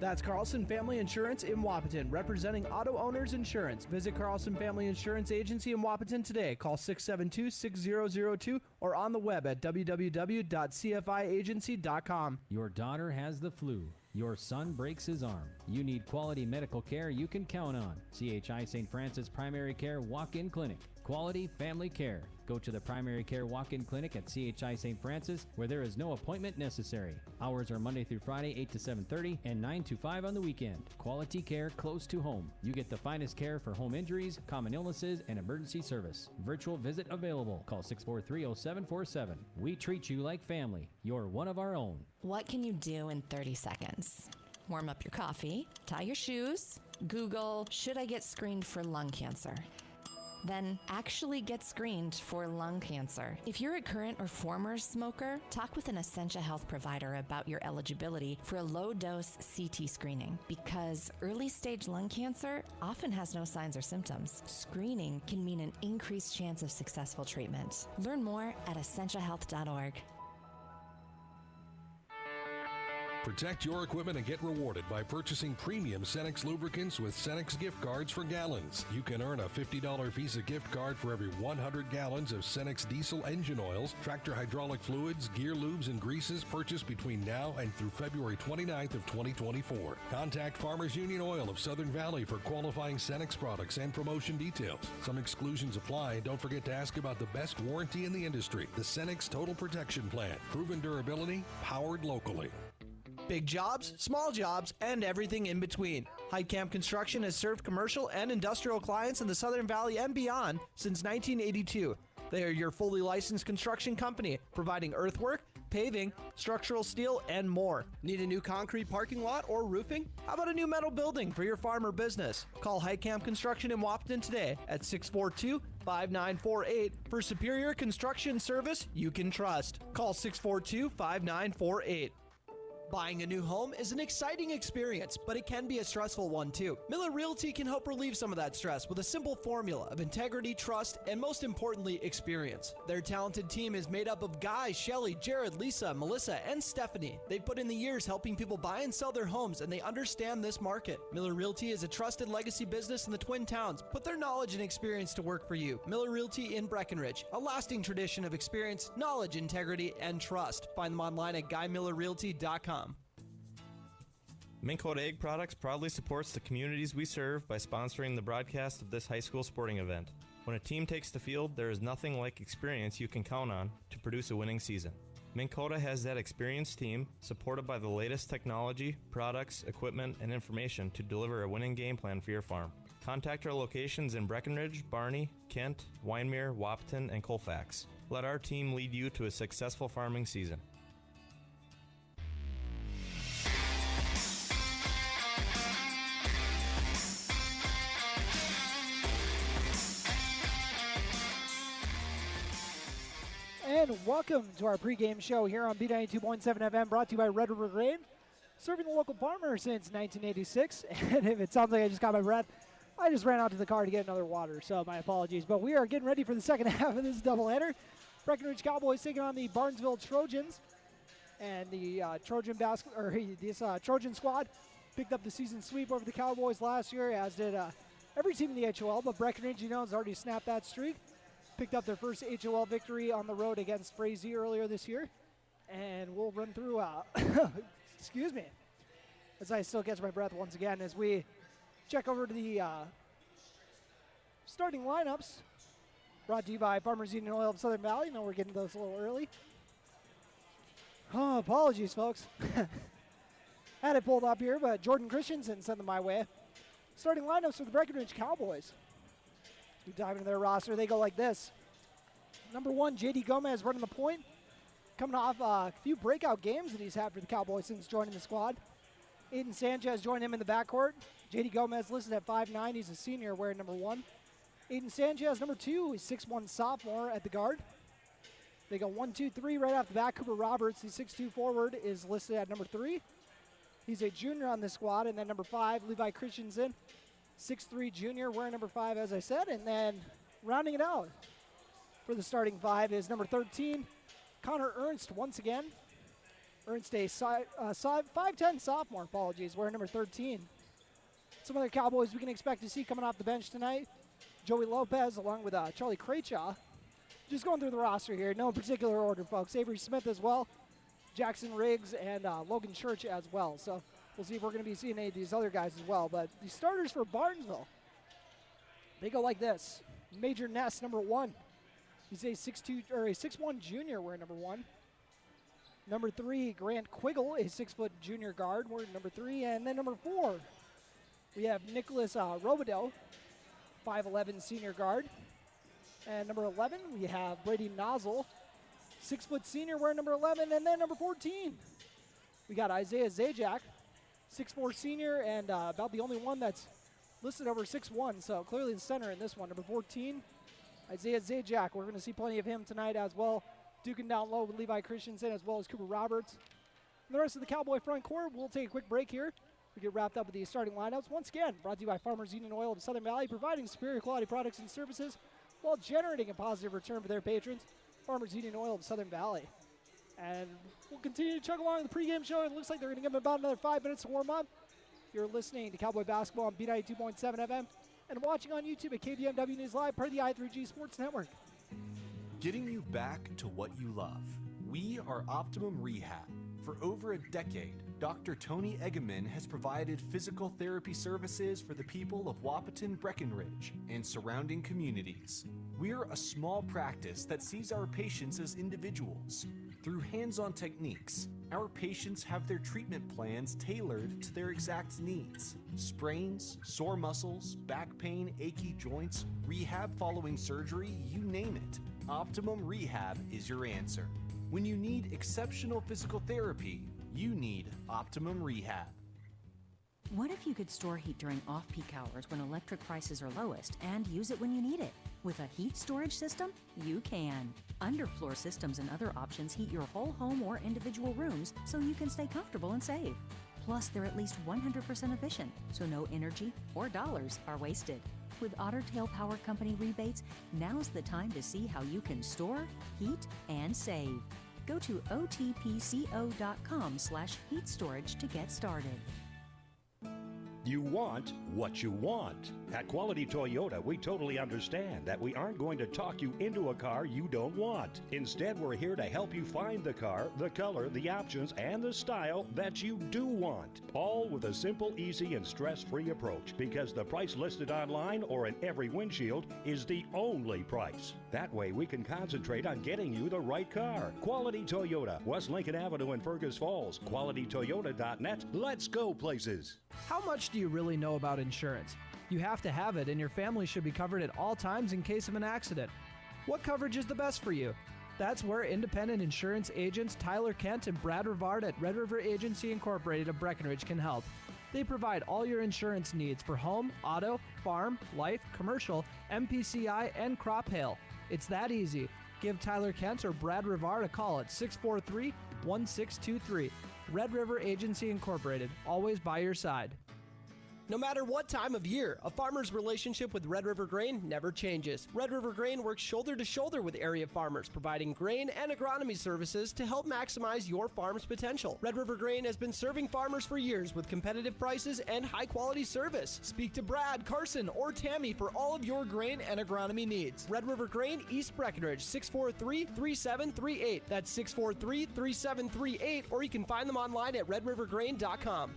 That's Carlson Family Insurance in Wapaton, representing Auto Owners Insurance. Visit Carlson Family Insurance Agency in Wapaton today. Call 672-6002 or on the web at www.cfiagency.com. Your daughter has the flu. Your son breaks his arm. You need quality medical care you can count on. CHI St. Francis Primary Care Walk-In Clinic. Quality family care. Go to the Primary Care Walk-In Clinic at CHI St. Francis, where there is no appointment necessary. Hours are Monday through Friday, 8 to 7:30 and 9 to 5 on the weekend. Quality care close to home. You get the finest care for home injuries, common illnesses, and emergency service. Virtual visit available. Call 643-0747. We treat you like family. You're one of our own. What can you do in 30 seconds? Warm up your coffee, tie your shoes, Google, should I get screened for lung cancer? Then actually get screened for lung cancer. If you're a current or former smoker, talk with an Essentia Health provider about your eligibility for a low-dose CT screening, because early-stage lung cancer often has no signs or symptoms. Screening can mean an increased chance of successful treatment. Learn more at essentiahealth.org. Protect your equipment and get rewarded by purchasing premium Cenex lubricants with Cenex gift cards for gallons. You can earn a $50 Visa gift card for every 100 gallons of Cenex diesel engine oils, tractor hydraulic fluids, gear lubes, and greases purchased between now and through February 29th of 2024. Contact Farmers Union Oil of Southern Valley for qualifying Cenex products and promotion details. Some exclusions apply, and don't forget to ask about the best warranty in the industry, the Cenex Total Protection Plan. Proven durability, powered locally. Big jobs, small jobs, and everything in between. Heitkamp Construction has served commercial and industrial clients in the Southern Valley and beyond since 1982. They are your fully licensed construction company, providing earthwork, paving, structural steel, and more. Need a new concrete parking lot or roofing? How about a new metal building for your farm or business? Call Heitkamp Construction in Wapaton today at 642-5948 for superior construction service you can trust. Call 642-5948. Buying a new home is an exciting experience, but it can be a stressful one too. Miller Realty can help relieve some of that stress with a simple formula of integrity, trust, and most importantly, experience. Their talented team is made up of Guy, Shelly, Jared, Lisa, Melissa, and Stephanie. They've put in the years helping people buy and sell their homes, and they understand this market. Miller Realty is a trusted legacy business in the Twin Towns. Put their knowledge and experience to work for you. Miller Realty in Breckenridge, a lasting tradition of experience, knowledge, integrity, and trust. Find them online at GuyMillerRealty.com. Minn Kota Egg Products proudly supports the communities we serve by sponsoring the broadcast of this high school sporting event. When a team takes the field, there is nothing like experience you can count on to produce a winning season. Minn Kota has that experienced team, supported by the latest technology, products, equipment, and information to deliver a winning game plan for your farm. Contact our locations in Breckenridge, Barney, Kent, Wyndmere, Wapaton, and Colfax. Let our team lead you to a successful farming season. And welcome to our pregame show here on B92.7 FM, brought to you by Red River Grain, serving the local farmer since 1986. And if it sounds like I just got my breath, I just ran out to the car to get another water, so my apologies. But we are getting ready for the second half of this doubleheader. Breckenridge Cowboys taking on the Barnesville Trojans, and the Trojan squad picked up the season sweep over the Cowboys last year, as did every team in the HOL. But Breckenridge, has already snapped that streak. Picked up their first HOL victory on the road against Frazee earlier this year. And we'll run through, excuse me, as I still catch my breath once again, as we check over to the starting lineups, brought to you by Farmers Union Oil of Southern Valley. We're getting those a little early. Oh, apologies, folks. Had it pulled up here, but Jordan Christensen sent them my way. Starting lineups for the Breckenridge Cowboys. We dive into their roster. They go like this. Number 1, J.D. Gomez running the point. Coming off a few breakout games that he's had for the Cowboys since joining the squad. Aiden Sanchez joined him in the backcourt. J.D. Gomez listed at 5'9". He's a senior wearing number 1. Aiden Sanchez, number 2, he's 6'1" sophomore at the guard. They go 1, 2, 3 right off the bat. Cooper Roberts, the 6'2" forward, is listed at number 3. He's a junior on the squad. And then number 5, Levi Christensen, 6'3" junior wearing number 5, as I said. And then rounding it out for the starting 5 is number 13, Connor Ernst once again. Ernst, a 5'10" sophomore, wearing number 13. Some other Cowboys we can expect to see coming off the bench tonight. Joey Lopez along with Charlie Craychaw. Just going through the roster here, no particular order, folks. Avery Smith as well, Jackson Riggs, and Logan Church as well. So we'll see if we're going to be seeing any of these other guys as well. But the starters for Barnesville, they go like this. Major Ness, number 1. He's a 6'1" junior wearing number 1. Number 3, Grant Quiggle, a 6' junior guard wearing number 3. And then number 4, we have Nicholas Robideau, 5'11" senior guard. And number 11, we have Brady Nozzle, 6' senior wearing number 11. And then number 14, we got Isaiah Zajac, 6'4" senior, and about the only one that's listed over 6'1", so clearly the center in this one. Number 14, Isaiah Zajac. We're going to see plenty of him tonight as well. Duking down low with Levi Christensen as well as Cooper Roberts. And the rest of the Cowboy front court, we'll take a quick break here. We get wrapped up with the starting lineups. Once again, brought to you by Farmers Union Oil of Southern Valley, providing superior quality products and services while generating a positive return for their patrons. Farmers Union Oil of Southern Valley. And we'll continue to chug along the pregame show. It looks like they're going to give them about another 5 minutes to warm up. You're listening to Cowboy Basketball on B92.7 FM and watching on YouTube at KVMW News Live, part of the i3G Sports Network. Getting you back to what you love. We are Optimum Rehab. For over a decade, Dr. Tony Egeman has provided physical therapy services for the people of Wahpeton, Breckenridge, and surrounding communities. We're a small practice that sees our patients as individuals. Through hands-on techniques, our patients have their treatment plans tailored to their exact needs. Sprains, sore muscles, back pain, achy joints, rehab following surgery, you name it. Optimum Rehab is your answer. When you need exceptional physical therapy, you need Optimum Rehab. What if you could store heat during off-peak hours when electric prices are lowest and use it when you need it? With a heat storage system, you can. Underfloor systems and other options heat your whole home or individual rooms so you can stay comfortable and save. Plus, they're at least 100% efficient, so no energy or dollars are wasted. With Otter Tail Power Company rebates, now's the time to see how you can store, heat, and save. Go to otpco.com/heat storage to get started. You want what you want. At Quality Toyota, we totally understand that we aren't going to talk you into a car you don't want. Instead, we're here to help you find the car, the color, the options, and the style that you do want. All with a simple, easy, and stress-free approach, because the price listed online or in every windshield is the only price. That way, we can concentrate on getting you the right car. Quality Toyota, West Lincoln Avenue in Fergus Falls. QualityToyota.net. Let's go places. How much do you really know about insurance? You have to have it, and your family should be covered at all times in case of an accident. What coverage is the best for you? That's where independent insurance agents Tyler Kent and Brad Rivard at Red River Agency Incorporated of Breckenridge can help. They provide all your insurance needs for home, auto, farm, life, commercial, MPCI, and crop hail. It's that easy. Give Tyler Kent or Brad Rivard a call at 643-1623. Red River Agency Incorporated, always by your side. No matter what time of year, a farmer's relationship with Red River Grain never changes. Red River Grain works shoulder to shoulder with area farmers, providing grain and agronomy services to help maximize your farm's potential. Red River Grain has been serving farmers for years with competitive prices and high-quality service. Speak to Brad, Carson, or Tammy for all of your grain and agronomy needs. Red River Grain, East Breckenridge, 643-3738. That's 643-3738, or you can find them online at redrivergrain.com.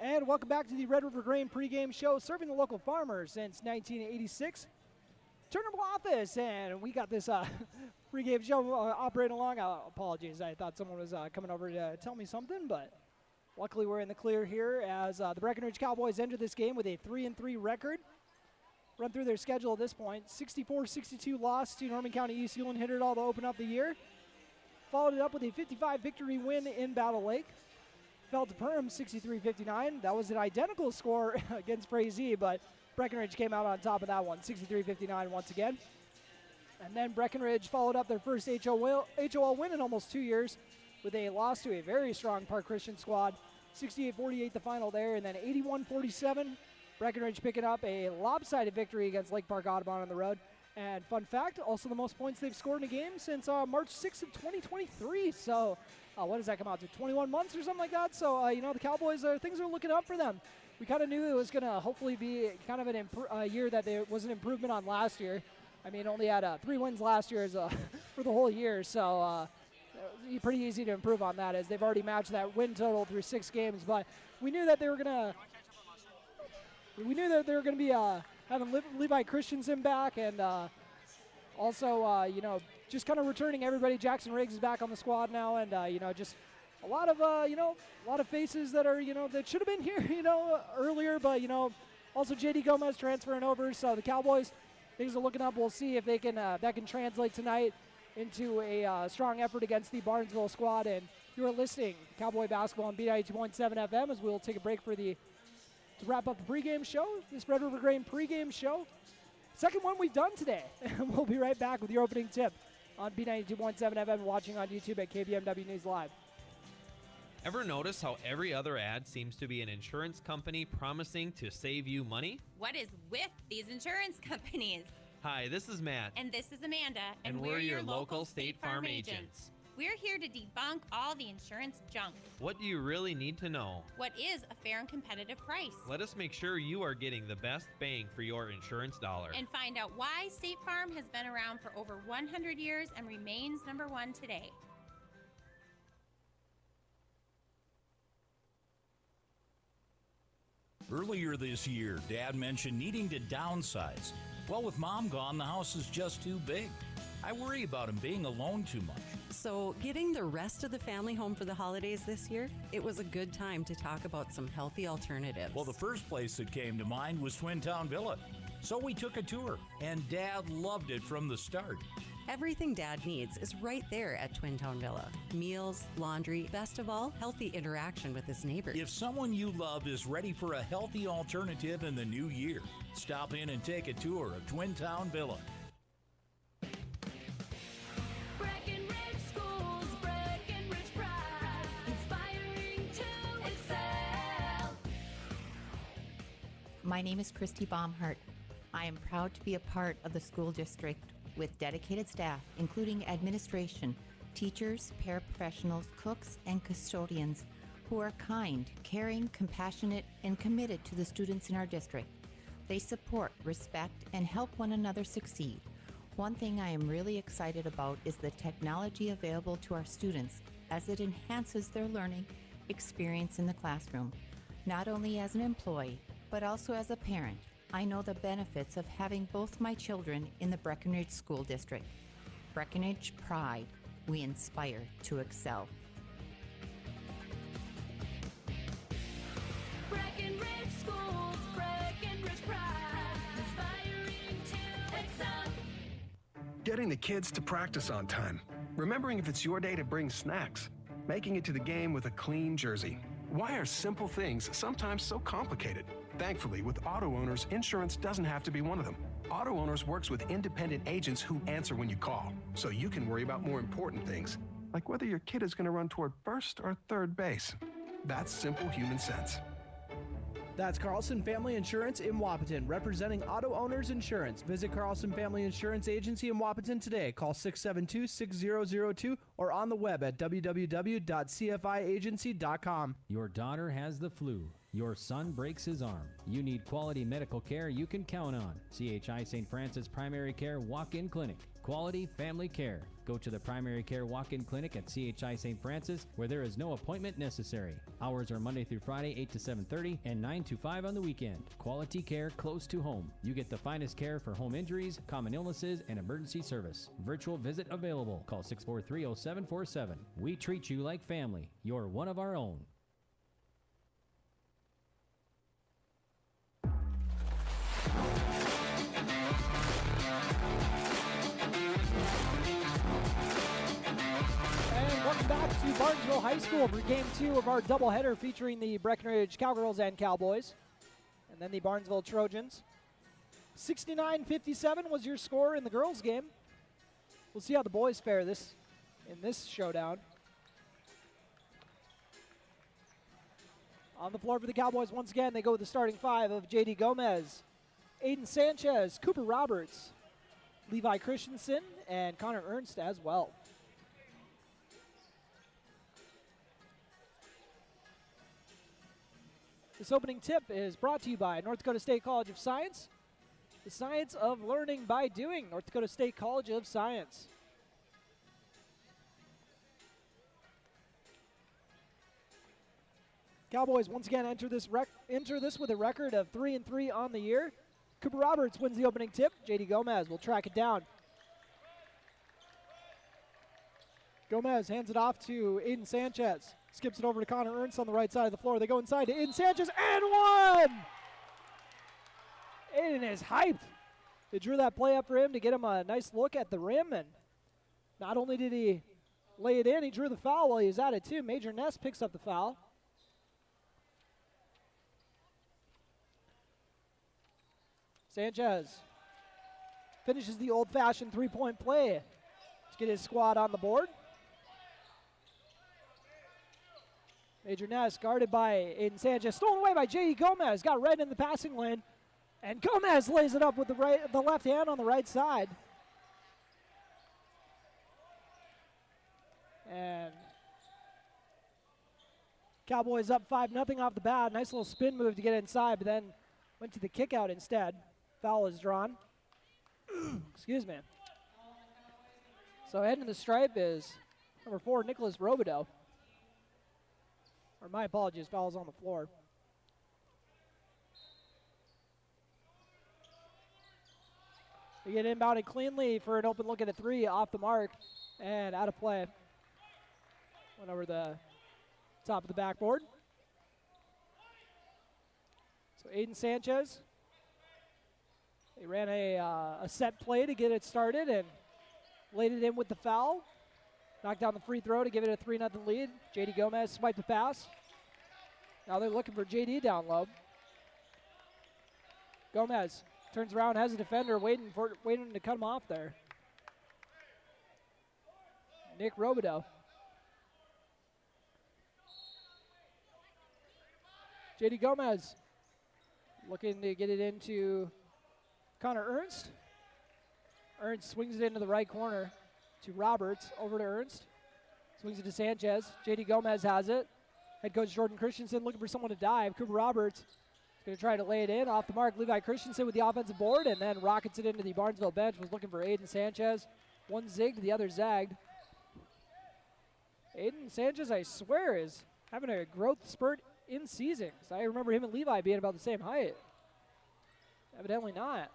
And welcome back to the Red River Grain pregame show, serving the local farmers since 1986. Turntable office, and we got this pregame show operating along. Apologies, I thought someone was coming over to tell me something, but Luckily, we're in the clear here as the Breckenridge Cowboys enter this game with a 3-3 record. Run through their schedule at this point. 64-62 loss to Norman County East Hewlin hit it all to open up the year. Followed it up with a 55 victory win in Battle Lake. Fell to Perham 63-59. That was an identical score against Frazee, but Breckenridge came out on top of that one, 63-59 once again. And then Breckenridge followed up their first HOL win in almost 2 years with a loss to a very strong Park Christian squad. 68-48 the final there, and then 81-47. Breckenridge picking up a lopsided victory against Lake Park Audubon on the road. And fun fact, also the most points they've scored in a game since March 6th of 2023. So what does that come out to, 21 months or something like that? So, the Cowboys, things are looking up for them. We kind of knew it was going to hopefully be kind of a year that there was an improvement on last year. I mean, only had 3 wins last year for the whole year. So pretty easy to improve on that as they've already matched that win total through 6 games. But we knew that they were going to be having Levi Christensen back, and also, just kind of returning everybody. Jackson Riggs is back on the squad now, and just a lot of faces that are that should have been here earlier, but also JD Gomez transferring over. So the Cowboys, things are looking up. We'll see if they can that can translate tonight into a strong effort against the Barnesville squad. And you are listening to Cowboy Basketball on B92.7 FM as we'll take a break to wrap up the pregame show, this Red River Grain pregame show. Second one we've done today. We'll be right back with your opening tip on B92.7 FM, watching on YouTube at KBMW News Live. Ever notice how every other ad seems to be an insurance company promising to save you money? What is with these insurance companies? Hi, this is Matt. And this is Amanda. And we're your local State Farm agents. We're here to debunk all the insurance junk. What do you really need to know? What is a fair and competitive price? Let us make sure you are getting the best bang for your insurance dollar. And find out why State Farm has been around for over 100 years and remains number 1 today. Earlier this year, Dad mentioned needing to downsize. Well, with Mom gone, the house is just too big. I worry about him being alone too much. So, getting the rest of the family home for the holidays this year, it was a good time to talk about some healthy alternatives. Well, the first place that came to mind was Twin Town Villa. So we took a tour, and Dad loved it from the start. Everything Dad needs is right there at Twin Town Villa. Meals, laundry, best of all, healthy interaction with his neighbors. If someone you love is ready for a healthy alternative in the new year, stop in and take a tour of Twin Town Villa. Breckenridge Schools, Breckenridge Pride, inspiring to excel. My name is Christy Baumhart. I am proud to be a part of the school district with dedicated staff, including administration, teachers, paraprofessionals, cooks, and custodians who are kind, caring, compassionate, and committed to the students in our district. They support, respect, and help one another succeed. One thing I am really excited about is the technology available to our students as it enhances their learning experience in the classroom. Not only as an employee, but also as a parent, I know the benefits of having both my children in the Breckenridge School District. Breckenridge Pride, we inspire to excel. Breckenridge Schools, Breckenridge Pride, inspiring to excel. Getting the kids to practice on time. Remembering if it's your day to bring snacks. Making it to the game with a clean jersey. Why are simple things sometimes so complicated? Thankfully, with auto owners, insurance doesn't have to be one of them. Auto Owners works with independent agents who answer when you call, so you can worry about more important things, like whether your kid is going to run toward first or third base. That's simple human sense. That's Carlson Family Insurance in Wapaton, representing Auto Owners Insurance. Visit Carlson Family Insurance Agency in Wapaton today. Call 672-6002 or on the web at www.cfiagency.com. Your daughter has the flu. Your son breaks his arm. You need quality medical care you can count on. CHI St. Francis Primary Care Walk-In Clinic. Quality family care. Go to the Primary Care Walk-In Clinic at CHI St. Francis, where there is no appointment necessary. Hours are Monday through Friday, 8 to 7:30 and 9 to 5 on the weekend. Quality care close to home. You get the finest care for home injuries, common illnesses, and emergency service. Virtual visit available. Call 643-0747. We treat you like family. You're one of our own. Barnesville High School for Game 2 of our doubleheader featuring the Breckenridge Cowgirls and Cowboys, and then the Barnesville Trojans. 69-57 was your score in the girls' game. We'll see how the boys fare in this showdown. On the floor for the Cowboys once again, they go with the starting five of J.D. Gomez, Aiden Sanchez, Cooper Roberts, Levi Christensen, and Connor Ernst as well. This opening tip is brought to you by North Dakota State College of Science. The science of learning by doing. North Dakota State College of Science. Cowboys once again enter this with a record of 3-3 on the year. Cooper Roberts wins the opening tip. J.D. Gomez will track it down. Gomez hands it off to Aiden Sanchez. Skips it over to Connor Ernst on the right side of the floor. They go inside to Aiden Sanchez, and one! Aiden is hyped. They drew that play up for him to get him a nice look at the rim, and not only did he lay it in, he drew the foul while he was at it too. Major Ness picks up the foul. Sanchez finishes the old-fashioned three-point play to get his squad on the board. Major Ness guarded by Aiden Sanchez, stolen away by J.D. Gomez, got right in the passing lane, and Gomez lays it up with the left hand on the right side. And Cowboys up 5-0 off the bat. Nice little spin move to get inside, but then went to the kick out instead. Foul is drawn. Excuse me. So heading to the stripe is number 4, Nicholas Robideau. Or my apologies, foul's on the floor. We get inbounded cleanly for an open look at a three, off the mark and out of play. Went over the top of the backboard. So Aiden Sanchez, he ran a set play to get it started and laid it in with the foul. Knocked down the free throw to give it a 3-0 lead. J.D. Gomez swiped the pass. Now they're looking for J.D. down low. Gomez turns around, has a defender waiting to cut him off there. Nick Robideau. J.D. Gomez looking to get it into Connor Ernst. Ernst swings it into the right corner to Roberts, over to Ernst. Swings it to Sanchez. J.D. Gomez has it. Head coach Jordan Christensen looking for someone to dive. Cooper Roberts is going to try to lay it in. Off the mark, Levi Christensen with the offensive board, and then rockets it into the Barnesville bench. Was looking for Aiden Sanchez. One zigged, the other zagged. Aiden Sanchez, I swear, is having a growth spurt in season. I remember him and Levi being about the same height. Evidently not.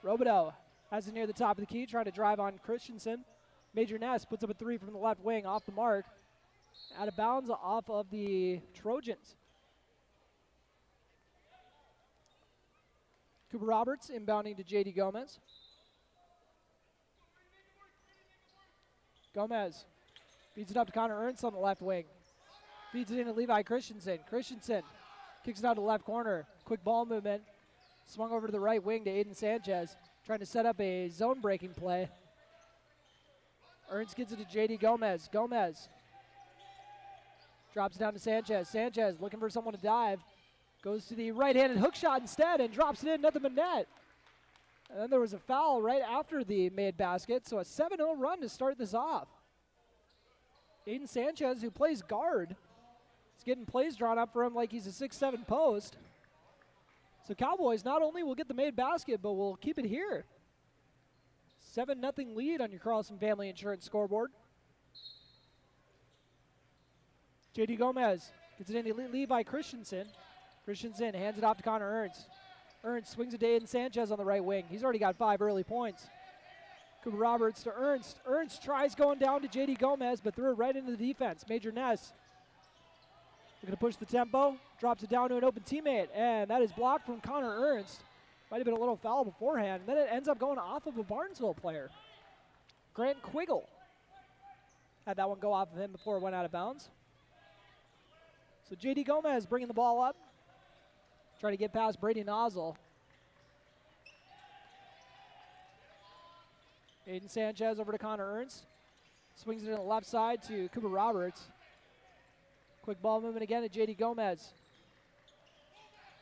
Robideau has it near the top of the key, trying to drive on Christensen. Major Ness puts up a three from the left wing, off the mark. Out of bounds off of the Trojans. Cooper Roberts inbounding to J.D. Gomez. Gomez feeds it up to Connor Ernst on the left wing. Feeds it into Levi Christensen. Christensen kicks it out to the left corner. Quick ball movement. Swung over to the right wing to Aiden Sanchez, trying to set up a zone breaking play. Ernst gets it to J.D. Gomez. Gomez drops it down to Sanchez. Sanchez looking for someone to dive. Goes to the right-handed hook shot instead and drops it in, nothing but net. And then there was a foul right after the made basket, so a 7-0 run to start this off. Aiden Sanchez, who plays guard, is getting plays drawn up for him like he's a 6'7" post. So Cowboys not only will get the made basket, but will keep it here. 7-0 lead on your Carlson Family Insurance scoreboard. J.D. Gomez gets it into Levi Christensen. Christensen hands it off to Connor Ernst. Ernst swings it to Aiden Sanchez on the right wing. He's already got 5 early points. Cooper Roberts to Ernst. Ernst tries going down to J.D. Gomez, but threw it right into the defense. Major Ness looking to push the tempo. Drops it down to an open teammate, and that is blocked from Connor Ernst. Might have been a little foul beforehand. And then it ends up going off of a Barnesville player. Grant Quiggle Had that one go off of him before it went out of bounds. So J.D. Gomez bringing the ball up. Trying to get past Brady Nozzle. Aiden Sanchez over to Connor Ernst. Swings it on the left side to Cooper Roberts. Quick ball movement again to J.D. Gomez.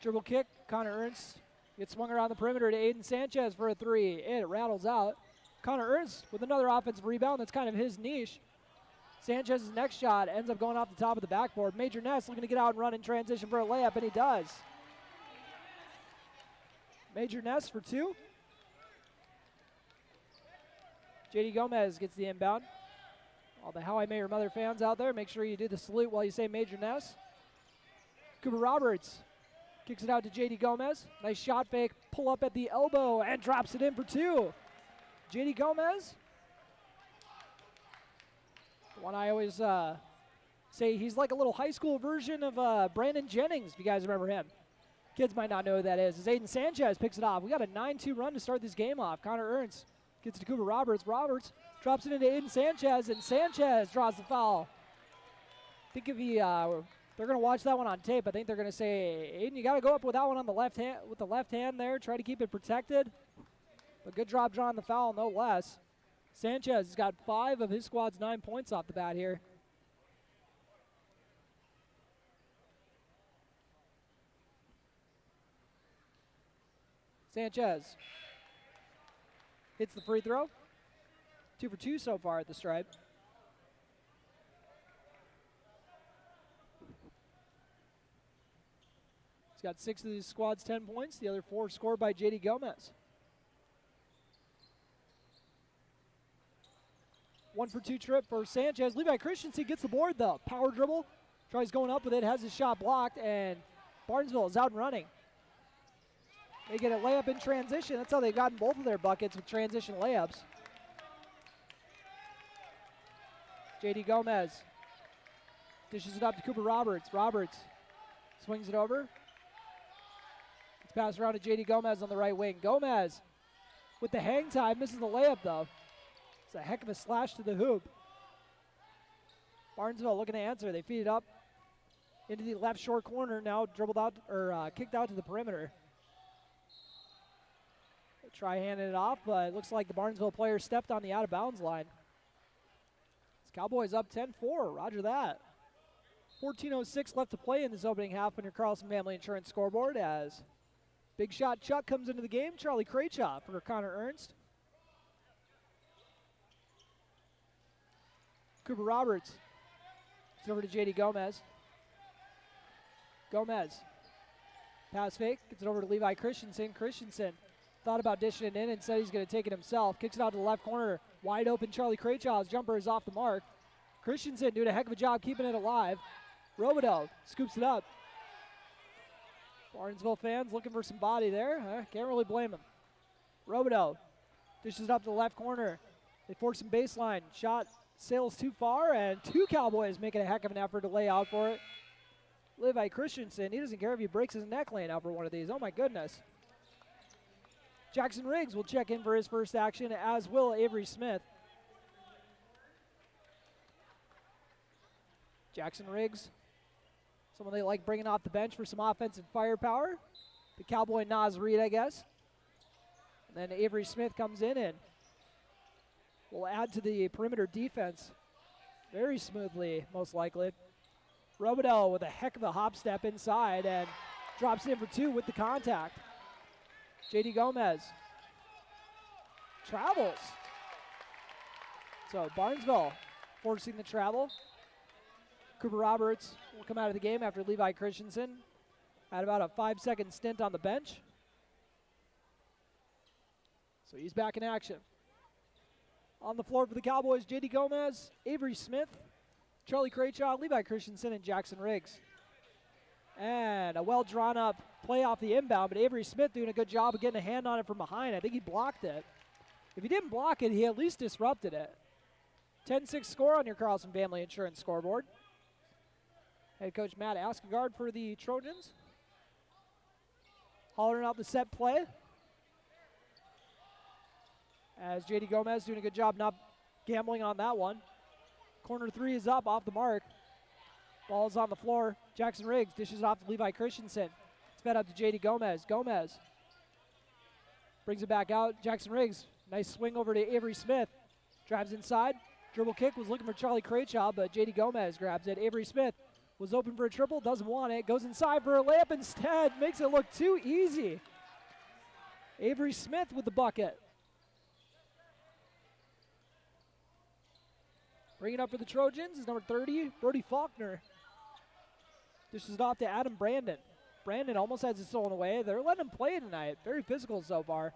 Dribble kick, Connor Ernst gets swung around the perimeter to Aiden Sanchez for a three. It rattles out. Connor Ernst with another offensive rebound. That's kind of his niche. Sanchez's next shot ends up going off the top of the backboard. Major Ness looking to get out and run in transition for a layup, and he does. Major Ness for two. J.D. Gomez gets the inbound. All the How I Met Your Mother fans out there, make sure you do the salute while you say Major Ness. Cooper Roberts kicks it out to J.D. Gomez. Nice shot fake, pull up at the elbow, and drops it in for two. J.D. Gomez. The one I always say he's like a little high school version of Brandon Jennings, if you guys remember him. Kids might not know who that is. As Aiden Sanchez picks it off. We got a 9-2 run to start this game off. Connor Ernst gets it to Cooper Roberts. Roberts drops it into Aiden Sanchez, and Sanchez draws the foul. I think if he, they're going to watch that one on tape. I think they're going to say, Aiden, you got to go up with that one on the left hand, with the left hand there. Try to keep it protected. But good job drawing the foul, no less. Sanchez has got 5 of his squad's 9 points off the bat here. Sanchez hits the free throw. 2 for 2 so far at the stripe. He's got 6 of his squad's 10 points. The other 4 scored by J.D. Gomez. 1 for 2 trip for Sanchez. Levi Christensen gets the board though. Power dribble. Tries going up with it. Has his shot blocked. And Barnesville is out and running. They get a layup in transition. That's how they've gotten both of their buckets with transition layups. J.D. Gomez dishes it up to Cooper Roberts. Roberts swings it over. It's passed around to J.D. Gomez on the right wing. Gomez with the hang time, misses the layup though. It's a heck of a slash to the hoop. Barnesville looking to answer. They feed it up into the left short corner. Now dribbled out or kicked out to the perimeter. They try handing it off, but it looks like the Barnesville player stepped on the out of bounds line. It's Cowboys up 10-4. Roger that. 14:06 left to play in this opening half on your Carlson Family Insurance scoreboard as Big Shot Chuck comes into the game. Charlie Kraychop for Connor Ernst. Cooper Roberts. It's over to J.D. Gomez. Gomez. Pass fake. Gets it over to Levi Christensen. Christensen thought about dishing it in and said he's going to take it himself. Kicks it out to the left corner. Wide open Charlie Kraychop's jumper is off the mark. Christensen doing a heck of a job keeping it alive. Robideau scoops it up. Barnesville fans looking for some body there. Can't really blame him. Robideau dishes it up to the left corner. They force some baseline. Shot sails too far, and 2 Cowboys making a heck of an effort to lay out for it. Levi Christensen, he doesn't care if he breaks his neck laying out for one of these. Oh my goodness. Jackson Riggs will check in for his first action, as will Avery Smith. Jackson Riggs, someone they like bringing off the bench for some offensive firepower. The Cowboy Nas Reed, I guess. And then Avery Smith comes in and will add to the perimeter defense very smoothly, most likely. Robideau with a heck of a hop step inside and drops in for 2 with the contact. J.D. Gomez travels. So Barnesville forcing the travel. Cooper Roberts will come out of the game after Levi Christensen had about a 5-second stint on the bench. So he's back in action. On the floor for the Cowboys, J.D. Gomez, Avery Smith, Charlie Kraychop, Levi Christensen, and Jackson Riggs. And a well-drawn-up play off the inbound, but Avery Smith doing a good job of getting a hand on it from behind. I think he blocked it. If he didn't block it, he at least disrupted it. 10-6 score on your Carlson Family Insurance scoreboard. Head coach Matt Askegard for the Trojans. Hollering out the set play. As J.D. Gomez doing a good job not gambling on that one. Corner three is up, off the mark. Ball's on the floor. Jackson Riggs dishes it off to Levi Christensen. It's fed up to J.D. Gomez. Gomez brings it back out. Jackson Riggs, nice swing over to Avery Smith. Drives inside. Dribble kick, was looking for Charlie Craychaw, but J.D. Gomez grabs it. Avery Smith was open for a triple, doesn't want it. Goes inside for a layup instead. Makes it look too easy. Avery Smith with the bucket. Bringing up for the Trojans is number 30, Brody Faulkner. Dishes it off to Adam Brandon. Brandon almost has it stolen away. They're letting him play tonight. Very physical so far.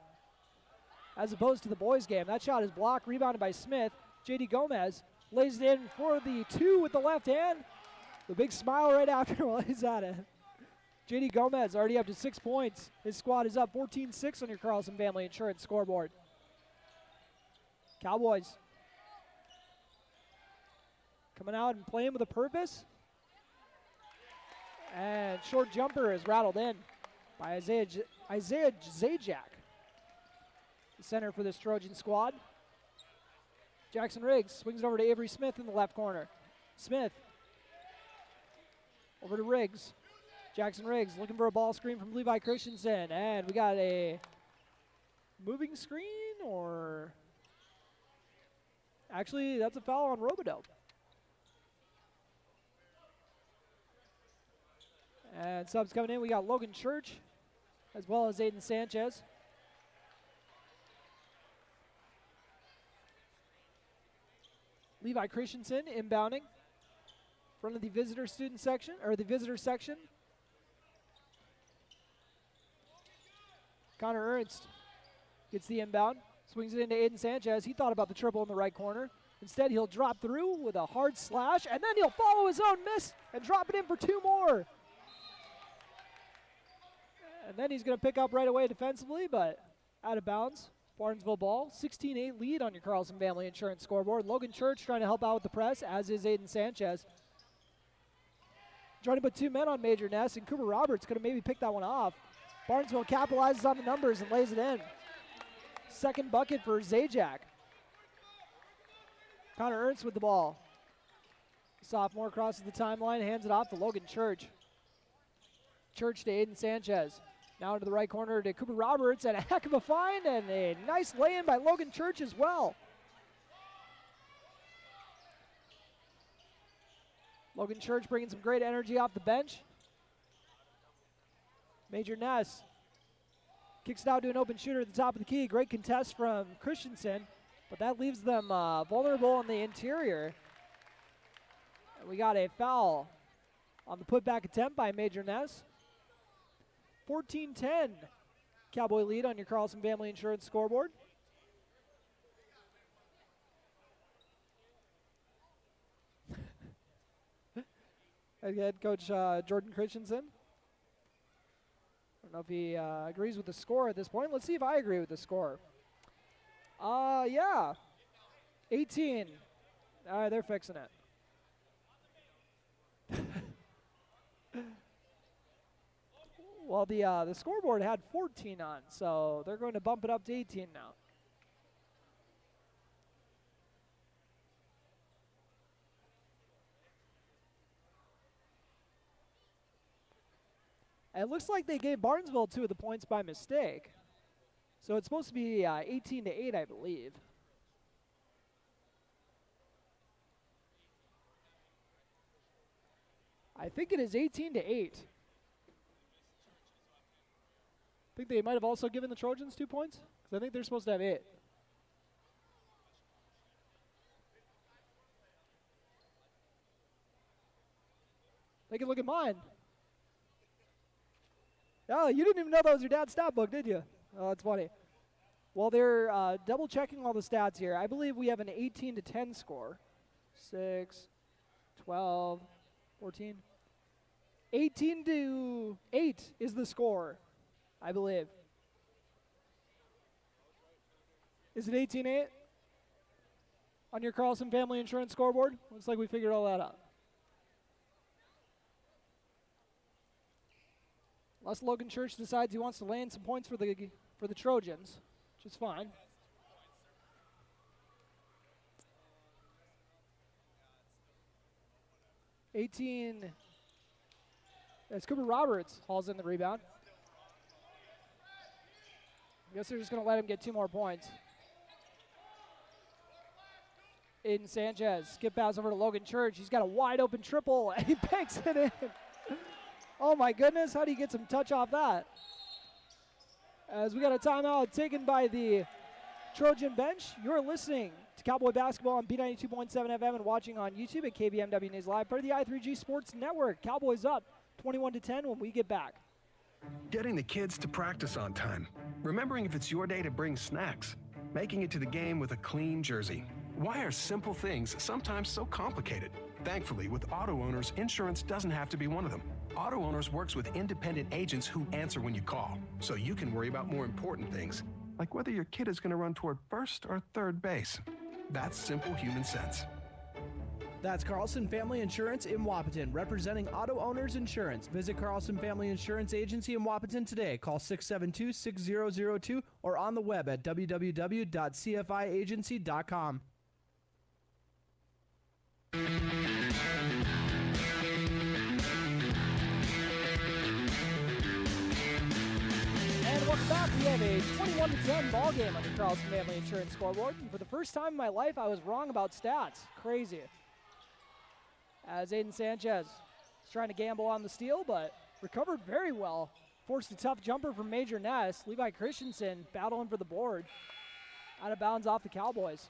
As opposed to the boys' game. That shot is blocked, rebounded by Smith. J.D. Gomez lays it in for the two with the left hand. The big smile right after while he's at it. J.D. Gomez already up to 6 points. His squad is up 14-6 on your Carlson Family Insurance scoreboard. Cowboys coming out and playing with a purpose. And short jumper is rattled in by Isaiah Zajac, the center for this Trojan squad. Jackson Riggs swings it over to Avery Smith in the left corner. Smith over to Riggs. Jackson Riggs looking for a ball screen from Levi Christensen. And we got a moving screen, or actually that's a foul on Robidoux. And subs coming in, we got Logan Church as well as Aiden Sanchez. Levi Christensen inbounding. Front of the visitor student section, or the visitor section. Connor Ernst gets the inbound, swings it into Aiden Sanchez. He thought about the triple in the right corner. Instead, he'll drop through with a hard slash, and then he'll follow his own miss and drop it in for two more. And then he's going to pick up right away defensively, but out of bounds. Barnesville ball, 16-8 lead on your Carlson Family Insurance scoreboard. Logan Church trying to help out with the press, as is Aiden Sanchez. Trying to put two men on Major Ness, and Cooper Roberts could have maybe picked that one off. Barnesville capitalizes on the numbers and lays it in. Second bucket for Zajac. Connor Ernst with the ball. Sophomore crosses the timeline, hands it off to Logan Church. Church to Aiden Sanchez. Now into the right corner to Cooper Roberts, and a heck of a find, and a nice lay-in by Logan Church as well. Logan Church bringing some great energy off the bench. Major Ness kicks it out to an open shooter at the top of the key. Great contest from Christensen, but that leaves them vulnerable in the interior. And we got a foul on the putback attempt by Major Ness. 14-10 Cowboy lead on your Carlson Family Insurance scoreboard. Head coach Jordan Christensen. I don't know if he agrees with the score at this point. Let's see if I agree with the score. Yeah. 18. All right, they're fixing it. Well, the scoreboard had 14 on, so they're going to bump it up to 18 now. It looks like they gave Barnesville 2 of the points by mistake. So it's supposed to be 18-8, I believe. I think it is 18-8. I think they might have also given the Trojans 2 points, because I think they're supposed to have 8. They can look at mine. Oh, you didn't even know that was your dad's stat book, did you? Oh, that's funny. Well, they're double checking all the stats here. I believe we have an 18-10 score. 6, 12, 14. 18-8 is the score, I believe. Is it 18-8 on your Carlson Family Insurance scoreboard? Looks like we figured all that out. Unless Logan Church decides he wants to lay in some points for the Trojans, which is fine. 18. As Cooper Roberts hauls in the rebound. I guess they're just going to let him get 2 more points. Aiden Sanchez, skip pass over to Logan Church. He's got a wide open triple, and he banks it in. Oh my goodness, how do you get some touch off that? As we got a timeout taken by the Trojan bench. You're listening to Cowboy Basketball on B92.7 FM and watching on YouTube at KBMW News Live, part of the I3G Sports Network. Cowboys up 21-10 when we get back. Getting the kids to practice on time. Remembering if it's your day to bring snacks. Making it to the game with a clean jersey. Why are simple things sometimes so complicated? Thankfully, with auto owners, insurance doesn't have to be one of them. Auto Owners works with independent agents who answer when you call, so you can worry about more important things, like whether your kid is going to run toward first or third base. That's simple human sense. That's Carlson Family Insurance in Wapaton, representing Auto Owners Insurance. Visit Carlson Family Insurance Agency in Wapaton today. Call 672-6002 or on the web at www.cfiagency.com. And welcome back. We have a 21-10 ball game on the Carlson Family Insurance scoreboard. And for the first time in my life, I was wrong about stats. Crazy. As Aiden Sanchez is trying to gamble on the steal, but recovered very well. Forced a tough jumper from Major Ness. Levi Christensen battling for the board. Out of bounds off the Cowboys.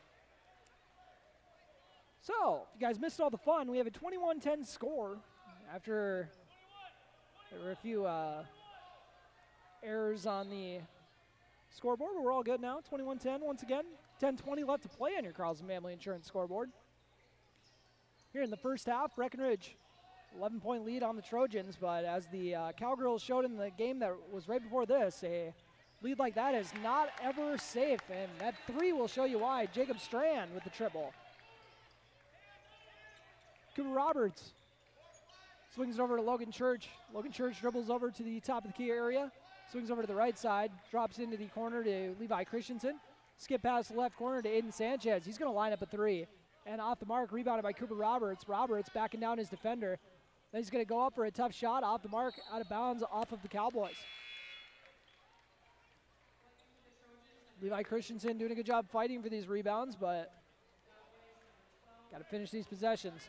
So, if you guys missed all the fun, we have a 21-10 score after there were a few errors on the scoreboard, but we're all good now. 21-10 once again. 10-20 left to play on your Carlson Family Insurance scoreboard. Here in the first half, Breckenridge 11-point lead on the Trojans, but as the Cowgirls showed in the game that was right before this, a lead like that is not ever safe, and that 3 will show you why. Jacob Strand with the triple. Cooper Roberts swings it over to Logan Church. Logan Church dribbles over to the top of the key area, swings over to the right side, drops into the corner to Levi Christensen. Skip past the left corner to Aiden Sanchez. He's going to line up a 3. And off the mark, rebounded by Cooper Roberts. Roberts backing down his defender. Then he's going to go up for a tough shot off the mark, out of bounds off of the Cowboys. Levi Christensen doing a good job fighting for these rebounds, but got to finish these possessions.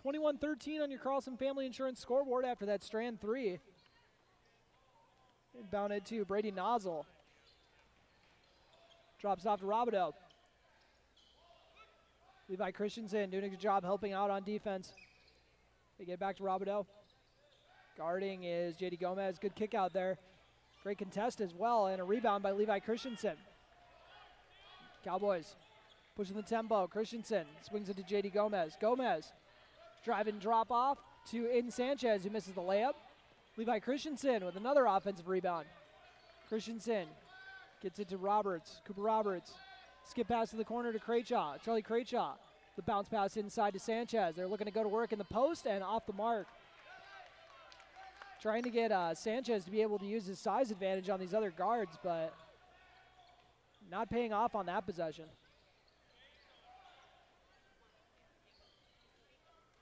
21-13 on your Carlson Family Insurance scoreboard after that Strand 3. Inbounded to Brady Nozzle. Drops off to Robideau. Levi Christensen doing a good job helping out on defense. They get back to Robideau. Guarding is J.D. Gomez. Good kick out there. Great contest as well, and a rebound by Levi Christensen. Cowboys pushing the tempo. Christensen swings it to J.D. Gomez. Gomez drive and drop off to Aiden Sanchez, who misses the layup. Levi Christensen with another offensive rebound. Christensen gets it to Roberts. Cooper Roberts. Skip pass to the corner to Craychaw. Charlie Craychaw. The bounce pass inside to Sanchez. They're looking to go to work in the post and off the mark. Trying to get Sanchez to be able to use his size advantage on these other guards, but not paying off on that possession.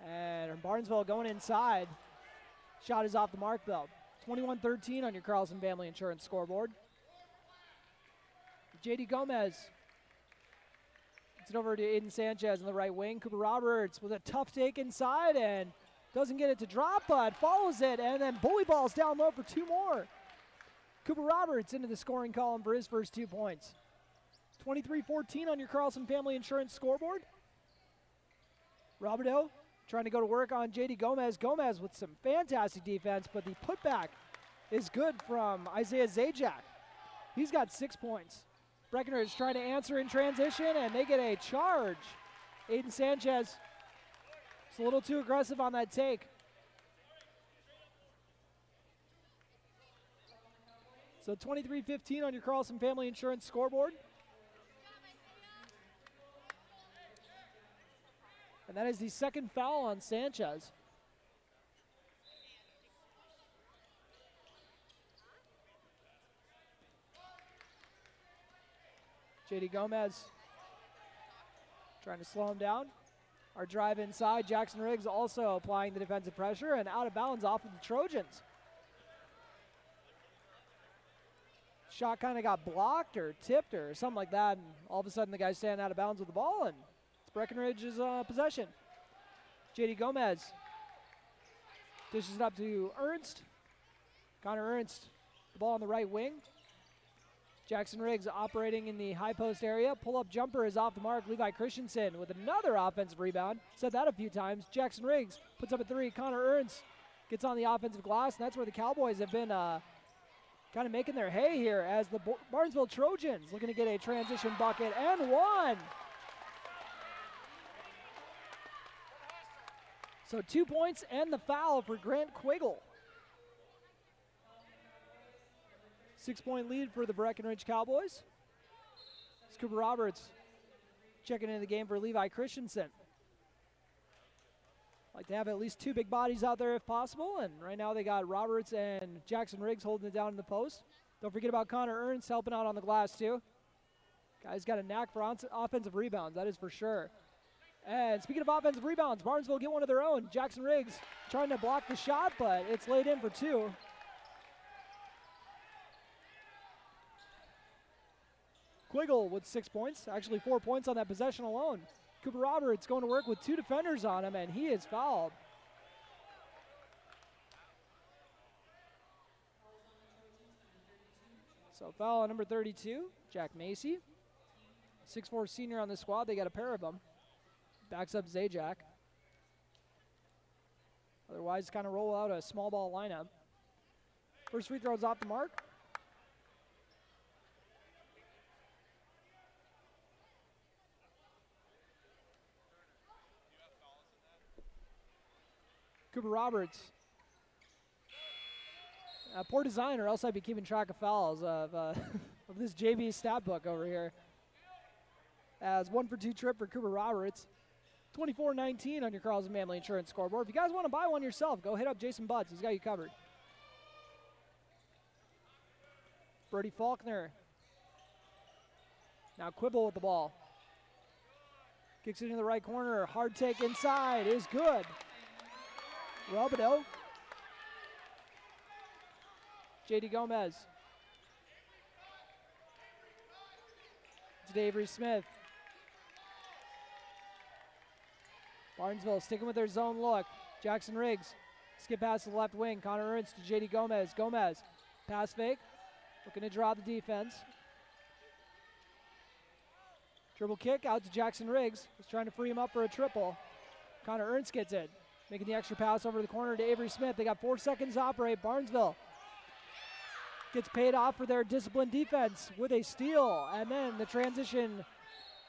And Barnesville going inside. Shot is off the mark, though. 21-13 on your Carlson Family Insurance scoreboard. J.D. Gomez. Gets it over to Aiden Sanchez on the right wing. Cooper Roberts with a tough take inside and doesn't get it to drop, but follows it, and then bully balls down low for 2 more. Cooper Roberts into the scoring column for his first 2 points. 23-14 on your Carlson Family Insurance scoreboard. Robideau trying to go to work on J.D. Gomez. Gomez with some fantastic defense, but the putback is good from Isaiah Zajac. He's got 6 points. Breckenridge trying to answer in transition, and they get a charge. Aiden Sanchez is a little too aggressive on that take. So 23-15 on your Carlson Family Insurance scoreboard. And that is the second foul on Sanchez. J.D. Gomez trying to slow him down. Our drive inside, Jackson Riggs also applying the defensive pressure and out of bounds off of the Trojans. Shot kind of got blocked or tipped or something like that, and all of a sudden the guy's standing out of bounds with the ball, and it's Breckenridge's possession. J.D. Gomez dishes it up to Ernst. Connor Ernst, the ball on the right wing. Jackson Riggs operating in the high post area. Pull-up jumper is off the mark. Levi Christensen with another offensive rebound. Said that a few times. Jackson Riggs puts up a three. Connor Ernst gets on the offensive glass, and that's where the Cowboys have been kind of making their hay here as the Barnesville Trojans looking to get a transition bucket and one. So 2 points and the foul for Grant Quiggle. 6-point lead for the Breckenridge Cowboys. It's Cooper Roberts checking into the game for Levi Christensen. Like to have at least 2 big bodies out there if possible, and right now they got Roberts and Jackson Riggs holding it down in the post. Don't forget about Connor Ernst helping out on the glass too. Guy's got a knack for offensive rebounds, that is for sure. And speaking of offensive rebounds, Barnesville get one of their own. Jackson Riggs trying to block the shot, but it's laid in for 2. Quiggle with 6 points, actually 4 points on that possession alone. Cooper Roberts going to work with 2 defenders on him, and he is fouled. So foul on number 32, Jack Macy. 6'4" senior on the squad. They got a pair of them. Backs up Zajac. Otherwise, kind of roll out a small ball lineup. First free throw is off the mark. Cooper Roberts. Poor design, or else I'd be keeping track of fouls of this JV stat book over here. As 1 for 2 trip for Cooper Roberts. 24-19 on your Carlson Family Insurance scoreboard. If you guys want to buy one yourself, go hit up Jason Butts. He's got you covered. Brody Faulkner. Now Quibble with the ball. Kicks it into the right corner. Hard take inside is good. Robideau. J.D. Gomez. It's Avery Smith. Barnesville sticking with their zone look. Jackson Riggs. Skip pass to the left wing. Connor Ernst to J.D. Gomez. Gomez. Pass fake. Looking to draw the defense. Dribble kick out to Jackson Riggs. Was trying to free him up for a triple. Connor Ernst gets it. Making the extra pass over the corner to Avery Smith. They got 4 seconds to operate. Barnesville gets paid off for their disciplined defense with a steal. And then the transition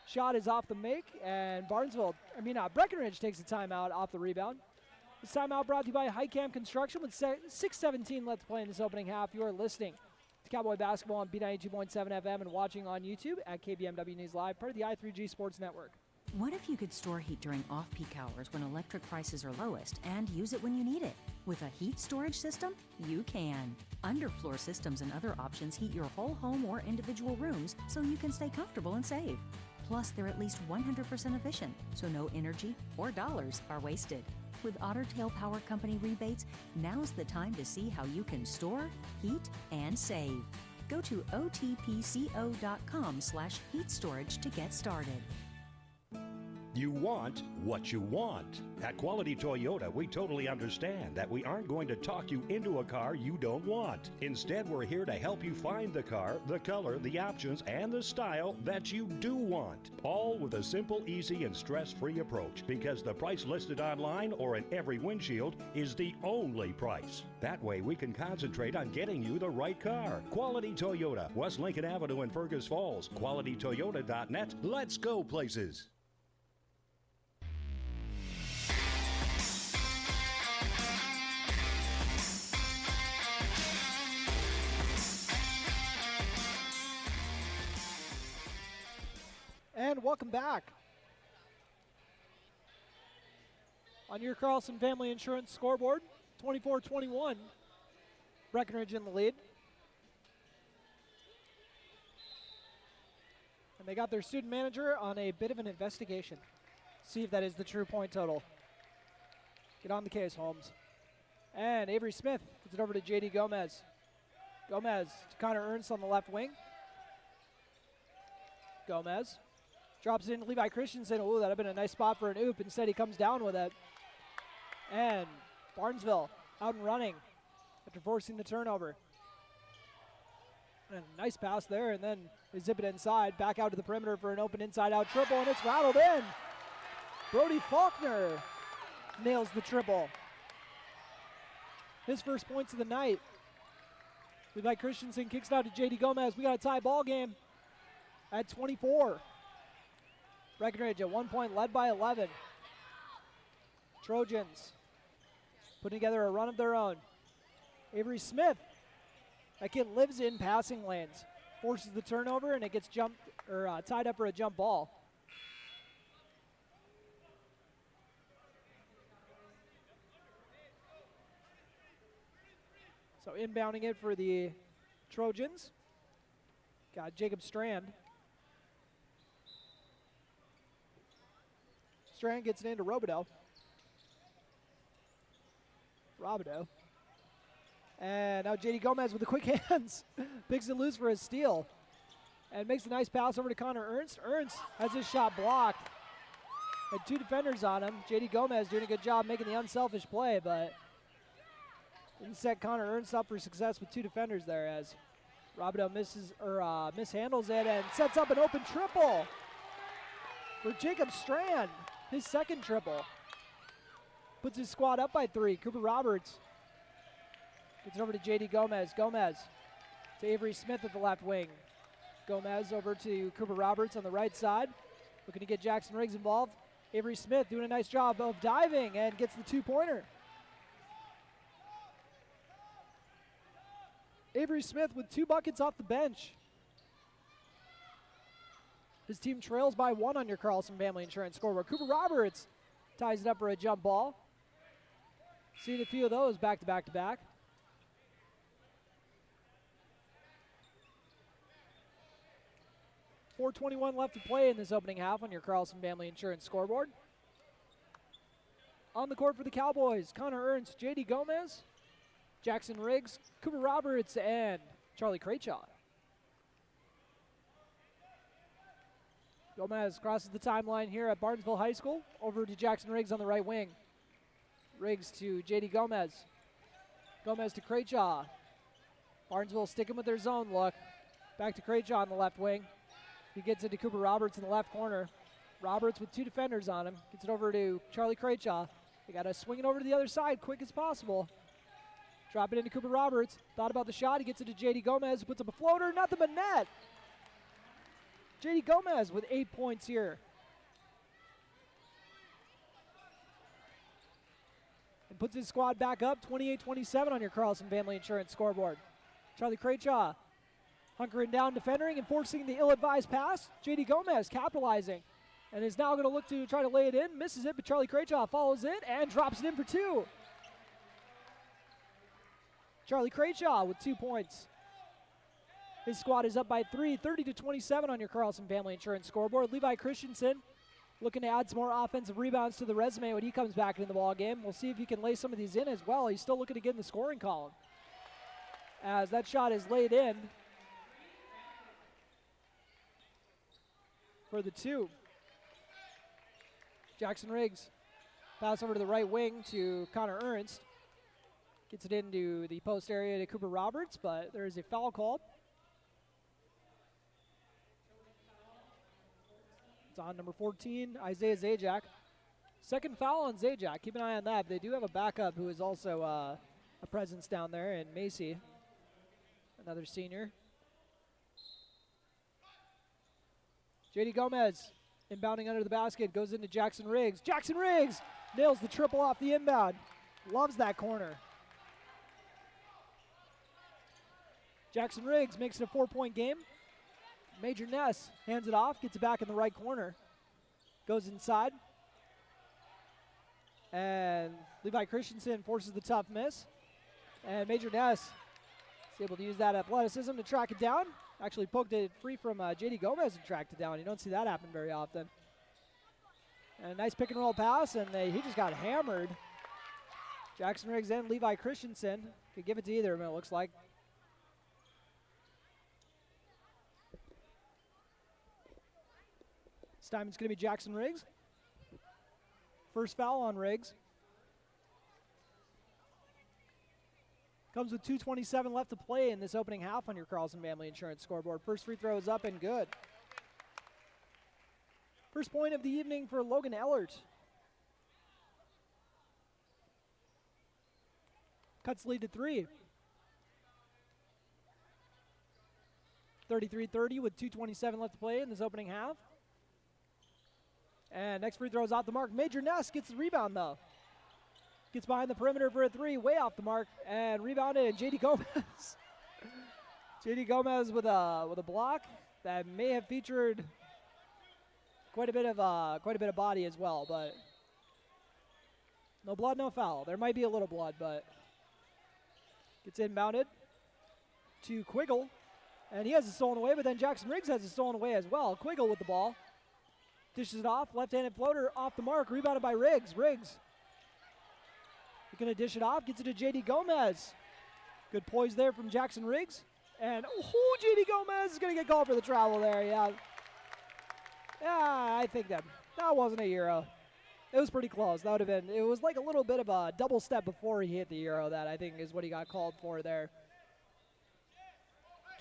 shot is off the make. And Breckenridge takes a timeout off the rebound. This timeout brought to you by Highcam Construction with 6:17 left to play in this opening half. You are listening to Cowboy Basketball on B92.7 FM and watching on YouTube at KBMW News Live, part of the i3G Sports Network. What if you could store heat during off-peak hours when electric prices are lowest and use it when you need it? With a heat storage system, you can. Underfloor systems and other options heat your whole home or individual rooms so you can stay comfortable and save. Plus, they're at least 100% efficient, so no energy or dollars are wasted. With Otter Tail Power Company rebates, now's the time to see how you can store, heat, and save. Go to otpco.com/heat storage to get started. You want what you want. At Quality Toyota, we totally understand that we aren't going to talk you into a car you don't want. Instead, we're here to help you find the car, the color, the options, and the style that you do want. All with a simple, easy, and stress-free approach, because the price listed online or in every windshield is the only price. That way, we can concentrate on getting you the right car. Quality Toyota, West Lincoln Avenue in Fergus Falls. QualityToyota.net. Let's go places. And welcome back. On your Carlson Family Insurance scoreboard, 24-21, Breckenridge in the lead. And they got their student manager on a bit of an investigation. See if that is the true point total. Get on the case, Holmes. And Avery Smith gets it over to J.D. Gomez. Gomez to Connor Ernst on the left wing. Gomez drops it into Levi Christensen. Ooh, that would have been a nice spot for an oop. Instead, he comes down with it. And Barnesville out and running after forcing the turnover. And a nice pass there, and then they zip it inside, back out to the perimeter for an open inside-out triple, and it's rattled in. Brody Faulkner nails the triple. His first points of the night. Levi Christensen kicks it out to J.D. Gomez. We got a tie ball game at 24. Breckenridge at 1 point, led by 11. Trojans putting together a run of their own. Avery Smith, that kid lives in passing lanes, forces the turnover, and it gets tied up for a jump ball. So inbounding it for the Trojans. Got Jacob Strand. Strand gets it into Robideau. And now J.D. Gomez with the quick hands. Picks it loose for a steal. And makes a nice pass over to Connor Ernst. Ernst has his shot blocked. Had two defenders on him. J.D. Gomez doing a good job making the unselfish play, but didn't set Connor Ernst up for success with two defenders there as Robideau mishandles it and sets up an open triple for Jacob Strand. His second triple. Puts his squad up by 3. Cooper Roberts gets it over to J.D. Gomez. Gomez to Avery Smith at the left wing. Gomez over to Cooper Roberts on the right side. Looking to get Jackson Riggs involved. Avery Smith doing a nice job of diving and gets the two-pointer. Avery Smith with 2 buckets off the bench. His team trails by 1 on your Carlson Family Insurance scoreboard. Cooper Roberts ties it up for a jump ball. Seen a few of those back to back to back. .421 left to play in this opening half on your Carlson Family Insurance scoreboard. On the court for the Cowboys, Connor Ernst, J.D. Gomez, Jackson Riggs, Cooper Roberts, and Charlie Craychaw. Gomez crosses the timeline here at Barnesville High School. Over to Jackson Riggs on the right wing. Riggs to J.D. Gomez. Gomez to Craychaw. Barnesville sticking with their zone look. Back to Craychaw on the left wing. He gets it to Cooper Roberts in the left corner. Roberts with 2 defenders on him. Gets it over to Charlie Craychaw. They got to swing it over to the other side quick as possible. Drop it into Cooper Roberts. Thought about the shot. He gets it to J.D. Gomez, who puts up a floater. Nothing but net. J.D. Gomez with 8 points here. And puts his squad back up, 28-27 on your Carlson Family Insurance scoreboard. Charlie Craychaw hunkering down, defending, and forcing the ill-advised pass. J.D. Gomez capitalizing and is now going to look to try to lay it in. Misses it, but Charlie Craychaw follows it and drops it in for 2. Charlie Craychaw with 2 points. His squad is up by 3, 30-27 on your Carlson Family Insurance scoreboard. Levi Christensen looking to add some more offensive rebounds to the resume when he comes back into the ball game. We'll see if he can lay some of these in as well. He's still looking to get in the scoring column. As that shot is laid in for the 2. Jackson Riggs pass over to the right wing to Connor Ernst. Gets it into the post area to Cooper Roberts, but there is a foul call. It's on number 14, Isaiah Zajac. Second foul on Zajac. Keep an eye on that. They do have a backup who is also a presence down there in Macy, another senior. J.D. Gomez inbounding under the basket, goes into Jackson Riggs. Jackson Riggs nails the triple off the inbound. Loves that corner. Jackson Riggs makes it a 4-point game. Major Ness hands it off, gets it back in the right corner. Goes inside. And Levi Christensen forces the tough miss. And Major Ness is able to use that athleticism to track it down. Actually poked it free from J.D. Gomez and tracked it down. You don't see that happen very often. And a nice pick and roll pass, and he just got hammered. Jackson Riggs and Levi Christensen. Could give it to either of them, it looks like. This time it's going to be Jackson Riggs. First foul on Riggs. Comes with 2:27 left to play in this opening half on your Carlson Family Insurance scoreboard. First free throw is up and good. First point of the evening for Logan Ellert. Cuts lead to 3. 33-30 with 2:27 left to play in this opening half. And next free throw is off the mark. Major Ness gets the rebound though. Gets behind the perimeter for a 3, way off the mark, and rebounded. And J.D. Gomez. J.D. Gomez with a block that may have featured quite a bit of body as well, but no blood, no foul. There might be a little blood, but gets inbounded to Quiggle, and he has it stolen away. But then Jackson Riggs has it stolen away as well. Quiggle with the ball, dishes it off, left-handed floater off the mark, rebounded by Riggs. Riggs. Going to dish it off, gets it to J.D. Gomez. Good poise there from Jackson Riggs. And J.D. Gomez is going to get called for the travel there, yeah. Yeah, I think that wasn't a Euro. It was pretty close. That would have been, it was like a little bit of a double step before he hit the Euro. That I think is what he got called for there.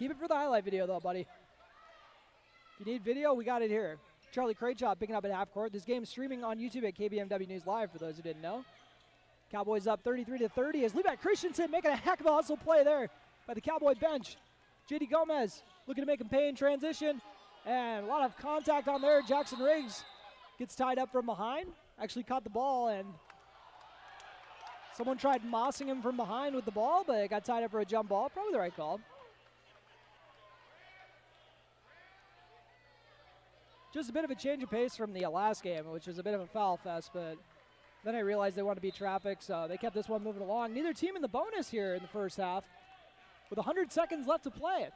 Keep it for the highlight video though, buddy. If you need video, we got it here. Charlie Craychop picking up at half court. This game is streaming on YouTube at KBMW News Live for those who didn't know. Cowboys up 33-30 as Levi Christensen making a heck of a hustle play there by the Cowboy bench. J.D. Gomez looking to make him pay in transition. And a lot of contact on there. Jackson Riggs gets tied up from behind. Actually caught the ball, and someone tried mossing him from behind with the ball, but it got tied up for a jump ball. Probably the right call. Just a bit of a change of pace from the last game, which was a bit of a foul fest, but then I realized they wanted to beat traffic, so they kept this one moving along. Neither team in the bonus here in the first half with 100 seconds left to play.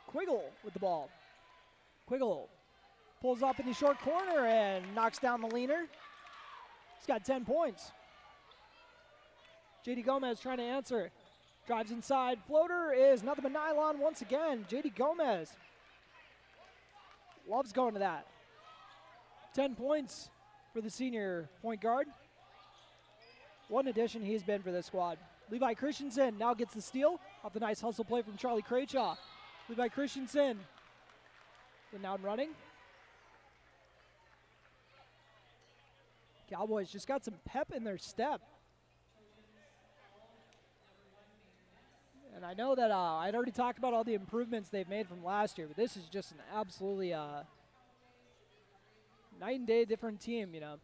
Quiggle with the ball. Quiggle pulls up in the short corner and knocks down the leaner. He's got 10 points. J.D. Gomez trying to answer. Drives inside. Floater is nothing but nylon once again. J.D. Gomez loves going to that. 10 points for the senior point guard. What an addition he's been for this squad. Levi Christensen now gets the steal off the nice hustle play from Charlie Craychaw. Levi Christensen now running. Cowboys just got some pep in their step. And I know that I'd already talked about all the improvements they've made from last year, but this is just an absolutely night and day different team, you know.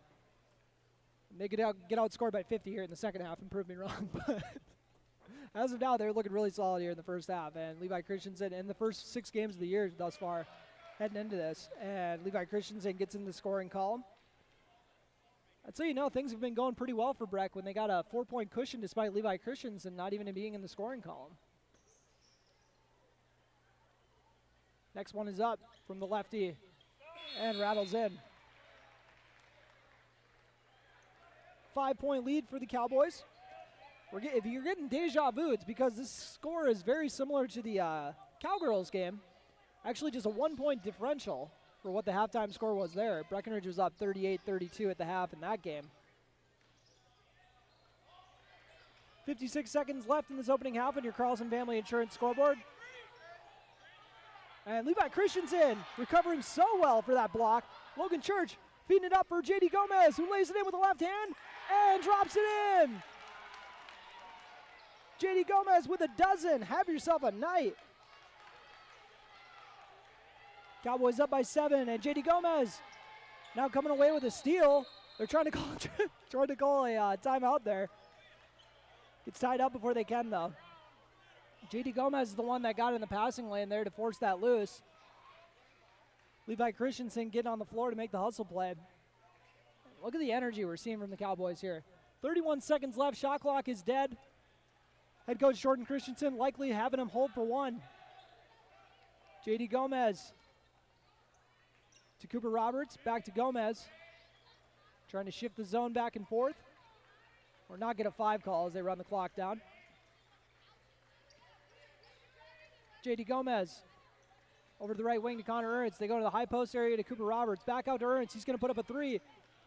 They could get outscored by 50 here in the second half and prove me wrong, but as of now, they're looking really solid here in the first half. And Levi Christensen in the first 6 games of the year thus far heading into this. And Levi Christensen gets in the scoring column. I'd say, you know, things have been going pretty well for Breck when they got a 4-point cushion despite Levi Christensen not even being in the scoring column. Next one is up from the lefty and rattles in. 5-point lead for the Cowboys. If you're getting deja vu, it's because this score is very similar to the Cowgirls game. Actually, just a 1-point differential for what the halftime score was there. Breckenridge was up 38-32 at the half in that game. 56 seconds left in this opening half on your Carlson Family Insurance scoreboard. And Levi Christensen recovering so well for that block. Logan Church feeding it up for J.D. Gomez, who lays it in with the left hand and drops it in. J.D. Gomez with a dozen. Have yourself a night. Cowboys up by 7, and J.D. Gomez now coming away with a steal. They're trying to call a timeout there. Gets tied up before they can, though. J.D. Gomez is the one that got in the passing lane there to force that loose. Levi Christensen getting on the floor to make the hustle play. Look at the energy we're seeing from the Cowboys here. 31 seconds left. Shot clock is dead. Head coach Jordan Christensen likely having him hold for one. J.D. Gomez to Cooper Roberts, back to Gomez. Trying to shift the zone back and forth. Or not get a 5 call as they run the clock down. J.D. Gomez over to the right wing to Connor Ernst. They go to the high post area to Cooper Roberts. Back out to Ernst. He's going to put up a 3.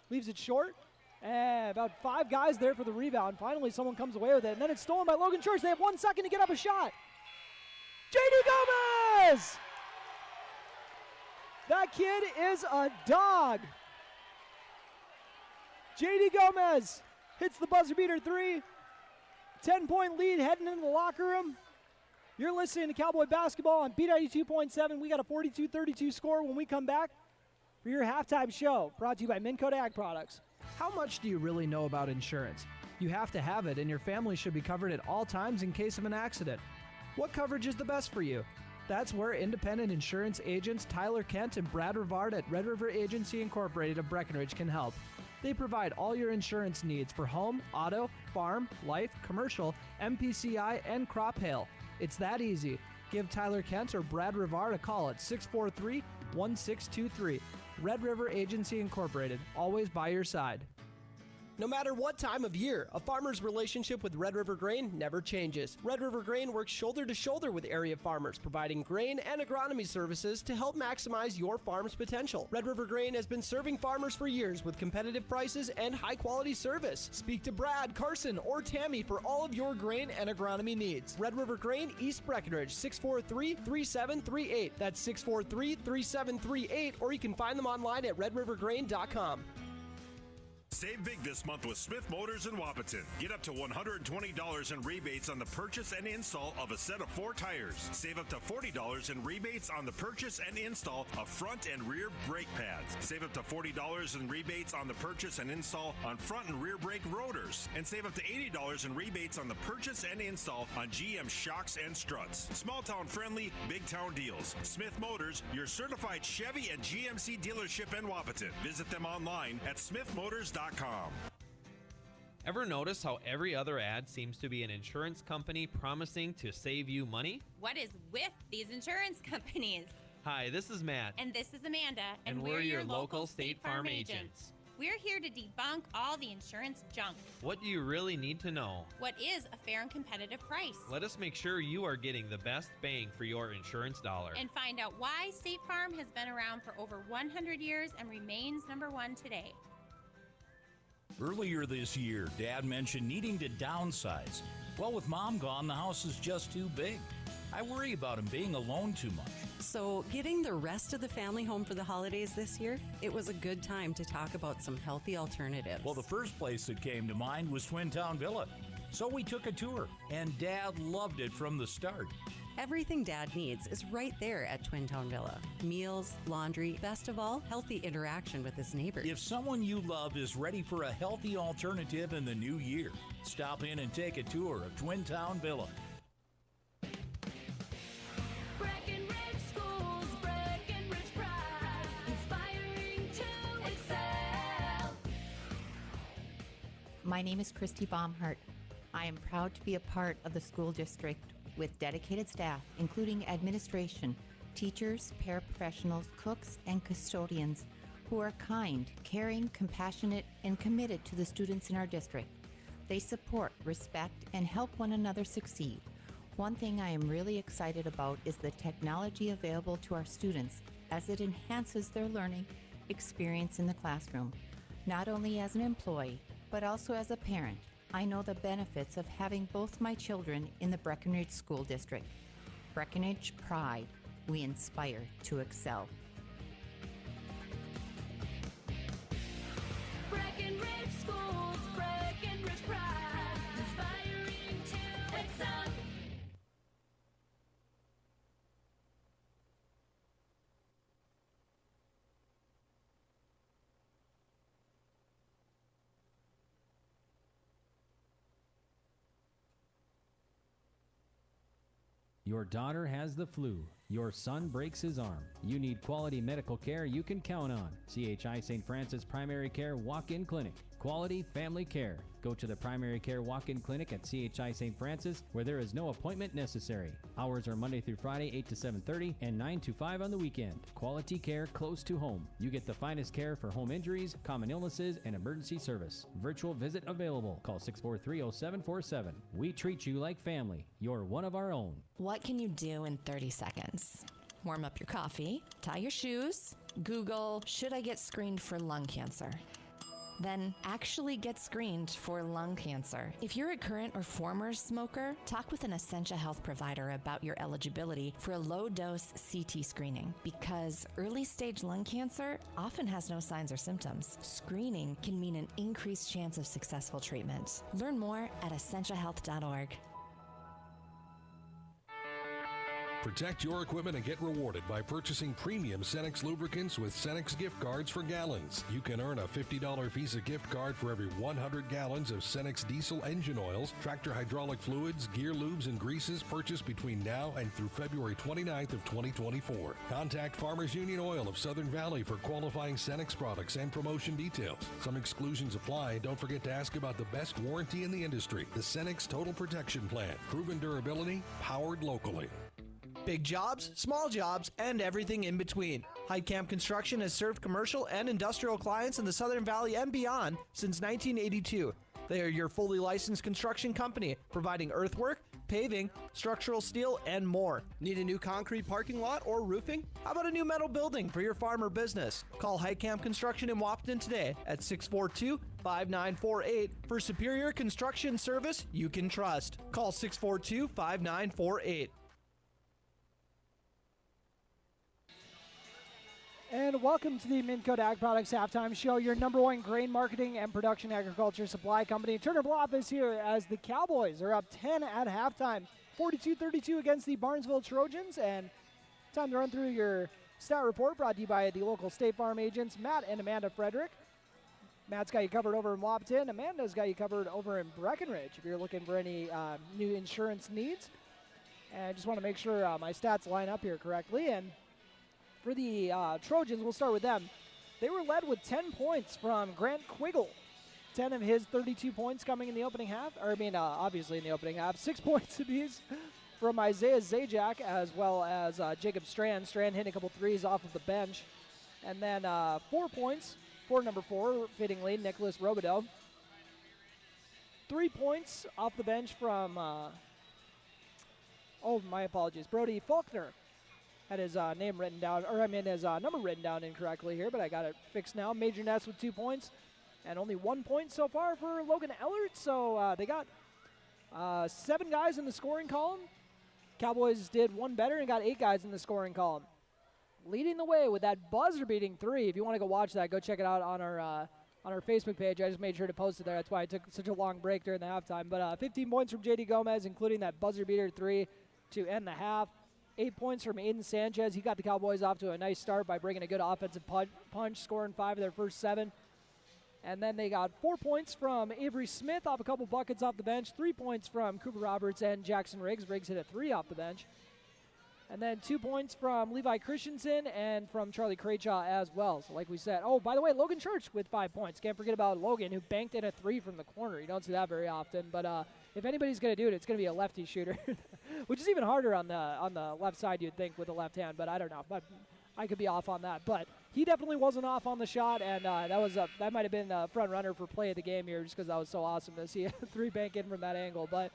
Leaves it short. And about 5 guys there for the rebound. Finally, someone comes away with it. And then it's stolen by Logan Church. They have 1 second to get up a shot. J.D. Gomez! That kid is a dog. J.D. Gomez hits the buzzer beater 3. 10-point lead heading into the locker room. You're listening to Cowboy Basketball on B92.7. We got a 42-32 score when we come back for your halftime show, brought to you by Minn Kota Ag Products. How much do you really know about insurance? You have to have it, and your family should be covered at all times in case of an accident. What coverage is the best for you? That's where independent insurance agents Tyler Kent and Brad Rivard at Red River Agency Incorporated of Breckenridge can help. They provide all your insurance needs for home, auto, farm, life, commercial, MPCI, and crop hail. It's that easy. Give Tyler Kent or Brad Rivard a call at 643-1623. Red River Agency Incorporated, always by your side. No matter what time of year, a farmer's relationship with Red River Grain never changes. Red River Grain works shoulder to shoulder with area farmers, providing grain and agronomy services to help maximize your farm's potential. Red River Grain has been serving farmers for years with competitive prices and high-quality service. Speak to Brad, Carson, or Tammy for all of your grain and agronomy needs. Red River Grain, East Breckenridge, 643-3738. That's 643-3738, or you can find them online at redrivergrain.com. Save big this month with Smith Motors in Wapaton. Get up to $120 in rebates on the purchase and install of a set of 4 tires. Save up to $40 in rebates on the purchase and install of front and rear brake pads. Save up to $40 in rebates on the purchase and install on front and rear brake rotors. And save up to $80 in rebates on the purchase and install on GM shocks and struts. Small town friendly, big town deals. Smith Motors, your certified Chevy and GMC dealership in Wapaton. Visit them online at smithmotors.com. Ever notice how every other ad seems to be an insurance company promising to save you money? What is with these insurance companies? Hi, this is Matt. And this is Amanda. And we're your local State Farm agents. We're here to debunk all the insurance junk. What do you really need to know? What is a fair and competitive price? Let us make sure you are getting the best bang for your insurance dollar. And find out why State Farm has been around for over 100 years and remains number 1 today. Earlier this year, Dad mentioned needing to downsize. Well, with Mom gone, the house is just too big. I worry about him being alone too much. So, getting the rest of the family home for the holidays this year, it was a good time to talk about some healthy alternatives. Well, the first place that came to mind was Twin Town Villa. So we took a tour, and Dad loved it from the start. Everything Dad needs is right there at Twin Town Villa. Meals, laundry, best of all, healthy interaction with his neighbors. If someone you love is ready for a healthy alternative in the new year, stop in and take a tour of Twin Town Villa. Breckenridge Schools, Breckenridge Pride, inspiring to excel. My name is Christy Baumhart. I am proud to be a part of the school district with dedicated staff, including administration, teachers, paraprofessionals, cooks, and custodians who are kind, caring, compassionate, and committed to the students in our district. They support, respect, and help one another succeed. One thing I am really excited about is the technology available to our students as it enhances their learning experience in the classroom. Not only as an employee, but also as a parent, I know the benefits of having both my children in the Breckenridge School District. Breckenridge Pride, we inspire to excel. Breckenridge Schools, Breckenridge Pride, inspiring to excel. Your daughter has the flu. Your son breaks his arm. You need quality medical care you can count on. CHI St. Francis Primary Care Walk-In Clinic. Quality family care. Go to the primary care walk-in clinic at CHI St. Francis, where there is no appointment necessary. Hours are Monday through Friday, 8 to 7:30, and 9 to 5 on the weekend. Quality care close to home. You get the finest care for home injuries, common illnesses, and emergency service. Virtual visit available. Call 643-0747. We treat you like family. You're one of our own. What can you do in 30 seconds? Warm up your coffee, tie your shoes, Google, should I get screened for lung cancer? Then actually get screened for lung cancer. If you're a current or former smoker, talk with an Essentia Health provider about your eligibility for a low-dose CT screening, because early-stage lung cancer often has no signs or symptoms. Screening can mean an increased chance of successful treatment. Learn more at essentiahealth.org. Protect your equipment and get rewarded by purchasing premium Cenex lubricants with Cenex gift cards for gallons. You can earn a $50 Visa gift card for every 100 gallons of Cenex diesel engine oils, tractor hydraulic fluids, gear lubes, and greases purchased between now and through February 29th of 2024. Contact Farmers Union Oil of Southern Valley for qualifying Cenex products and promotion details. Some exclusions apply. Don't forget to ask about the best warranty in the industry, the Cenex Total Protection Plan. Proven durability, powered locally. Big jobs, small jobs, and everything in between. Heidkamp Construction has served commercial and industrial clients in the Southern Valley and beyond since 1982. They are your fully licensed construction company, providing earthwork, paving, structural steel, and more. Need a new concrete parking lot or roofing? How about a new metal building for your farm or business? Call Heidkamp Construction in Wahpeton today at 642-5948 for superior construction service you can trust. Call 642-5948. And welcome to the Minn Kota Ag Products Halftime Show, your number one grain marketing and production agriculture supply company. Turner Blopp is here as the Cowboys are up 10 at halftime, 42-32 against the Barnesville Trojans. And time to run through your stat report, brought to you by the local State Farm agents, Matt and Amanda Frederick. Matt's got you covered over in Wahpeton. Amanda's got you covered over in Breckenridge if you're looking for any new insurance needs. And I just want to make sure my stats line up here correctly. And for the Trojans, we'll start with them. They were led with 10 points from Grant Quiggle. 10 of his 32 points coming in the opening half. Obviously in the opening half. 6 points apiece from Isaiah Zajac, as well as Jacob Strand. Strand hitting a couple threes off of the bench. And then 4 points for number 4, fittingly, Nicholas Robideau. 3 points off the bench from, my apologies, Brody Faulkner. Had his name written down, his number written down incorrectly here, but I got it fixed now. Major Ness with 2 points, and only 1 point so far for Logan Ellert. So they got 7 guys in the scoring column. Cowboys did 1 better and got 8 guys in the scoring column. Leading the way with that buzzer-beating 3. If you want to go watch that, go check it out on our Facebook page. I just made sure to post it there. That's why I took such a long break during the halftime. But 15 points from J.D. Gomez, including that buzzer-beater 3 to end the half. 8 points from Aiden Sanchez. He got the Cowboys off to a nice start by bringing a good offensive punch, scoring 5 of their first 7. And then they got 4 points from Avery Smith off a couple buckets off the bench. 3 points from Cooper Roberts and Jackson Riggs. Riggs hit a 3 off the bench. And then 2 points from Levi Christensen and from Charlie Craychaw as well. So like we said, by the way, Logan Church with 5 points. Can't forget about Logan, who banked in a 3 from the corner. You don't see that very often. But if anybody's going to do it, it's going to be a lefty shooter, which is even harder on the left side, you'd think, with the left hand. But I don't know. But I could be off on that. But he definitely wasn't off on the shot, and that might have been the front runner for play of the game here, just because that was so awesome to see a 3 bank in from that angle. But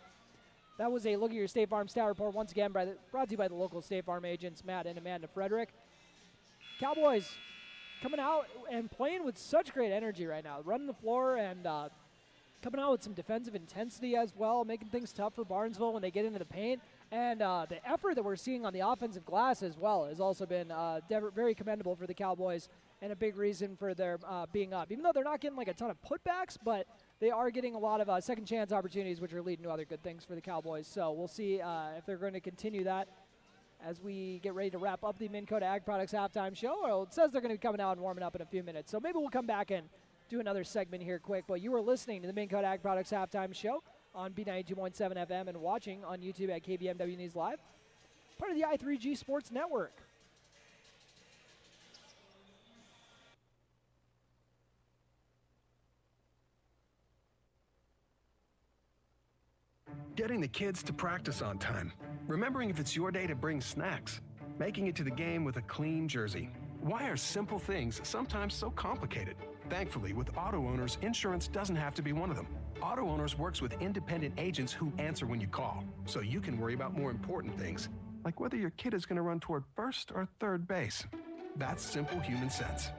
that was a look at your State Farm stat report, once again brought to you by the local State Farm agents, Matt and Amanda Frederick. Cowboys coming out and playing with such great energy right now, running the floor and coming out with some defensive intensity as well, making things tough for Barnesville when they get into the paint. And the effort that we're seeing on the offensive glass as well has also been very commendable for the Cowboys, and a big reason for their being up. Even though they're not getting like a ton of putbacks, but they are getting a lot of second chance opportunities, which are leading to other good things for the Cowboys. So we'll see if they're going to continue that as we get ready to wrap up the Minn Kota Ag Products halftime show. Well, it says they're going to be coming out and warming up in a few minutes. So maybe we'll come back and do another segment here quick. But you are listening to the Minn Kota Ag Products halftime show on B92.7 FM and watching on YouTube at KBMW News Live, part of the i3G Sports Network. Getting the kids to practice on time. Remembering if it's your day to bring snacks. Making it to the game with a clean jersey. Why are simple things sometimes so complicated? Thankfully, with auto owners, insurance doesn't have to be one of them. Auto Owners works with independent agents who answer when you call, so you can worry about more important things, like whether your kid is going to run toward first or third base. That's simple human sense.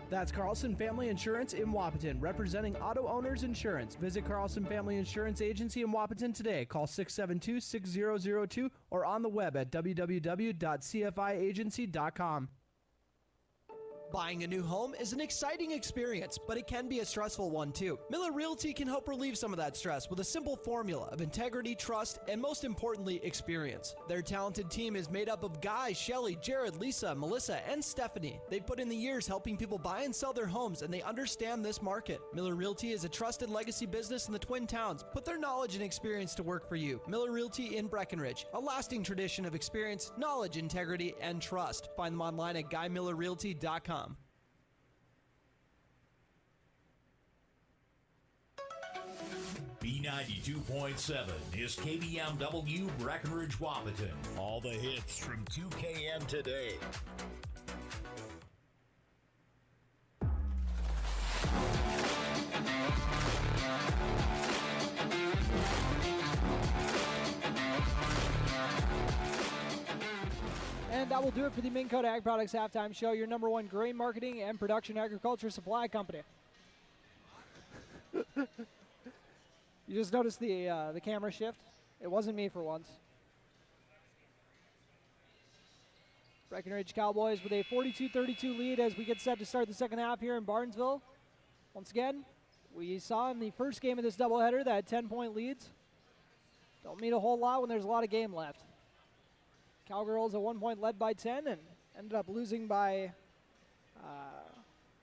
That's Carlson Family Insurance in Wapaton, representing Auto Owners Insurance. Visit Carlson Family Insurance Agency in Wapaton today. Call 672-6002 or on the web at www.cfiagency.com. Buying a new home is an exciting experience, but it can be a stressful one too. Miller Realty can help relieve some of that stress with a simple formula of integrity, trust, and most importantly, experience. Their talented team is made up of Guy, Shelly, Jared, Lisa, Melissa, and Stephanie. They've put in the years helping people buy and sell their homes, and they understand this market. Miller Realty is a trusted legacy business in the Twin Towns. Put their knowledge and experience to work for you. Miller Realty in Breckenridge, a lasting tradition of experience, knowledge, integrity, and trust. Find them online at GuyMillerRealty.com. B92.7 is KBMW Breckenridge Wapaton. All the hits from 2KN today. And that will do it for the Minn Kota Ag Products Halftime Show, your number one grain marketing and production agriculture supply company. You just noticed the camera shift? It wasn't me for once. Breckenridge Cowboys with a 42-32 lead as we get set to start the second half here in Barnesville. Once again, we saw in the first game of this doubleheader that 10-point leads don't mean a whole lot when there's a lot of game left. Cowgirls at one point led by 10 and ended up losing by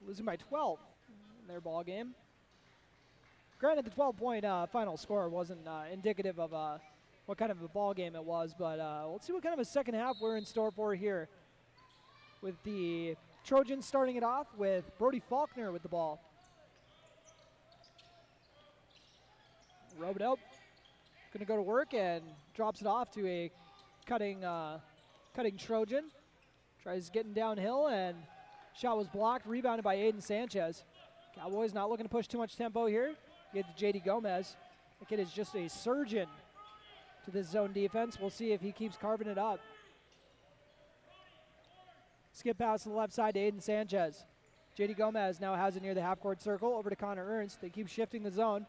12 in their ball game. Granted, the 12-point final score wasn't indicative of what kind of a ball game it was, but let's see what kind of a second half we're in store for here. With the Trojans starting it off with Brody Faulkner with the ball. Robed out, going to go to work and drops it off to a cutting Trojan. Tries getting downhill and shot was blocked, rebounded by Aiden Sanchez. Cowboys not looking to push too much tempo here. Get to J.D. Gomez. The kid is just a surgeon to this zone defense. We'll see if he keeps carving it up. Skip pass to the left side to Aiden Sanchez. J.D. Gomez now has it near the half-court circle. Over to Connor Ernst. They keep shifting the zone.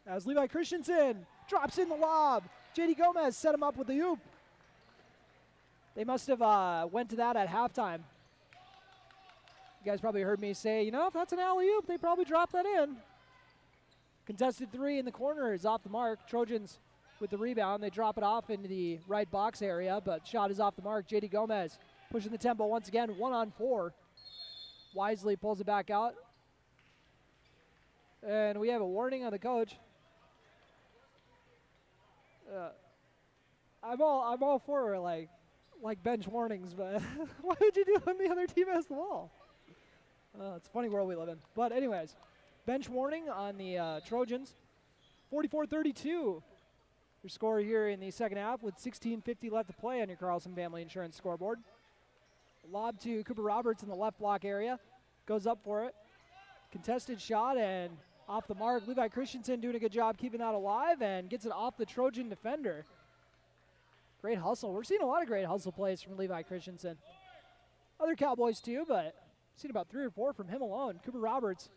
As Levi Christensen drops in the lob. J.D. Gomez set him up with the oop. They must have went to that at halftime. You guys probably heard me say, if that's an alley-oop, they probably drop that in. Contested three in the corner is off the mark. Trojans with the rebound. They drop it off into the right box area, but shot is off the mark. J.D. Gomez pushing the tempo once again, 1-on-4. Wisely pulls it back out. And we have a warning on the coach. I'm all for like bench warnings, but why would you do it when the other team has the ball? It's a funny world we live in. But anyways, bench warning on the Trojans. 44-32. Your score here in the second half with 16:50 left to play on your Carlson Family Insurance scoreboard. Lob to Cooper Roberts in the left block area. Goes up for it. Contested shot and off the mark. Levi Christensen doing a good job keeping that alive and gets it off the Trojan defender. Great hustle. We're seeing a lot of great hustle plays from Levi Christensen. Other Cowboys too, but seen about 3 or 4 from him alone. Cooper Roberts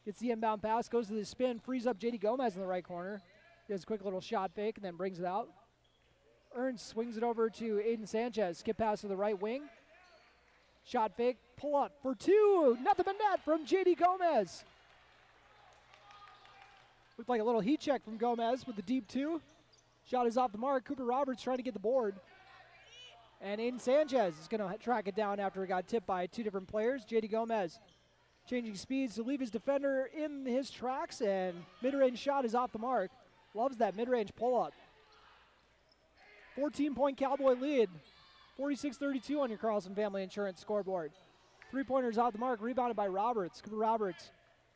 gets the inbound pass, goes to the spin, frees up J.D. Gomez in the right corner. He does a quick little shot fake and then brings it out. Ernst swings it over to Aiden Sanchez. Skip pass to the right wing. Shot fake, pull up for 2. Nothing but net from J.D. Gomez. Looked like a little heat check from Gomez with the deep 2. Shot is off the mark. Cooper Roberts trying to get the board. And Aiden Sanchez is going to track it down after it got tipped by 2 different players. J.D. Gomez changing speeds to leave his defender in his tracks, and mid-range shot is off the mark. Loves that mid-range pull-up. 14-point Cowboy lead. 46-32 on your Carlson Family Insurance scoreboard. 3-pointers off the mark, rebounded by Roberts. Cooper Roberts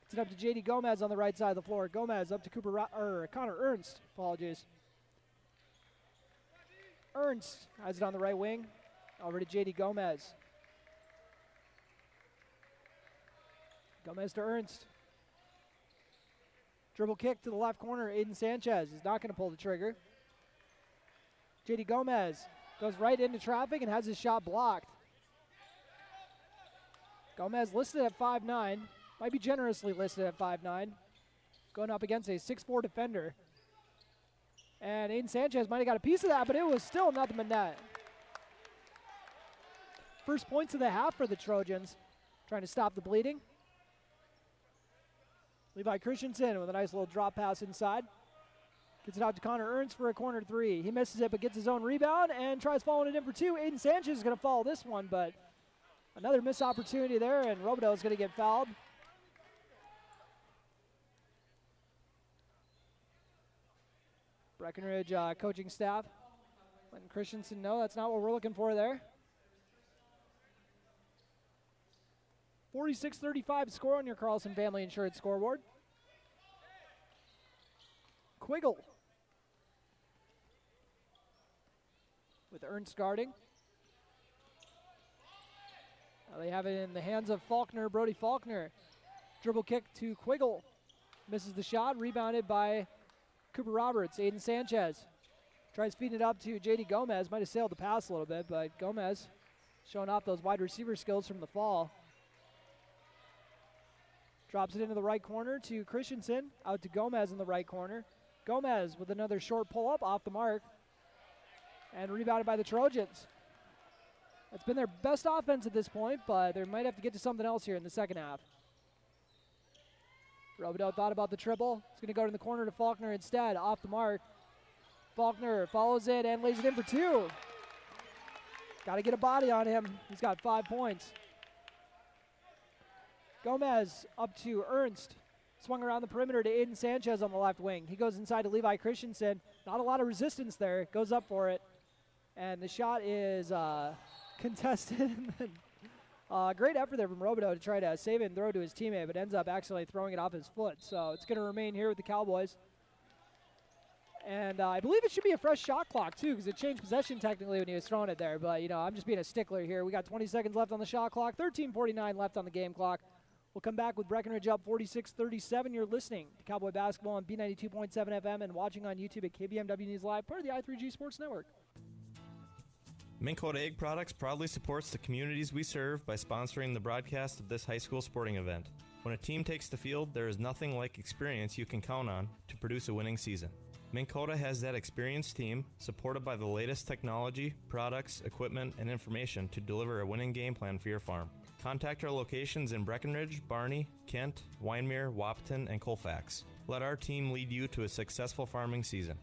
Gets it up to J.D. Gomez on the right side of the floor. Gomez up to Connor Ernst. Apologies. Ernst has it on the right wing. Over to J.D. Gomez. Gomez to Ernst. Dribble kick to the left corner. Aiden Sanchez is not going to pull the trigger. J.D. Gomez goes right into traffic and has his shot blocked. Gomez listed at 5'9". Might be generously listed at 5'9". Going up against a 6'4" defender. And Aiden Sanchez might have got a piece of that, but it was still nothing but net. First points of the half for the Trojans. Trying to stop the bleeding. Levi Christensen with a nice little drop pass inside. Gets it out to Connor Ernst for a corner three. He misses it but gets his own rebound and tries following it in for two. Aiden Sanchez is going to follow this one, but another missed opportunity there, and Robideau is going to get fouled. Breckenridge coaching staff letting Christensen know that's not what we're looking for there. 46-35 score on your Carlson Family Insurance scoreboard. Quiggle with Ernst guarding. Now they have it in the hands of Faulkner, Brody Faulkner. Dribble kick to Quiggle. Misses the shot, rebounded by Cooper Roberts. Aiden Sanchez tries feeding it up to J.D. Gomez. Might have sailed the pass a little bit, but Gomez showing off those wide receiver skills from the fall. Drops it into the right corner to Christensen. Out to Gomez in the right corner. Gomez with another short pull-up off the mark. And rebounded by the Trojans. That's been their best offense at this point, but they might have to get to something else here in the second half. Robideau thought about the triple. It's going to go to the corner to Faulkner instead. Off the mark. Faulkner follows it and lays it in for two. Got to get a body on him. He's got 5 points. Gomez up to Ernst. Swung around the perimeter to Aiden Sanchez on the left wing. He goes inside to Levi Christensen. Not a lot of resistance there. Goes up for it. And the shot is contested. Great effort there from Robideau to try to save it and throw it to his teammate, but ends up accidentally throwing it off his foot. So it's going to remain here with the Cowboys. And I believe it should be a fresh shot clock, too, because it changed possession technically when he was throwing it there. But, you know, I'm just being a stickler here. We got 20 seconds left on the shot clock, 13:49 left on the game clock. We'll come back with Breckenridge up 46-37. You're listening to Cowboy Basketball on B92.7 FM and watching on YouTube at KBMW News Live, part of the i3G Sports Network. Minn Kota Egg Products proudly supports the communities we serve by sponsoring the broadcast of this high school sporting event. When a team takes the field, there is nothing like experience you can count on to produce a winning season. Minn Kota has that experienced team, supported by the latest technology, products, equipment, and information to deliver a winning game plan for your farm. Contact our locations in Breckenridge, Barney, Kent, Wyndmere, Wahpeton, and Colfax. Let our team lead you to a successful farming season.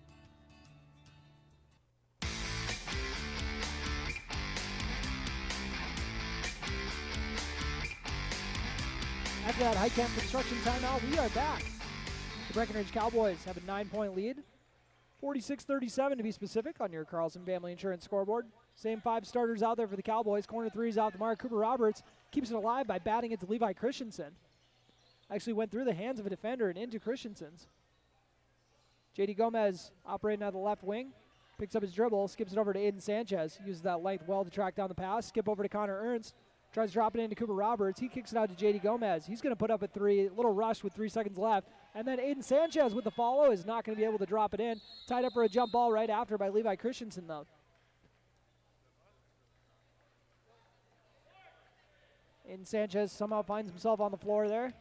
After that high camp construction timeout, we are back. The Breckenridge Cowboys have a 9-point lead. 46-37 to be specific on your Carlson Family Insurance scoreboard. Same 5 starters out there for the Cowboys. Corner three is out the mark. Cooper Roberts keeps it alive by batting it to Levi Christensen. Actually went through the hands of a defender and into Christensen's. J.D. Gomez operating out of the left wing. Picks up his dribble, skips it over to Aiden Sanchez. Uses that length well to track down the pass. Skip over to Connor Ernst. Tries to drop it into Cooper Roberts. He kicks it out to J.D. Gomez. He's going to put up a three. Little rush with 3 seconds left. And then Aiden Sanchez with the follow is not going to be able to drop it in. Tied up for a jump ball right after by Levi Christensen, though. Aiden Sanchez somehow finds himself on the floor there.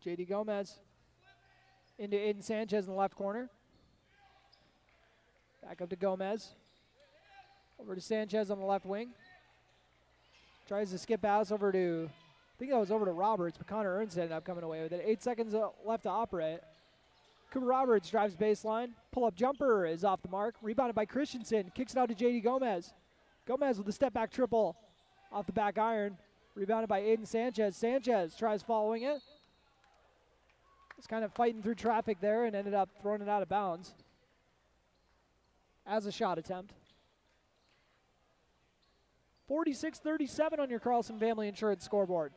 J.D. Gomez into Aiden Sanchez in the left corner. Back up to Gomez. Over to Sanchez on the left wing. Tries to skip pass over to, I think that was over to Roberts, but Connor Ernst ended up coming away with it. 8 seconds left to operate. Cooper Roberts drives baseline. Pull-up jumper is off the mark. Rebounded by Christensen. Kicks it out to J.D. Gomez. Gomez with a step-back triple off the back iron. Rebounded by Aiden Sanchez. Sanchez tries following it. Was kind of fighting through traffic there and ended up throwing it out of bounds. as a shot attempt. 46-37 on your Carlson Family Insurance scoreboard.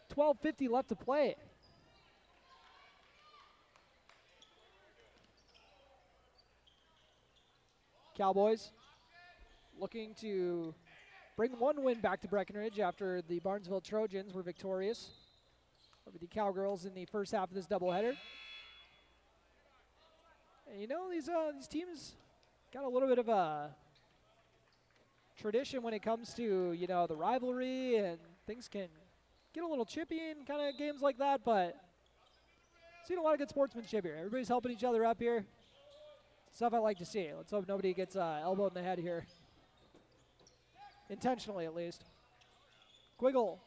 12:50 left to play. Cowboys looking to bring one win back to Breckenridge after the Barnesville Trojans were victorious over the Cowgirls in the first half of this doubleheader. And you know, these teams got a little bit of a tradition when it comes to, you know, the rivalry, and things can get a little chippy in kind of games like that, but seen a lot of good sportsmanship here. Everybody's helping each other up here. Stuff I like to see. Let's hope nobody gets elbowed in the head here. Intentionally, at least. Quiggle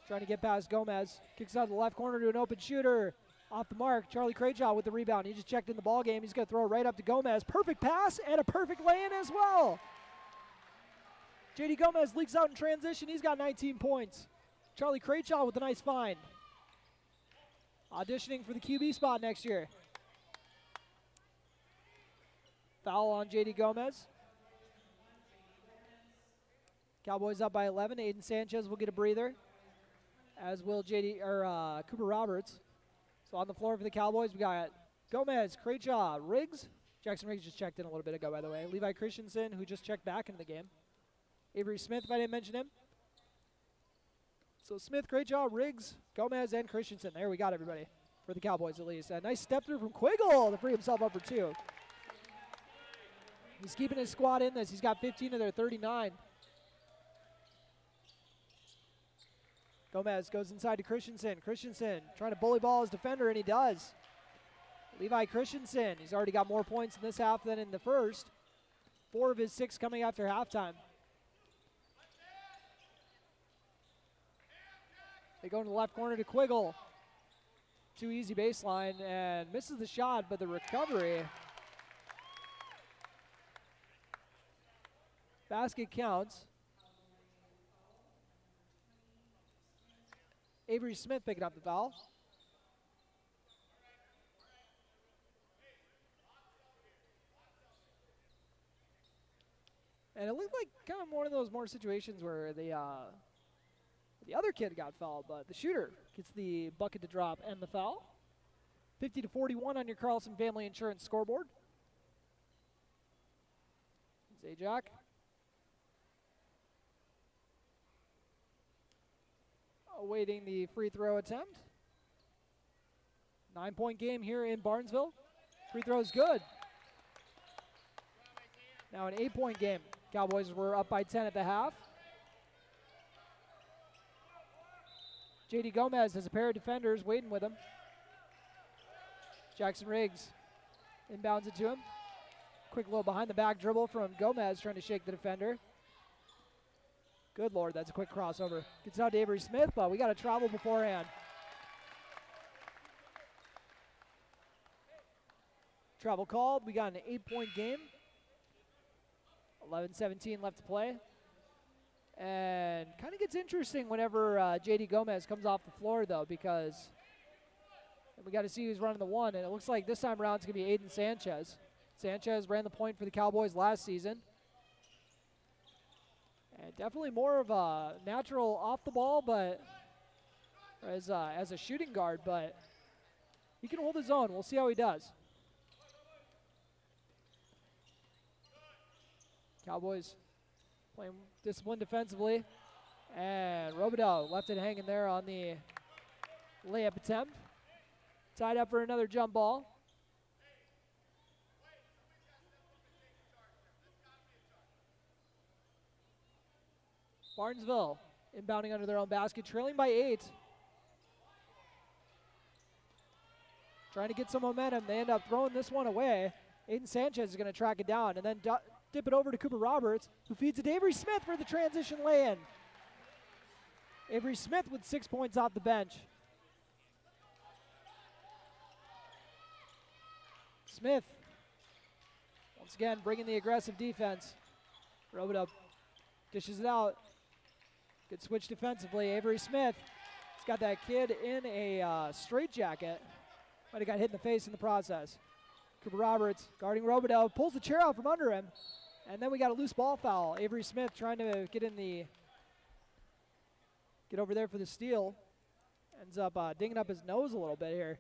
trying to get past Gomez. Kicks out of the left corner to an open shooter. Off the mark, Charlie Crayjaw with the rebound. He just checked in the ball game. He's going to throw it right up to Gomez. Perfect pass and a perfect lay-in as well. J.D. Gomez leaks out in transition. He's got 19 points. Charlie Crayjaw with a nice find. Auditioning for the QB spot next year. Foul on J.D. Gomez. Cowboys up by 11. Aiden Sanchez will get a breather, as will Cooper Roberts. So on the floor for the Cowboys, we got Gomez, Crayjaw, Riggs. Jackson Riggs just checked in a little bit ago, by the way. Levi Christensen, who just checked back into the game. Avery Smith, if I didn't mention him. So Smith, Crayjaw, Riggs, Gomez, and Christensen. There we got everybody, for the Cowboys at least. A nice step through from Quiggle to free himself up for two. He's keeping his squad in this. He's got 15 of their 39. Gomez goes inside to Christensen. Christensen trying to bully ball his defender, and he does. Levi Christensen, he's already got more points in this half than in the first. 4 of his 6 coming after halftime. They go to the left corner to Quiggle. Too easy baseline, and misses the shot, but the recovery. Basket counts. Avery Smith picking up the foul. And it looked like kind of one of those more situations where the other kid got fouled, but the shooter gets the bucket to drop and the foul. 50-41 on your Carlson Family Insurance scoreboard. Zajac. Awaiting the free throw attempt. 9-point game here in Barnesville. Free throw's good. Now an 8-point game. Cowboys were up by 10 at the half. J.D. Gomez has a pair of defenders waiting with him. Jackson Riggs inbounds it to him. Quick little behind the back dribble from Gomez trying to shake the defender. Good Lord, that's a quick crossover. Gets out to Avery Smith, but we got to travel beforehand. Travel called. We got an 8-point game. 11-17 left to play. And kind of gets interesting whenever J.D. Gomez comes off the floor, though, because we got to see who's running the one. And it looks like this time around it's going to be Aiden Sanchez. Sanchez ran the point for the Cowboys last season. And definitely more of a natural off the ball, but as a shooting guard, but he can hold his own. We'll see how he does. Cowboys playing disciplined defensively, and Robideau left it hanging there on the layup attempt. Tied up for another jump ball. Barnesville inbounding under their own basket, trailing by 8. Trying to get some momentum. They end up throwing this one away. Aiden Sanchez is going to track it down and then dip it over to Cooper Roberts, who feeds it to Avery Smith for the transition lay-in. Avery Smith with 6 points off the bench. Smith, once again, bringing the aggressive defense. Robideau dishes it out. Good switch defensively. Avery Smith has got that kid in a straitjacket. Might have got hit in the face in the process. Cooper Roberts guarding Robideau, pulls the chair out from under him, and then we got a loose ball foul. Avery Smith trying to get over there for the steal. Ends up dinging up his nose a little bit here.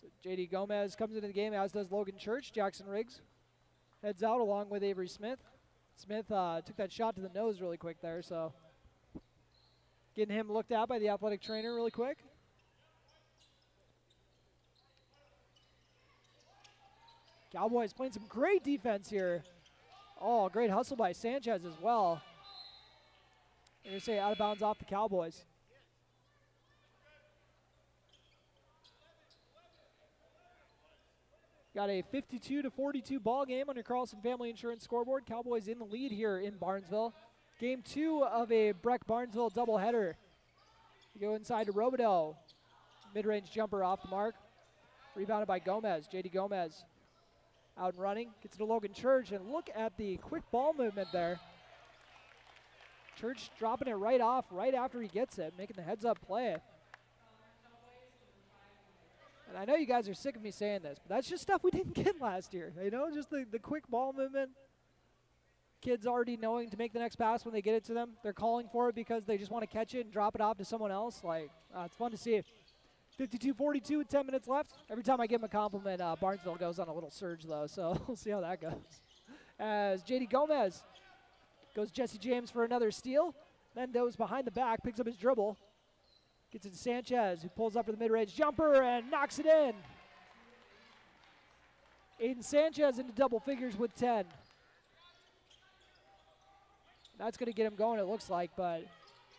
So J.D. Gomez comes into the game, as does Logan Church. Jackson Riggs heads out along with Avery Smith. Smith took that shot to the nose really quick there, so getting him looked at by the athletic trainer really quick. Cowboys playing some great defense here. Oh, great hustle by Sanchez as well. I'm going to say out of bounds off the Cowboys. Got a 52-42 ball game on your Carlson Family Insurance scoreboard. Cowboys in the lead here in Barnesville. Game 2 of a Breck-Barnesville doubleheader. You go inside to Robideau. Mid-range jumper off the mark. Rebounded by Gomez. J.D. Gomez out and running. Gets it to Logan Church, and look at the quick ball movement there. Church dropping it right off right after he gets it, making the heads-up play. And I know you guys are sick of me saying this, but that's just stuff we didn't get last year. You know, just the quick ball movement. Kids already knowing to make the next pass when they get it to them. They're calling for it because they just want to catch it and drop it off to someone else. Like, it's fun to see. 52-42 with 10 minutes left. Every time I give him a compliment, Barnesville goes on a little surge, though, so we'll see how that goes. As J.D. Gomez goes Jesse James for another steal, then goes behind the back, picks up his dribble, gets it to Sanchez, who pulls up for the mid-range jumper and knocks it in. Aiden Sanchez into double figures with 10. That's going to get him going, it looks like, but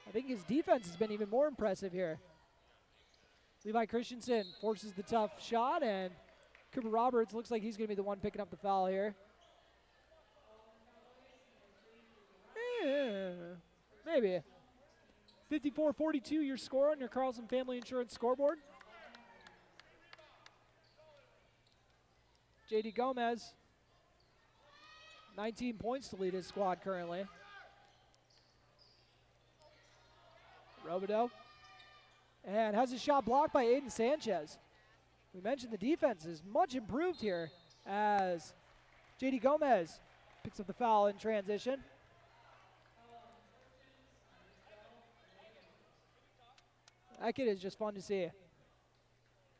I think his defense has been even more impressive here. Levi Christensen forces the tough shot, and Cooper Roberts looks like he's going to be the one picking up the foul here. Yeah, maybe. 54-42 your score on your Carlson Family Insurance scoreboard. J.D. Gomez, 19 points to lead his squad currently. Robideau. And has his shot blocked by Aiden Sanchez. We mentioned the defense is much improved here as J.D. Gomez picks up the foul in transition. That kid is just fun to see. It's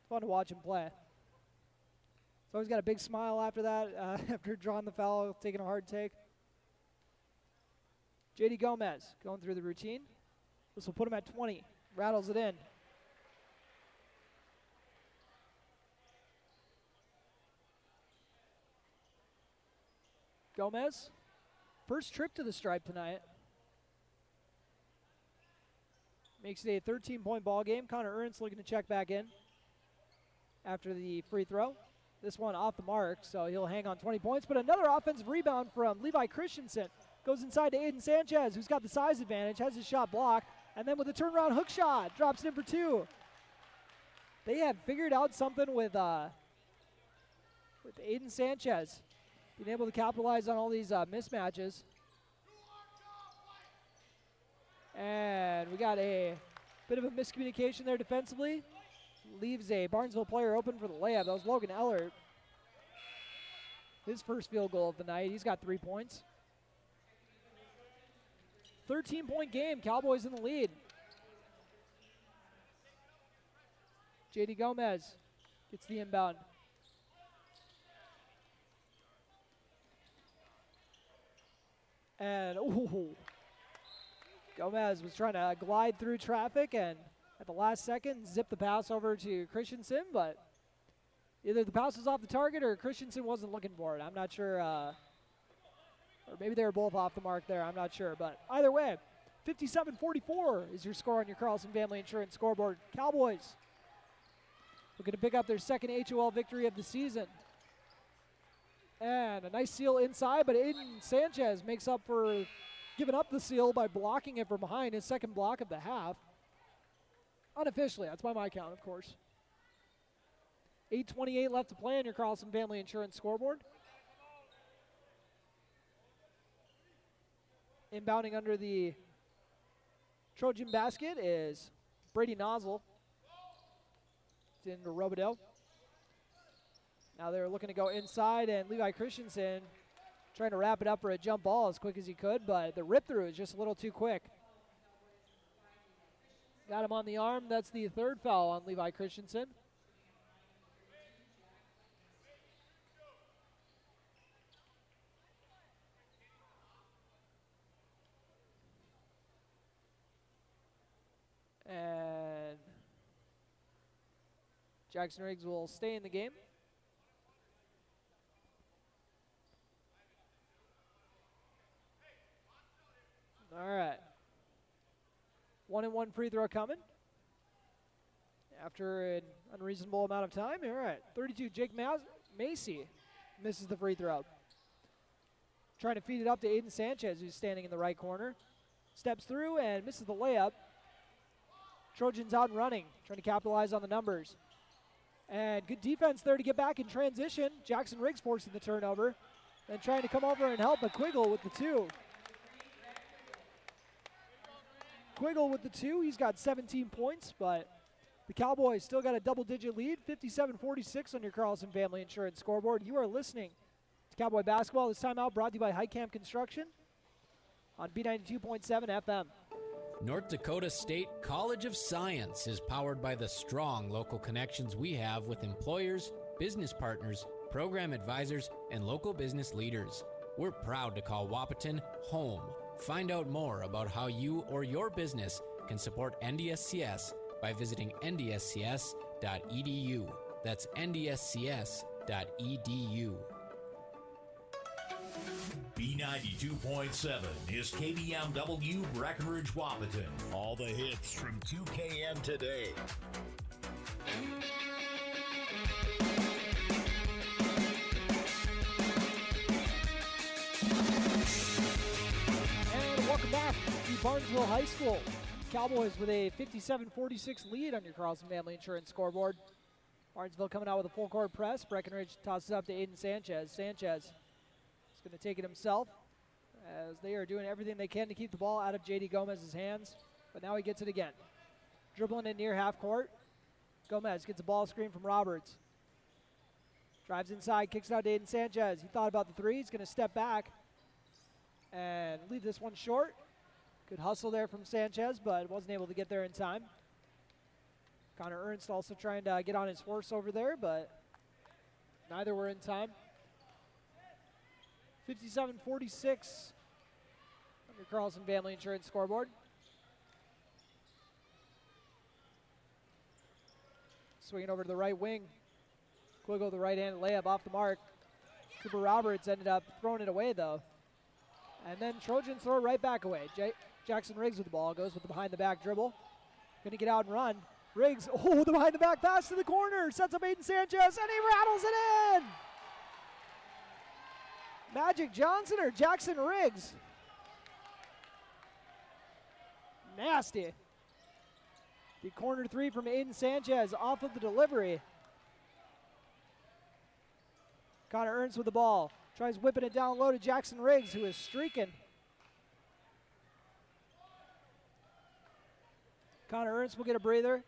fun to watch him play. So he's got a big smile after that, after drawing the foul, taking a hard take. J.D. Gomez going through the routine. This will put him at 20. Rattles it in. Gomez, first trip to the stripe tonight. Makes it a 13-point ball game. Connor Ernst looking to check back in after the free throw. This one off the mark, so he'll hang on 20 points. But another offensive rebound from Levi Christensen. Goes inside to Aiden Sanchez, who's got the size advantage, has his shot blocked, and then with a turnaround hook shot, drops it in for 2. They have figured out something with Aiden Sanchez, being able to capitalize on all these mismatches. And we got a bit of a miscommunication there defensively. Leaves a Barnesville player open for the layup. That was Logan Ellert. His first field goal of the night. He's got 3 points. 13-point game. Cowboys in the lead. J.D. Gomez gets the inbound. And, ooh. Gomez was trying to glide through traffic and at the last second zip the pass over to Christensen, but either the pass was off the target or Christensen wasn't looking for it. I'm not sure. Or maybe they were both off the mark there. I'm not sure. But either way, 57-44 is your score on your Carlson Family Insurance scoreboard. Cowboys looking to pick up their second HOL victory of the season. And a nice seal inside, but Aiden Sanchez makes up for giving up the seal by blocking it from behind, his second block of the half. Unofficially, that's by my count, of course. 8:28 left to play on your Carlson Family Insurance scoreboard. Inbounding under the Trojan basket is Brady Nozzle. It's into Robideau. Now they're looking to go inside, and Levi Christensen trying to wrap it up for a jump ball as quick as he could, but the rip through is just a little too quick. Got him on the arm. That's the third foul on Levi Christensen. And Jackson Riggs will stay in the game. All right. 1-and-1 free throw coming. After an unreasonable amount of time. All right. 32, Jake Macy misses the free throw. Trying to feed it up to Aiden Sanchez, who's standing in the right corner. Steps through and misses the layup. Trojans out and running, trying to capitalize on the numbers. And good defense there to get back in transition. Jackson Riggs forcing the turnover. And trying to come over and help, but Quiggle with the two. Quiggle with the two. He's got 17 points, but the Cowboys still got a double-digit lead, 57-46 on your Carlson Family Insurance scoreboard. You are listening to Cowboy Basketball. This time out brought to you by Highcamp Construction on B92.7 FM. North Dakota State College of Science is powered by the strong local connections we have with employers, business partners, program advisors, and local business leaders. We're proud to call Wahpeton home. Find out more about how you or your business can support NDSCS by visiting ndscs.edu. That's ndscs.edu. B92.7 is KBMW Breckenridge Wahpeton. All the hits from 2KN today. And welcome back to Barnesville High School. Cowboys with a 57-46 lead on your Carlson Family Insurance scoreboard. Barnesville coming out with a full court press. Breckenridge tosses up to Aiden Sanchez. Sanchez is going to take it himself as they are doing everything they can to keep the ball out of J.D. Gomez's hands. But now he gets it again. Dribbling it near half court. Gomez gets a ball screen from Roberts. Drives inside, kicks it out to Aiden Sanchez. He thought about the three. He's going to step back and leave this one short. Good hustle there from Sanchez, but wasn't able to get there in time. Connor Ernst also trying to get on his horse over there, but neither were in time. 57-46 on your Carlson Family Insurance scoreboard. Swinging over to the right wing. Quiggle, the right-handed layup off the mark. Cooper Roberts ended up throwing it away, though. And then Trojans throw it right back away. Jackson Riggs with the ball, goes with the behind-the-back dribble. Going to get out and run. Riggs, the behind-the-back pass to the corner. Sets up Aiden Sanchez, and he rattles it in! Magic Johnson or Jackson Riggs? Nasty. The corner three from Aiden Sanchez off of the delivery. Connor Ernst with the ball. Tries whipping it down low to Jackson Riggs, who is streaking. Connor Ernst will get a breather,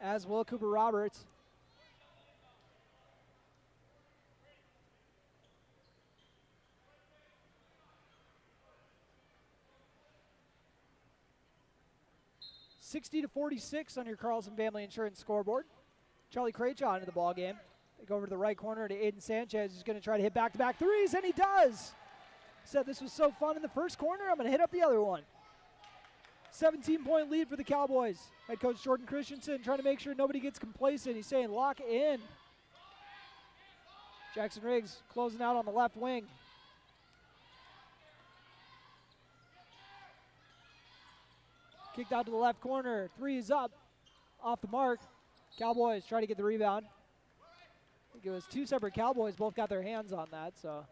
as will Cooper Roberts. $60-46 on your Carlson Family Insurance scoreboard. Charlie Craychaw into the ball game. They go over to the right corner to Aiden Sanchez, who's going to try to hit back-to-back threes, and he does. Said this was so fun in the first corner, I'm going to hit up the other one. 17-point lead for the Cowboys. Head coach Jordan Christensen trying to make sure nobody gets complacent. He's saying lock in. Jackson Riggs closing out on the left wing. Kicked out to the left corner. Three is up. Off the mark. Cowboys try to get the rebound. I think it was two separate Cowboys. Both got their hands on that, so.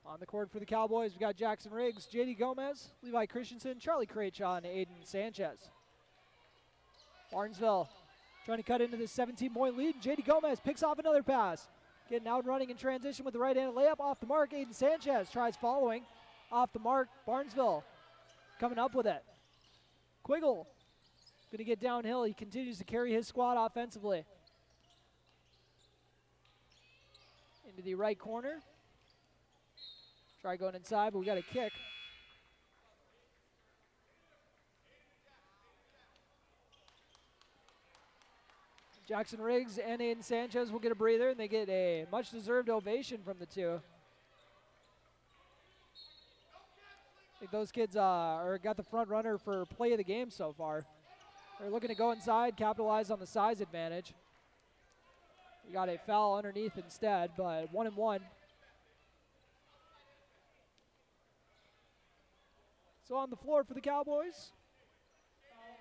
On the court for the Cowboys, we've got Jackson Riggs, J.D. Gomez, Levi Christensen, Charlie Craychaw, and Aiden Sanchez. Barnesville trying to cut into this 17-point lead. J.D. Gomez picks off another pass. Getting out and running in transition with the right-handed layup. Off the mark, Aiden Sanchez tries following. Off the mark, Barnesville coming up with it. Quiggle going to get downhill. He continues to carry his squad offensively. Into the right corner. Try going inside, but we got a kick. Jackson Riggs and Aiden Sanchez will get a breather, and they get a much-deserved ovation from the two. I think those kids got the front runner for play of the game so far. They're looking to go inside, capitalize on the size advantage. We got a foul underneath instead, but 1-1. So on the floor for the Cowboys,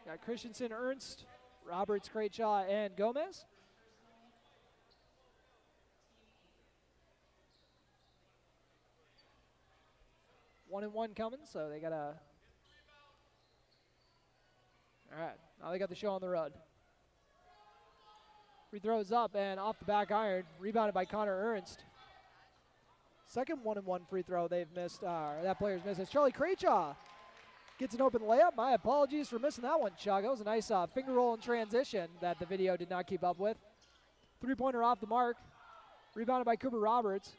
got Christensen, Ernst, Roberts, Crenshaw, and Gomez. One and one coming, so they got a. All right, now they got the show on the road. Free throws up and off the back iron, rebounded by Connor Ernst. Second 1-and-1 free throw they've missed, that player's missed. It's Charlie Crenshaw. Gets an open layup. My apologies for missing that one, Chuck. That was a nice finger roll in transition that the video did not keep up with. Three-pointer off the mark. Rebounded by Cooper Roberts.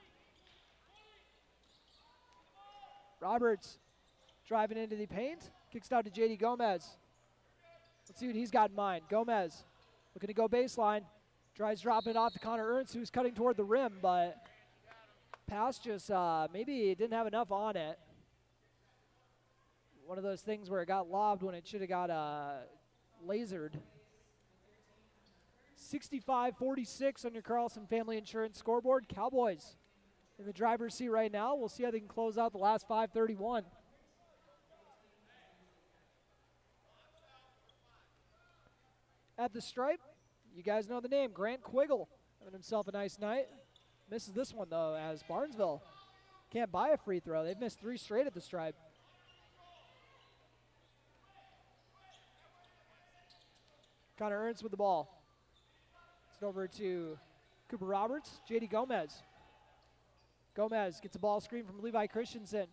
Roberts driving into the paint. Kicks it out to J.D. Gomez. Let's see what he's got in mind. Gomez looking to go baseline. Tries dropping it off to Connor Ernst, who's cutting toward the rim, but pass just maybe didn't have enough on it. One of those things where it got lobbed when it should have got lasered. 65-46 on your Carlson Family Insurance scoreboard. Cowboys in the driver's seat right now. We'll see how they can close out the last 5:31. At the stripe, you guys know the name, Grant Quiggle, having himself a nice night. Misses this one, though, as Barnesville can't buy a free throw. They've missed 3 straight at the stripe. Connor Ernst with the ball. It's over to Cooper Roberts. J.D. Gomez. Gomez gets a ball screen from Levi Christensen,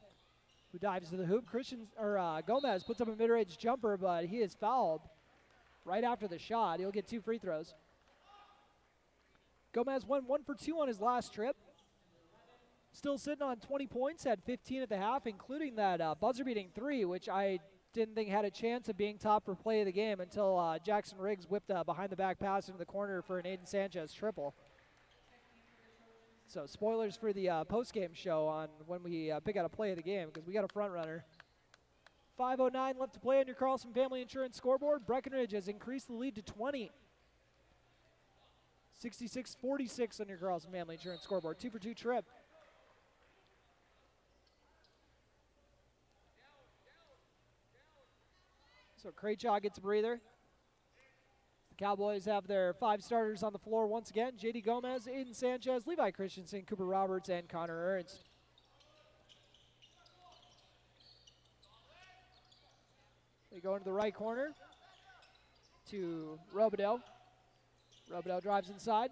who dives to the hoop. Gomez puts up a mid-range jumper, but he is fouled right after the shot. He'll get 2 free throws. Gomez went 1 for 2 on his last trip. Still sitting on 20 points, had 15 at the half, including that buzzer-beating 3, which I didn't think had a chance of being top for play of the game until Jackson Riggs whipped a behind-the-back pass into the corner for an Aiden Sanchez triple. So spoilers for the post-game show on when we pick out a play of the game, because we got a front runner. 5:09 left to play on your Carlson Family Insurance scoreboard. Breckenridge has increased the lead to 20. 66-46 on your Carlson Family Insurance scoreboard. 2-for-2 trip. So Crenshaw gets a breather. The Cowboys have their 5 starters on the floor once again. J.D. Gomez, Aiden Sanchez, Levi Christensen, Cooper Roberts, and Connor Ernst. They go into the right corner to Robideau. Robideau drives inside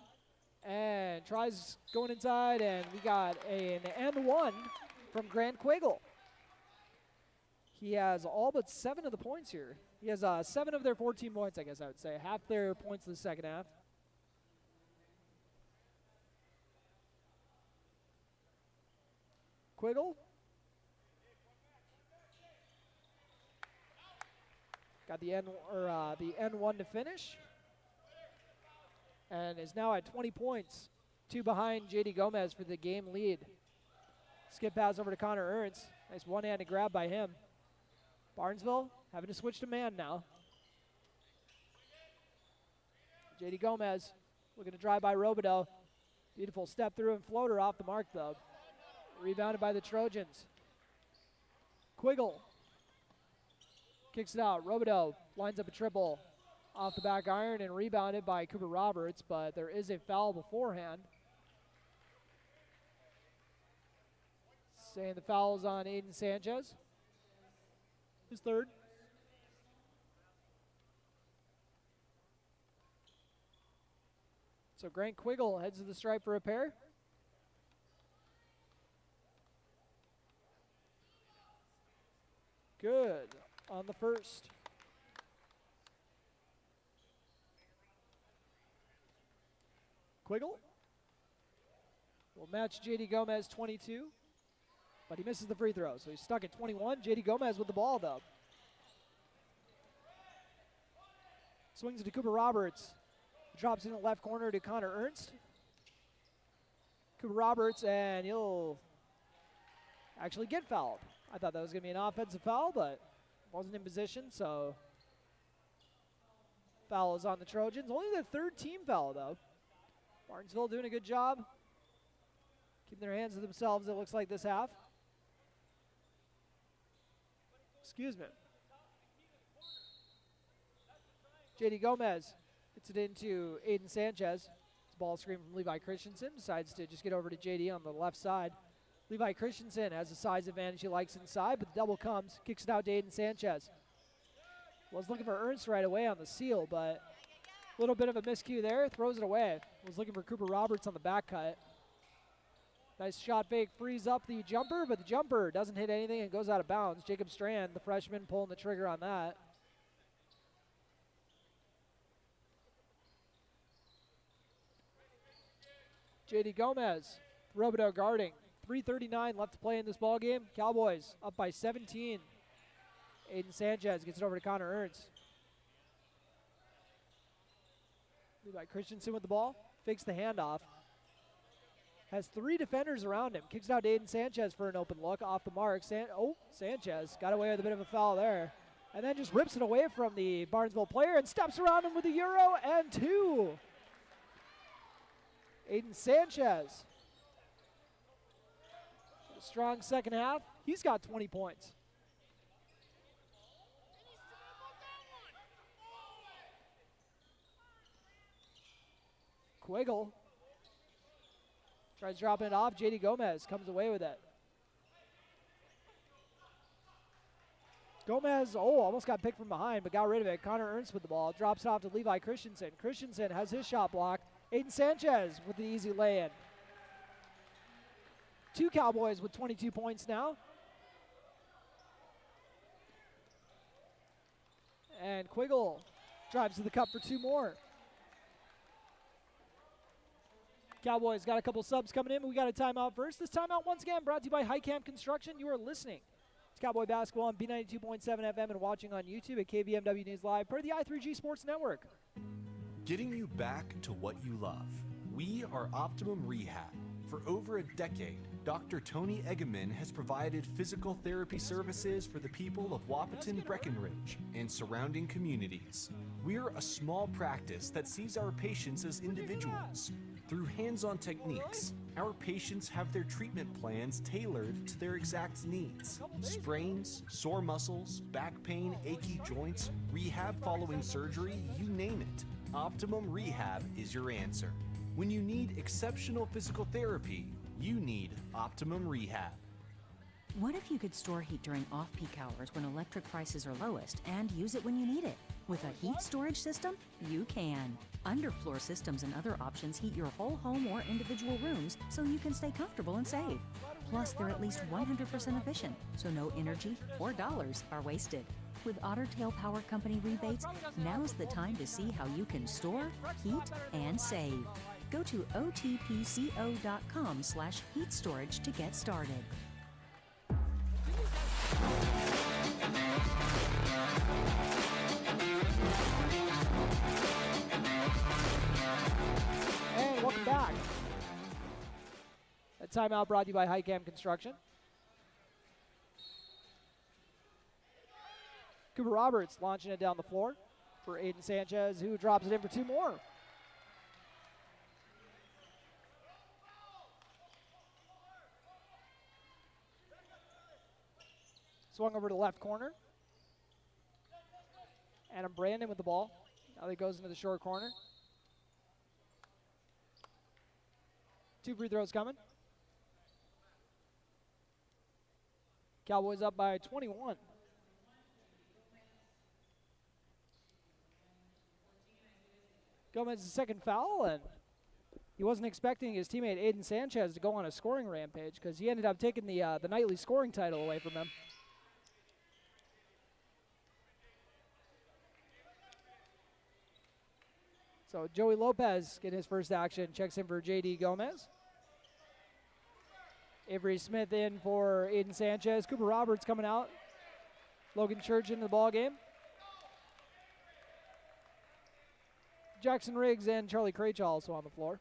and tries going inside, and we got an and one from Grant Quiggle. He has all but 7 of the points here. He has 7 of their 14 points, I guess I would say. Half their points in the second half. Quiggle. Got the N1 to finish. And is now at 20 points. 2 behind J.D. Gomez for the game lead. Skip pass over to Connor Ernst. Nice one-handed grab by him. Barnesville having to switch to man now. J.D. Gomez looking to drive by Robideau. Beautiful step through and floater off the mark, though. Rebounded by the Trojans. Quiggle kicks it out. Robideau lines up a triple off the back iron and rebounded by Cooper Roberts, but there is a foul beforehand. Saying the foul's on Aiden Sanchez. His third. So Grant Quiggle heads to the stripe for a pair. on the first. Quiggle will match J.D. Gomez 22, but he misses the free throw, so he's stuck at 21. J.D. Gomez with the ball, though. Swings it to Cooper Roberts. Drops in the left corner to Connor Ernst. Cooper Roberts, and he'll actually get fouled. I thought that was going to be an offensive foul, but wasn't in position, so foul is on the Trojans. Only their third team foul, though. Barnesville doing a good job keeping their hands to themselves, it looks like, this half. Excuse me. J.D. Gomez gets it into Aiden Sanchez. It's a ball screen from Levi Christensen. Decides to just get over to J.D. on the left side. Levi Christensen has a size advantage he likes inside, but the double comes. Kicks it out to Aiden Sanchez. Was looking for Ernst right away on the seal, but a little bit of a miscue there. Throws it away. Was looking for Cooper Roberts on the back cut. Nice shot fake. Frees up the jumper, but the jumper doesn't hit anything and goes out of bounds. Jacob Strand, the freshman, pulling the trigger on that. J.D. Gomez, Robidoux guarding. 3:39 left to play in this ball game. Cowboys up by 17. Aiden Sanchez gets it over to Connor Ernst. Levi Christensen with the ball. Fakes the handoff. Has three defenders around him. Kicks it out to Aiden Sanchez for an open look. Off the mark. Sanchez got away with a bit of a foul there. And then just rips it away from the Barnesville player and steps around him with a Euro and two. Aiden Sanchez. A strong second half. He's got 20 points. Quiggle tries dropping it off. J.D. Gomez comes away with it. Gomez, almost got picked from behind, but got rid of it. Connor Ernst with the ball. Drops it off to Levi Christensen. Christensen has his shot blocked. Aiden Sanchez with the easy lay-in. Two Cowboys with 22 points now. And Quiggle drives to the cup for two more. Cowboys got a couple subs coming in, but we got a timeout first. This timeout, once again, brought to you by Highcamp Construction. You are listening to Cowboy Basketball on B92.7 FM and watching on YouTube at KBMW News Live per the i3G Sports Network. Getting you back to what you love. We are Optimum Rehab. For over a decade, Dr. Tony Egeman has provided physical therapy services for the people of Wahpeton, Breckenridge, and surrounding communities. We're a small practice that sees our patients as individuals. Through hands-on techniques, our patients have their treatment plans tailored to their exact needs. Sprains, sore muscles, back pain, achy joints, rehab following surgery, you name it. Optimum Rehab is your answer. When you need exceptional physical therapy, you need Optimum Rehab. What if you could store heat during off-peak hours when electric prices are lowest and use it when you need it? With a heat storage system, you can. Underfloor systems and other options heat your whole home or individual rooms so you can stay comfortable and save. Plus, they're at least 100% efficient, so no energy or dollars are wasted. With Otter Tail Power Company rebates, now's the time to see how you can store, heat, and save. Go to otpco.com/heat storage to get started. And welcome back. A timeout brought to you by Highcamp Construction. Cooper Roberts launching it down the floor for Aiden Sanchez, who drops it in for two more. Swung over to the left corner. Adam Brandon with the ball. Now he goes into the short corner. Two free throws coming. Cowboys up by 21. Gomez's second foul, and he wasn't expecting his teammate Aiden Sanchez to go on a scoring rampage because he ended up taking the nightly scoring title away from him. So Joey Lopez getting his first action, checks in for J.D. Gomez. Avery Smith in for Aiden Sanchez. Cooper Roberts coming out. Logan Church into the ball game. Jackson Riggs and Charlie Craich also on the floor.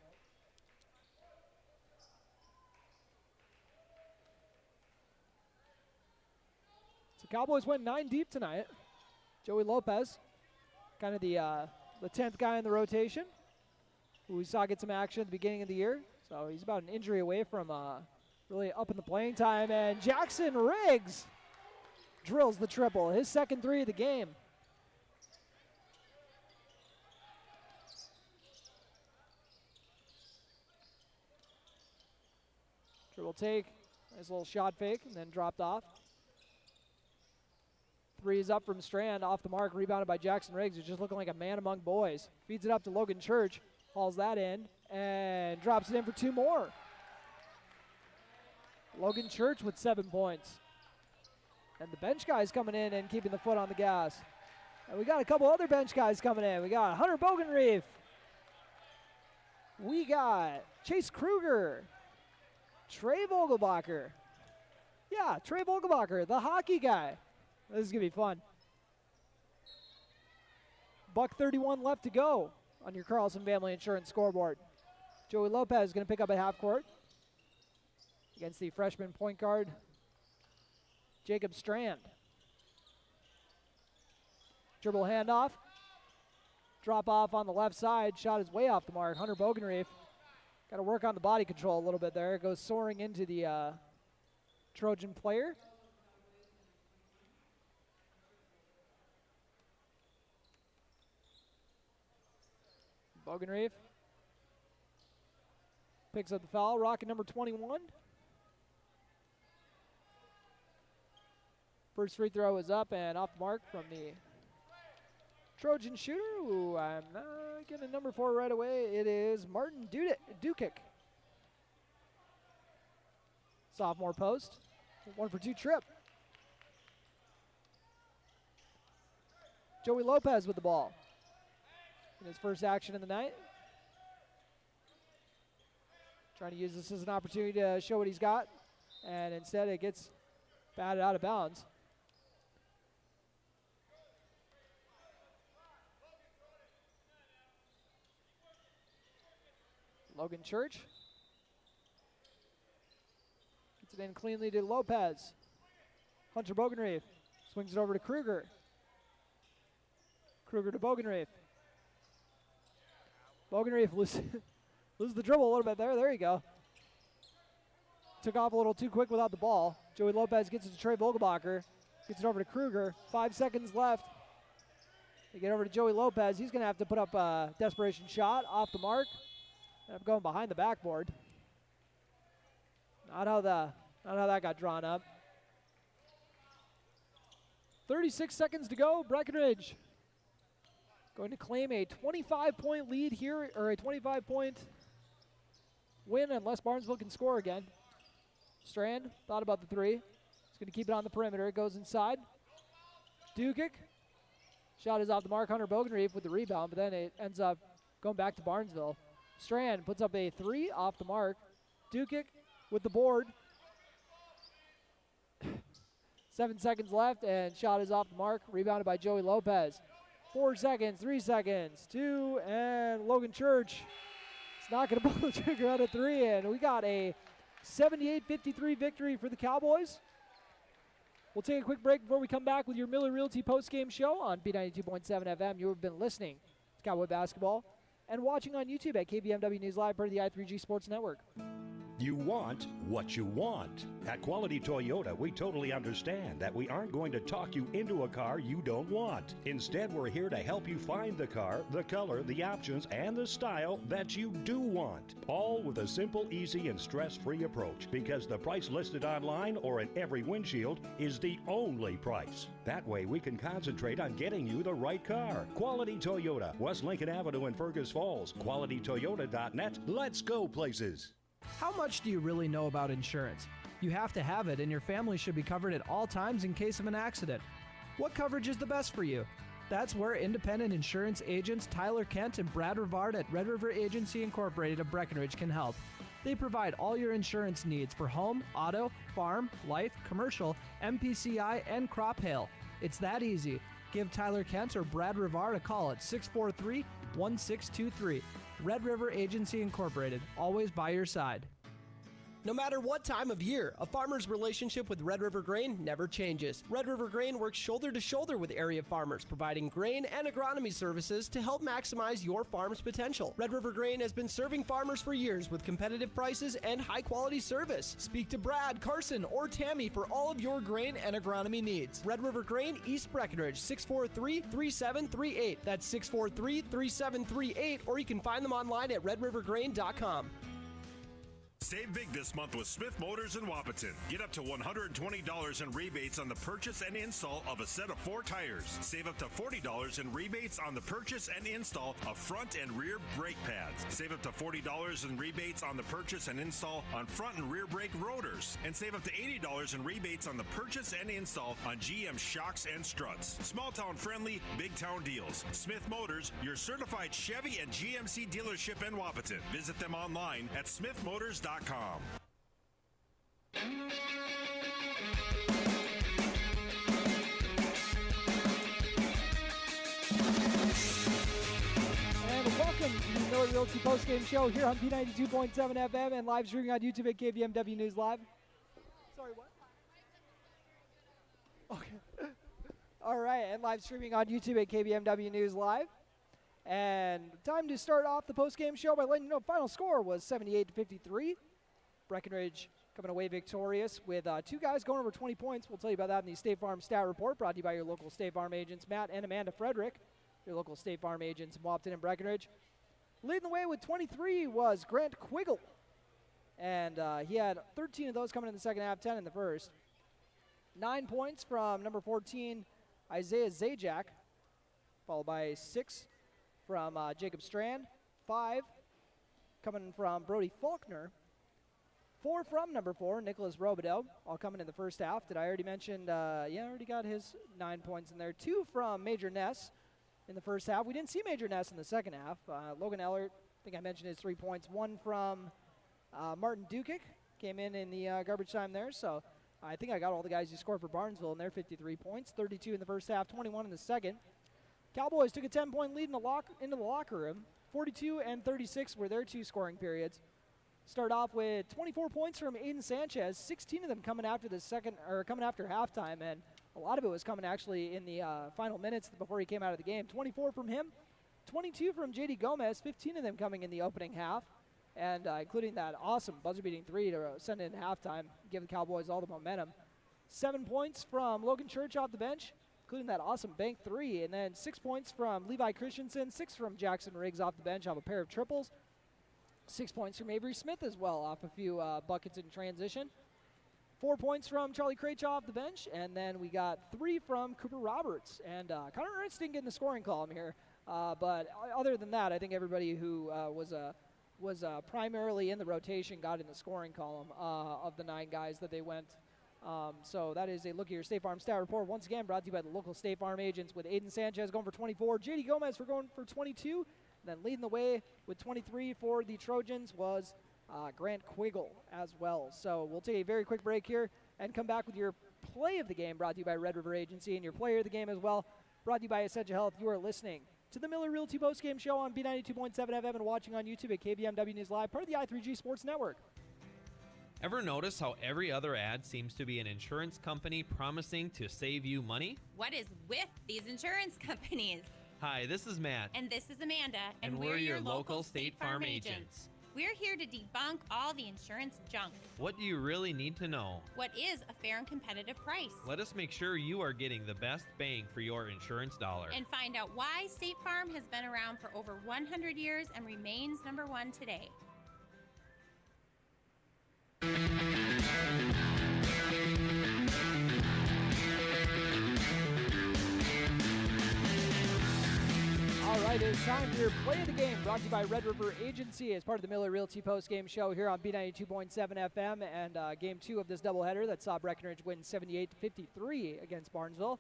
So Cowboys went 9 deep tonight. Joey Lopez, kind of the 10th guy in the rotation, who we saw get some action at the beginning of the year. So he's about an injury away from really up in the playing time. And Jackson Riggs drills the triple, his second 3 of the game. Dribble take, nice little shot fake, and then dropped off. 3 is up from Strand, off the mark, rebounded by Jackson Riggs, who's just looking like a man among boys. Feeds it up to Logan Church, hauls that in, and drops it in for 2 more. Logan Church with 7 points. And the bench guys coming in and keeping the foot on the gas. And we got a couple other bench guys coming in. We got Hunter Bogenreef. We got Chase Kruger. Trey Vogelbacher. Yeah, Trey Vogelbacher, the hockey guy. This is going to be fun. $1:31 left to go on your Carlson Family Insurance scoreboard. Joey Lopez is going to pick up at half court against the freshman point guard, Jacob Strand. Dribble handoff. Drop off on the left side. Shot is way off the mark. Hunter Bogenreef. Got to work on the body control a little bit there. It goes soaring into the Trojan player. Bogenreef picks up the foul. Rocket number 21. First free throw is up and off the mark from the Trojan shooter, who I'm not getting a number 4 right away. It is Martin Dukic. Sophomore post. 1 for 2 trip. Joey Lopez with the ball. In his first action of the night. Trying to use this as an opportunity to show what he's got. And instead it gets batted out of bounds. Logan Church gets it in cleanly to Lopez. Hunter Bogenreef swings it over to Kruger. Kruger to Bogenreef. Bogenreef loses the dribble a little bit there. There you go. Took off a little too quick without the ball. Joey Lopez gets it to Trey Vogelbacher. Gets it over to Kruger. 5 seconds left. They get over to Joey Lopez. He's going to have to put up a desperation shot off the mark. I'm going behind the backboard. Not how that got drawn up. 36 seconds to go. Breckenridge going to claim a 25-point lead here, or a 25-point win unless Barnesville can score again. Strand thought about the 3. He's going to keep it on the perimeter. It goes inside. Dukic. Shot is off the mark. Hunter Bogenreef with the rebound, but then it ends up going back to Barnesville. Strand puts up a 3 off the mark. Dukic with the board. 7 seconds left, and shot is off the mark. Rebounded by Joey Lopez. 4 seconds, 3 seconds, 2, and Logan Church is not going to pull the trigger out of 3, and we got a 78-53 victory for the Cowboys. We'll take a quick break before we come back with your Miller Realty postgame show on B92.7 FM. You have been listening to Cowboy Basketball and watching on YouTube at KBMW News Live, part of the i3G Sports Network. You want what you want. At Quality Toyota, we totally understand that we aren't going to talk you into a car you don't want. Instead, we're here to help you find the car, the color, the options, and the style that you do want. All with a simple, easy, and stress-free approach, because the price listed online or in every windshield is the only price. That way, we can concentrate on getting you the right car. Quality Toyota, West Lincoln Avenue in Fergus Falls. QualityToyota.net. Let's go places. How much do you really know about insurance? You have to have it, and your family should be covered at all times in case of an accident. What coverage is the best for you? That's where independent insurance agents Tyler Kent and Brad Rivard at Red River Agency Incorporated of Breckenridge can help. They provide all your insurance needs for home, auto, farm, life, commercial, MPCI, and crop hail. It's that easy. Give Tyler Kent or Brad Rivard a call at 643-1623. Red River Agency Incorporated, always by your side. No matter what time of year, a farmer's relationship with Red River Grain never changes. Red River Grain works shoulder to shoulder with area farmers, providing grain and agronomy services to help maximize your farm's potential. Red River Grain has been serving farmers for years with competitive prices and high-quality service. Speak to Brad, Carson, or Tammy for all of your grain and agronomy needs. Red River Grain, East Breckenridge, 643-3738. That's 643-3738, or you can find them online at redrivergrain.com. Save big this month with Smith Motors in Wapaton. Get up to $120 in rebates on the purchase and install of a set of 4 tires. Save up to $40 in rebates on the purchase and install of front and rear brake pads. Save up to $40 in rebates on the purchase and install on front and rear brake rotors. And save up to $80 in rebates on the purchase and install on GM shocks and struts. Small town friendly, big town deals. Smith Motors, your certified Chevy and GMC dealership in Wapaton. Visit them online at smithmotors.com. And welcome to the Miller Realty Postgame Show here on B92.7 FM and live streaming on YouTube at KBMW News Live. Sorry, what? Okay. All right, and live streaming on YouTube at KBMW News Live. And time to start off the postgame show by letting you know final score was 78-53. Breckenridge coming away victorious with 2 guys going over 20 points. We'll tell you about that in the State Farm Stat Report, brought to you by your local State Farm agents, Matt and Amanda Frederick, your local State Farm agents in Wapton and Breckenridge. Leading the way with 23 was Grant Quiggle, and he had 13 of those coming in the second half, 10 in the first. 9 points from number 14, Isaiah Zajac, followed by 6 from Jacob Strand, 5 coming from Brody Faulkner, 4 from number 4, Nicholas Robideau, all coming in the first half. Did I already mention, already got his 9 points in there. 2 from Major Ness in the first half. We didn't see Major Ness in the second half. Logan Ellert, I think I mentioned his 3 points. 1 from Martin Dukic, came in the garbage time there. So I think I got all the guys who scored for Barnesville in there, 53 points. 32 in the first half, 21 in the second. Cowboys took a 10-point lead into the locker room. 42 and 36 were their 2 scoring periods. Start off with 24 points from Aiden Sanchez, 16 of them coming after halftime, and a lot of it was coming actually in the final minutes before he came out of the game. 24 from him, 22 from JD Gomez, 15 of them coming in the opening half, and including that awesome buzzer-beating 3 to send it in halftime, give the Cowboys all the momentum. 7 points from Logan Church off the bench, including that awesome bank 3, and then 6 points from Levi Christensen, 6 from Jackson Riggs off the bench off a pair of triples. 6 points from Avery Smith as well off a few buckets in transition. 4 points from Charlie Craich off the bench, and then we got 3 from Cooper Roberts. And Connor Ernst didn't get in the scoring column here, but other than that, I think everybody who was primarily in the rotation got in the scoring column of the 9 guys that they went. So that is a look at your State Farm Stat Report. Once again, brought to you by the local State Farm agents, with Aiden Sanchez going for 24, JD Gomez going for 22, and then leading the way with 23 for the Trojans was Grant Quiggle as well. So we'll take a very quick break here and come back with your play of the game, brought to you by Red River Agency, and your player of the game as well, brought to you by Essential Health. You are listening to the Miller Realty Postgame Show on B92.7 FM and watching on YouTube at KBMW News Live, part of the i3G Sports Network. Ever notice how every other ad seems to be an insurance company promising to save you money? What is with these insurance companies? Hi, this is Matt. And this is Amanda. And we're your local State Farm agents. We're here to debunk all the insurance junk. What do you really need to know? What is a fair and competitive price? Let us make sure you are getting the best bang for your insurance dollar. And find out why State Farm has been around for over 100 years and remains number 1 today. All right, it is time for your play of the game, brought to you by Red River Agency as part of the Miller Realty Postgame Show here on B92.7 FM, and Game 2 of this doubleheader that saw Breckenridge win 78-53 against Barnesville.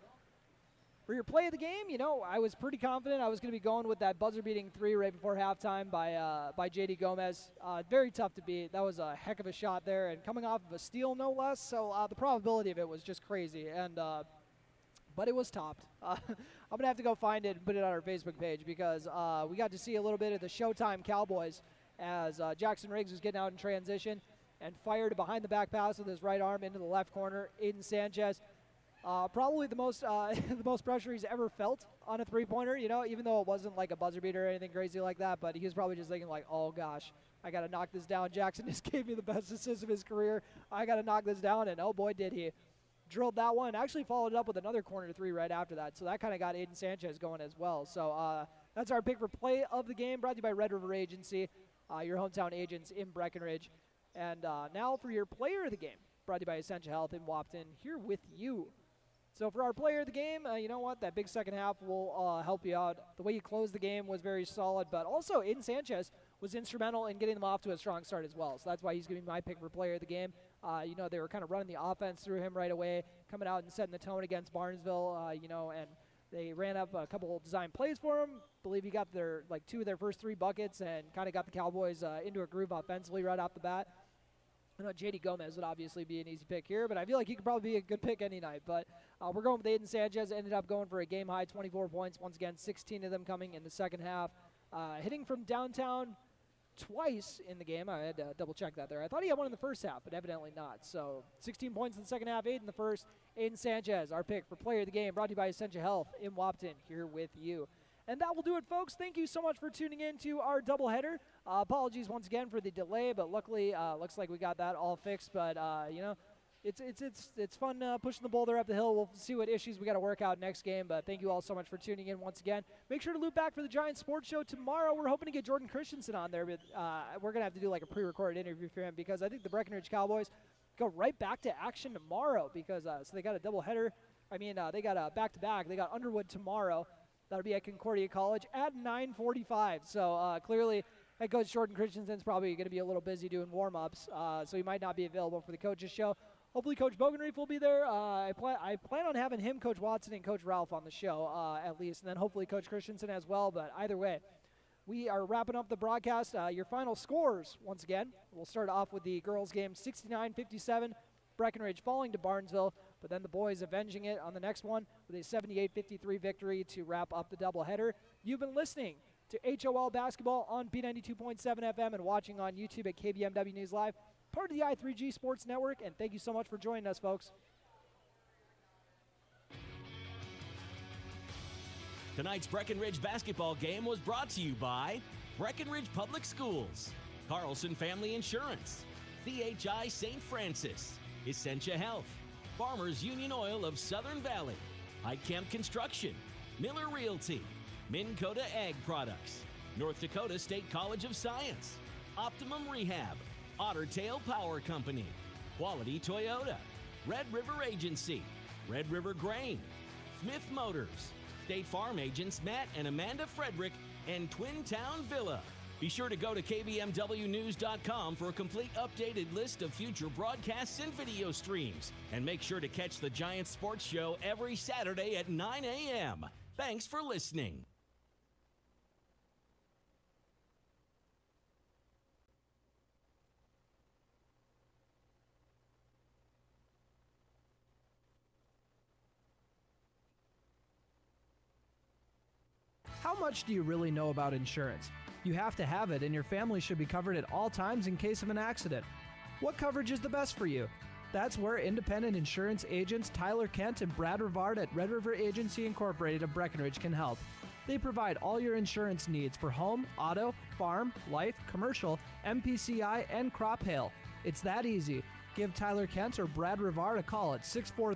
For your play of the game, I was pretty confident I was going to be going with that buzzer-beating 3 right before halftime by J.D. Gomez. Very tough to beat. That was a heck of a shot there, and coming off of a steal, no less. So the probability of it was just crazy, but it was topped. I'm going to have to go find it and put it on our Facebook page because we got to see a little bit of the Showtime Cowboys as Jackson Riggs was getting out in transition and fired a behind-the-back pass with his right arm into the left corner. Aiden Sanchez. Probably the most the most pressure he's ever felt on a three-pointer, even though it wasn't like a buzzer beater or anything crazy like that, but he was probably just thinking like, oh gosh, I got to knock this down. Jackson just gave me the best assist of his career. I got to knock this down, and oh boy did he. Drilled that one, actually followed it up with another corner 3 right after that, so that kind of got Aiden Sanchez going as well. So that's our pick for play of the game, brought to you by Red River Agency, your hometown agents in Breckenridge. And now for your player of the game, brought to you by Essentia Health in Wapton, here with you. So for our player of the game, you know what? That big second half will help you out. The way you closed the game was very solid, but also Aiden Sanchez was instrumental in getting them off to a strong start as well. So that's why he's going to be my pick for player of the game. They were kind of running the offense through him right away, coming out and setting the tone against Barnesville, and they ran up a couple design plays for him. Believe he got 2 of their first 3 buckets and kind of got the Cowboys into a groove offensively right off the bat. I know J.D. Gomez would obviously be an easy pick here, but I feel like he could probably be a good pick any night. But we're going with Aiden Sanchez. Ended up going for a game-high 24 points. Once again, 16 of them coming in the second half. Hitting from downtown twice in the game. I had to double-check that there. I thought he had one in the first half, but evidently not. So 16 points in the second half, 8 in the first. Aiden Sanchez, our pick for player of the game, brought to you by Essentia Health in Wapton, here with you. And that will do it, folks. Thank you so much for tuning in to our doubleheader. Apologies once again for the delay, but luckily looks like we got that all fixed. But, it's fun pushing the boulder up the hill. We'll see what issues we got to work out next game. But thank you all so much for tuning in once again. Make sure to loop back for the Giants Sports Show tomorrow. We're hoping to get Jordan Christensen on there, but we're going to have to do like a pre-recorded interview for him because I think the Breckenridge Cowboys go right back to action tomorrow because so they got a doubleheader. They got a back-to-back. They got Underwood tomorrow. That'll be at Concordia College at 9:45. So clearly, head coach Jordan Christensen's probably going to be a little busy doing warm-ups, so he might not be available for the coaches show. Hopefully, Coach Bogenreef will be there. I plan on having him, Coach Watson, and Coach Ralph on the show at least, and then hopefully Coach Christensen as well. But either way, we are wrapping up the broadcast. Your final scores, once again, we'll start off with the girls' game, 69-57, Breckenridge falling to Barnesville. But then the boys avenging it on the next one with a 78-53 victory to wrap up the doubleheader. You've been listening to HOL Basketball on B92.7 FM and watching on YouTube at KBMW News Live, part of the I3G Sports Network. And thank you so much for joining us, folks. Tonight's Breckenridge basketball game was brought to you by Breckenridge Public Schools, Carlson Family Insurance, CHI St. Francis, Essentia Health, Farmers Union Oil of Southern Valley, Camp Construction, Miller Realty, Minn Kota Ag Products, North Dakota State College of Science, Optimum Rehab, Otter Tail Power Company, Quality Toyota, Red River Agency, Red River Grain, Smith Motors, State Farm agents Matt and Amanda Frederick, and Twin Town Villa. Be sure to go to KBMWnews.com for a complete updated list of future broadcasts and video streams. And make sure to catch the Giants Sports Show every Saturday at 9 a.m. Thanks for listening. How much do you really know about insurance? You have to have it, and your family should be covered at all times in case of an accident. What coverage is the best for you? That's where independent insurance agents Tyler Kent and Brad Rivard at Red River Agency Incorporated of Breckenridge can help. They provide all your insurance needs for home, auto, farm, life, commercial, MPCI, and crop hail. It's that easy. Give Tyler Kent or Brad Rivard a call at 643